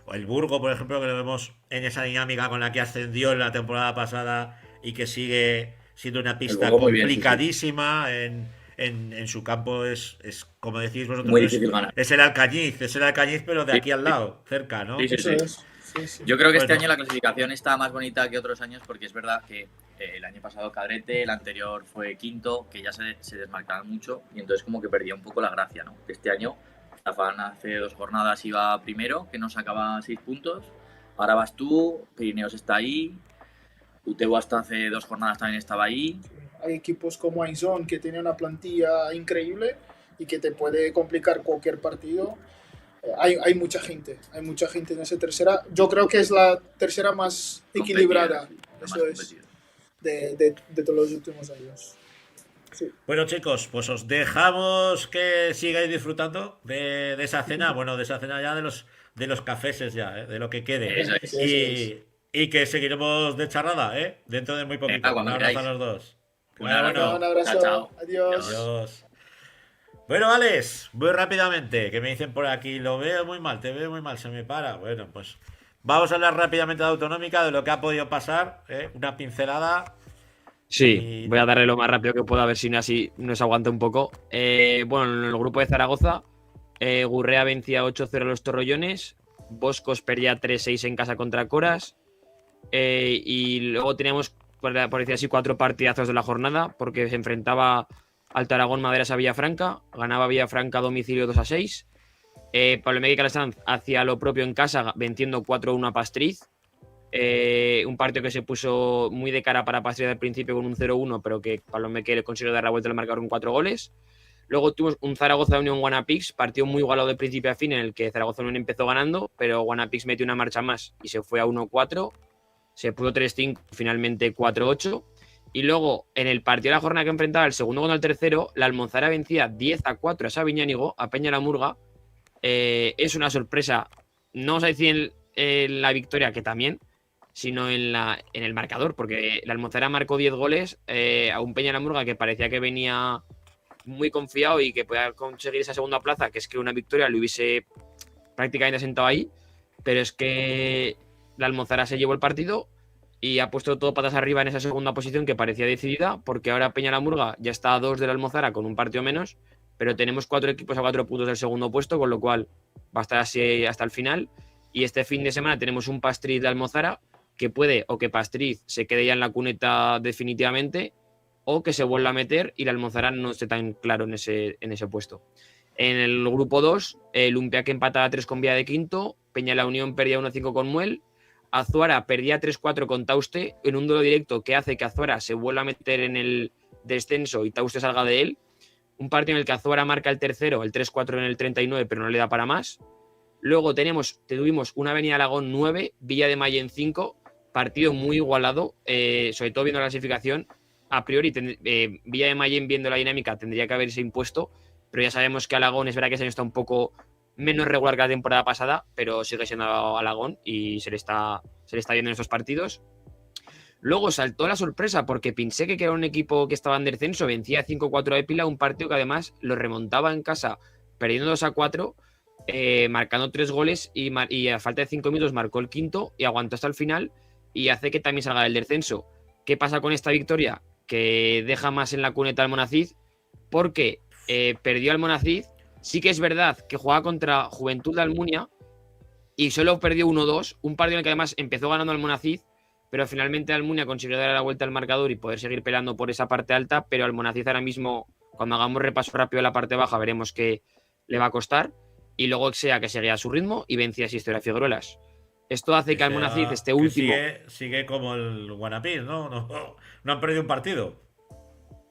o el Burgo, por ejemplo, que lo vemos en esa dinámica con la que ascendió en la temporada pasada y que sigue siendo una pista complicadísima. Bien, sí. En su campo es como decís vosotros, muy difícil ganar. Es el Alcañiz, pero de aquí al lado, cerca, ¿no? Sí. Yo creo que este año la clasificación está más bonita que otros años, porque es verdad que el año pasado Cadrete, el anterior fue quinto, que ya se desmarcaban mucho, y entonces como que perdía un poco la gracia, ¿no? Este año Zafán hace 2 jornadas iba primero, que nos sacaba 6 puntos, ahora vas tú, Pirineos está ahí, Utebo hasta hace 2 jornadas también estaba ahí. Hay equipos como Aizón que tiene una plantilla increíble y que te puede complicar cualquier partido. Hay mucha gente en esa tercera. Yo creo que es la tercera más equilibrada, eso es, de todos los últimos años. Sí. Bueno, chicos, pues os dejamos que sigáis disfrutando de esa cena, de esa cena ya de los cafeses ya, de lo que quede. Y que seguiremos de charrada, dentro de muy poquito. Un abrazo a los dos. Un abrazo. Chao. Adiós. Bueno, Alex, muy rápidamente, que me dicen por aquí, lo veo muy mal, te veo muy mal, se me para. Bueno, pues vamos a hablar rápidamente de Autonómica, de lo que ha podido pasar, una pincelada. Sí, voy a darle lo más rápido que pueda, a ver si así nos aguanta un poco. Bueno, en el grupo de Zaragoza, Gurrea vencía 8-0 a los Torrollones, Boscos perdía 3-6 en casa contra Coras, y luego teníamos, por decir así, 4 partidazos de la jornada, porque se enfrentaba al Aragón Maderas a Villafranca, ganaba Villafranca a domicilio 2-6. Pablo Meque Calasanz hacía lo propio en casa, venciendo 4-1 a Pastriz. Un partido que se puso muy de cara para Pastriz al principio con un 0-1, pero que Pablo Meque le consiguió dar la vuelta al marcador con 4 goles. Luego tuvimos un Zaragoza Unión Guanapix, partido muy igualado de principio a fin, en el que Zaragoza Unión empezó ganando, pero Guanapix metió una marcha más y se fue a 1-4. Se puso 3-5, finalmente 4-8. Y luego, en el partido de la jornada que enfrentaba el segundo contra el tercero, la Almonzara vencía 10-4 a Sabiñánigo, a Peña la Murga. Es una sorpresa, no vamos a decir en la victoria, que también, sino en el marcador, porque la Almonzara marcó 10 goles a un Peña la Murga que parecía que venía muy confiado y que podía conseguir esa segunda plaza, que es que una victoria lo hubiese prácticamente sentado ahí, pero es que la Almonzara se llevó el partido y ha puesto todo patas arriba en esa segunda posición que parecía decidida, porque ahora Peña la Murga ya está a 2 de la Almozara con un partido menos, pero tenemos 4 equipos a 4 puntos del segundo puesto, con lo cual va a estar así hasta el final. Y este fin de semana tenemos un Pastriz de Almozara, que puede o que Pastriz se quede ya en la cuneta definitivamente, o que se vuelva a meter y la Almozara no esté tan claro en ese puesto. En el grupo 2, el Lumpia que empataba 3 con Vía de quinto, Peña la Unión perdía 1-5 con Muel, Azuara perdía 3-4 con Tauste en un duelo directo que hace que Azuara se vuelva a meter en el descenso y Tauste salga de él. Un partido en el que Azuara marca el tercero, el 3-4 en el 39, pero no le da para más. Luego tuvimos una Avenida Aragón 9, Villa de Mayén 5, partido muy igualado, sobre todo viendo la clasificación. A priori, Villa de Mayén, viendo la dinámica, tendría que haberse impuesto, pero ya sabemos que Aragón es verdad que ese año está un poco menos regular que la temporada pasada, pero sigue siendo Alagón y se le está viendo en estos partidos. Luego saltó la sorpresa porque pensé que era un equipo que estaba en descenso, vencía 5-4 a Épila, un partido que además lo remontaba en casa perdiendo 2-4, marcando 3 goles y a falta de 5 minutos marcó el quinto y aguantó hasta el final y hace que también salga del descenso. ¿Qué pasa con esta victoria? Que deja más en la cuneta al Monacid, porque perdió al Monacid. Sí que es verdad que jugaba contra Juventud de Almunia y solo perdió 1-2, un partido en el que además empezó ganando al Monacid, pero finalmente Almunia consiguió dar la vuelta al marcador y poder seguir peleando por esa parte alta, pero al Monacid ahora mismo, cuando hagamos repaso rápido de la parte baja, veremos que le va a costar. y luego Exea, que seguía a su ritmo, y vencía a Historia Figueruelas. Esto hace que Almonacid esté último. Sigue como el Guanapís, ¿no? No han perdido un partido.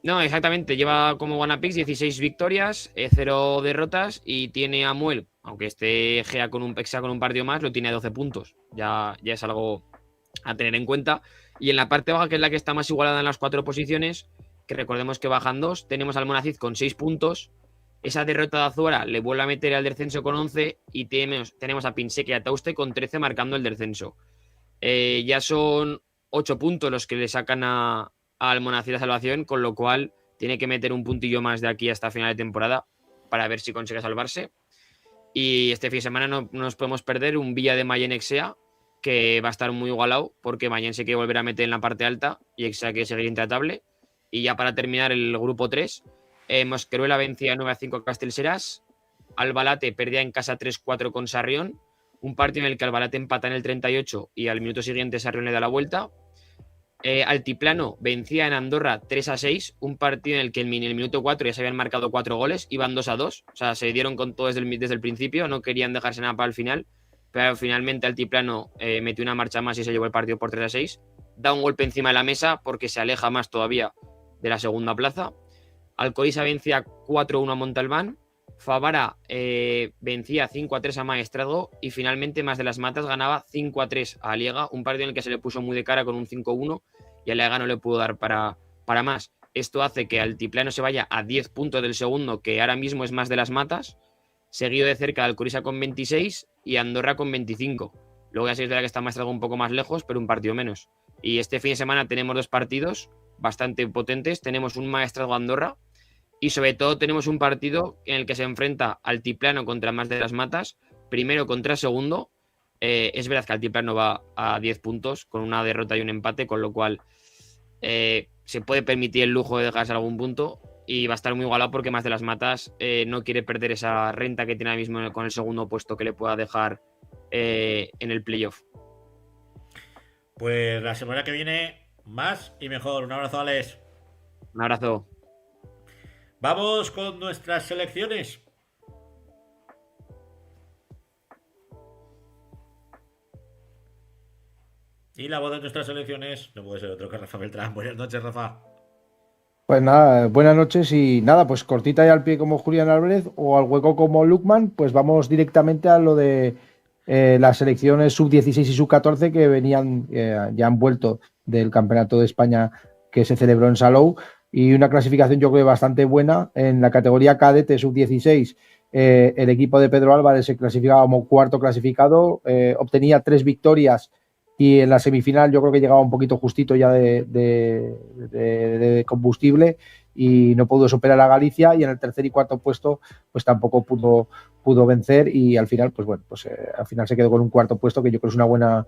No, exactamente. Lleva como Guanapix 16 victorias, 0 derrotas y tiene a Muel, aunque esté Gea con un partido más, lo tiene a 12 puntos. Ya es algo a tener en cuenta. Y en la parte baja, que es la que está más igualada en las 4 posiciones, que recordemos que bajan 2, tenemos al Almonacid con 6 puntos. Esa derrota de Azuara le vuelve a meter al descenso con 11 y tenemos a Pinseque y a Tauste con 13 marcando el descenso. Ya son 8 puntos los que le sacan a Almonacid a salvación, con lo cual tiene que meter un puntillo más de aquí hasta final de temporada para ver si consigue salvarse. Y este fin de semana no nos podemos perder un Villa de Mayen Exea, que va a estar muy igualado porque Mayen se quiere volver a meter en la parte alta y Exea quiere seguir intratable. Y ya para terminar el grupo 3, Mosqueruela vencía 9-5 a Castellseras, Albalate perdía en casa 3-4 con Sarrión, un partido en el que Albalate empata en el 38 y al minuto siguiente Sarrión le da la vuelta. Altiplano vencía en Andorra 3-6, un partido en el que en el minuto 4 ya se habían marcado 4 goles, iban 2-2, o sea, se dieron con todo desde el principio, no querían dejarse nada para el final, pero finalmente Altiplano metió una marcha más y se llevó el partido por 3-6, da un golpe encima de la mesa porque se aleja más todavía de la segunda plaza. Alcoriza vencía 4-1 a Montalbán, Favara vencía 5-3 a Maestrazgo y finalmente Más de las Matas ganaba 5-3 a Aliega, un partido en el que se le puso muy de cara con un 5-1 y a Aliega no le pudo dar para más. Esto hace que Altiplano se vaya a 10 puntos del segundo, que ahora mismo es Más de las Matas, seguido de cerca de Alcoriza con 26 y Andorra con 25. Luego ya se ve que está Maestrazgo un poco más lejos, pero un partido menos. Y este fin de semana tenemos 2 partidos bastante potentes. Tenemos un Maestrazgo Andorra y sobre todo tenemos un partido en el que se enfrenta Altiplano contra Más de las Matas, primero contra segundo. Es verdad que Altiplano va a 10 puntos con una derrota y un empate, con lo cual se puede permitir el lujo de dejarse algún punto y va a estar muy igualado porque Más de las Matas no quiere perder esa renta que tiene ahora mismo con el segundo puesto que le pueda dejar en el playoff. Pues la semana que viene más y mejor. Un abrazo, Alex. Un abrazo. Vamos con nuestras selecciones. Y la voz de nuestras selecciones no puede ser otro que Rafa Beltrán. Buenas noches, Rafa. Pues nada, buenas noches y nada, pues cortita y al pie como Julián Álvarez o al hueco como Lukman, pues vamos directamente a lo de las selecciones sub-16 y sub-14 que venían, ya han vuelto del Campeonato de España que se celebró en Salou. Y una clasificación yo creo bastante buena. En la categoría cadete sub-16, el equipo de Pedro Álvarez se clasificaba como cuarto clasificado, obtenía 3 victorias y en la semifinal yo creo que llegaba un poquito justito ya de combustible y no pudo superar a Galicia, y en el tercer y cuarto puesto pues tampoco pudo vencer y al final pues bueno, pues al final se quedó con un cuarto puesto que yo creo es una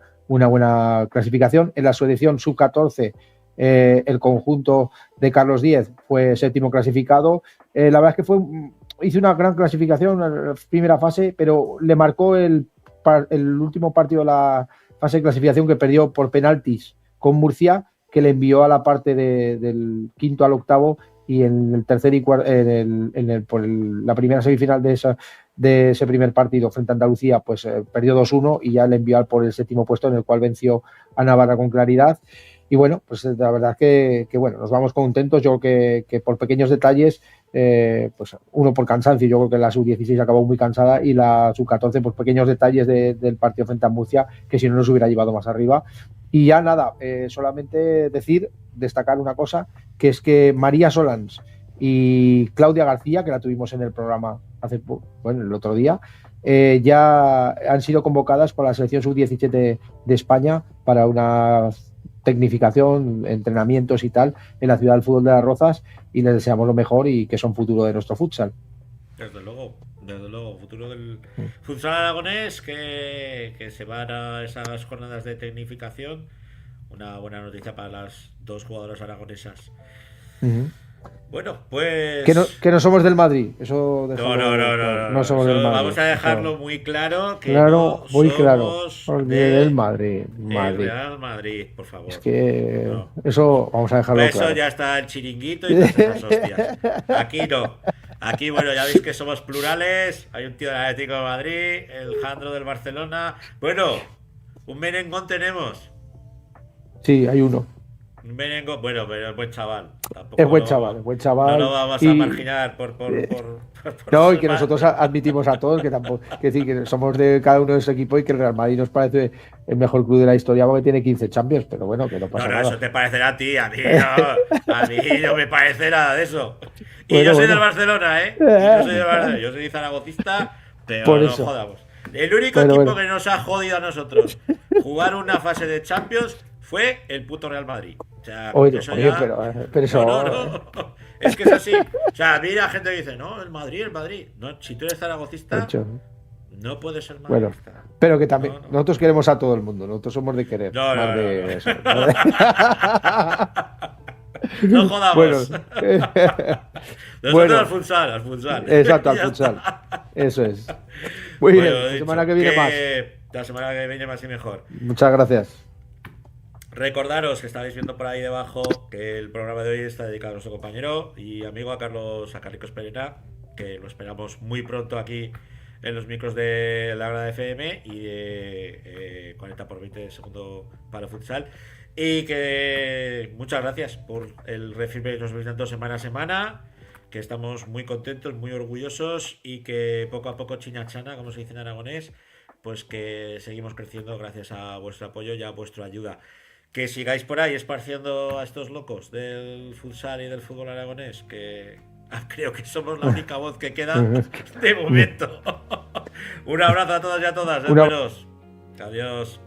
buena clasificación. En la selección sub-14 el conjunto de Carlos Díez fue séptimo clasificado. La verdad es que hizo una gran clasificación en la primera fase, pero le marcó el último partido de la fase de clasificación, que perdió por penaltis con Murcia, que le envió a la parte del quinto al octavo, y en el tercer y cuarto, la primera semifinal de ese primer partido frente a Andalucía, pues perdió 2-1 y ya le envió por el séptimo puesto, en el cual venció a Navarra con claridad. Y bueno, pues la verdad que bueno, nos vamos contentos. Yo creo que por pequeños detalles, pues uno por cansancio, yo creo que la sub-16 acabó muy cansada, y la sub-14 por pequeños detalles del partido frente a Murcia, que si no nos hubiera llevado más arriba. Y ya nada, solamente destacar una cosa, que es que María Solans y Claudia García, que la tuvimos en el programa el otro día, ya han sido convocadas por la selección sub-17 de España para una tecnificación, entrenamientos y tal en la ciudad del fútbol de Las Rozas, y les deseamos lo mejor y que son futuro de nuestro futsal. Desde luego, futuro del futsal aragonés, que se van a esas jornadas de tecnificación. Una buena noticia para las 2 jugadoras aragonesas. Bueno, pues... Que no somos del Madrid. Eso no somos del Madrid. Vamos a dejarlo muy claro. Que claro, no muy somos claro. Del Madrid. Real Madrid, por favor. Es que eso vamos a dejarlo eso claro. Ya está el chiringuito y todas esas hostias. Aquí no. Aquí, bueno, ya veis que somos plurales. Hay un tío del Atlético de Madrid, el Jandro del Barcelona. Bueno, un merengón tenemos. Sí, hay uno. Un merengón, bueno, pero es buen chaval. Tampoco Es buen chaval, es buen chaval. No lo vamos a marginar por no, y que nosotros admitimos a todos que tampoco, que decir, que somos de cada uno de ese equipo y que el Real Madrid nos parece el mejor club de la historia porque tiene 15 Champions, pero bueno, que no pasa nada. No, eso te parecerá a ti, a mí no me parece nada de eso. Y bueno, yo soy del Barcelona, ¿eh? Yo soy zaragocista, pero por no eso. jodamos. El único equipo que nos ha jodido a nosotros jugar una fase de Champions fue el puto Real Madrid. O sea, oye, eso ya... pero eso... No. Es que es así. O sea, a mí la gente dice, no, el Madrid. No, si tú eres zaragocista, no puedes ser madridista. Bueno, pero que también nosotros queremos a todo el mundo. Nosotros somos de querer. Eso. No jodamos. Bueno, nosotros al futsal. Exacto, al futsal. Eso es. Muy bien, la semana que viene más. La semana que viene más y mejor. Muchas gracias. Recordaros que estáis viendo por ahí debajo que el programa de hoy está dedicado a nuestro compañero y amigo a Carlos Perena, que lo esperamos muy pronto aquí en los micros de la Grada FM y de 40x20 segundo para futsal. Y que muchas gracias por el refirme que nos vais dando semana a semana, que estamos muy contentos, muy orgullosos y que poco a poco chinachana, como se dice en aragonés, pues que seguimos creciendo gracias a vuestro apoyo y a vuestra ayuda. Que sigáis por ahí esparciendo a estos locos del futsal y del fútbol aragonés, que creo que somos la única voz que queda de momento. Un abrazo a todos y a todas, hermanos. Adiós.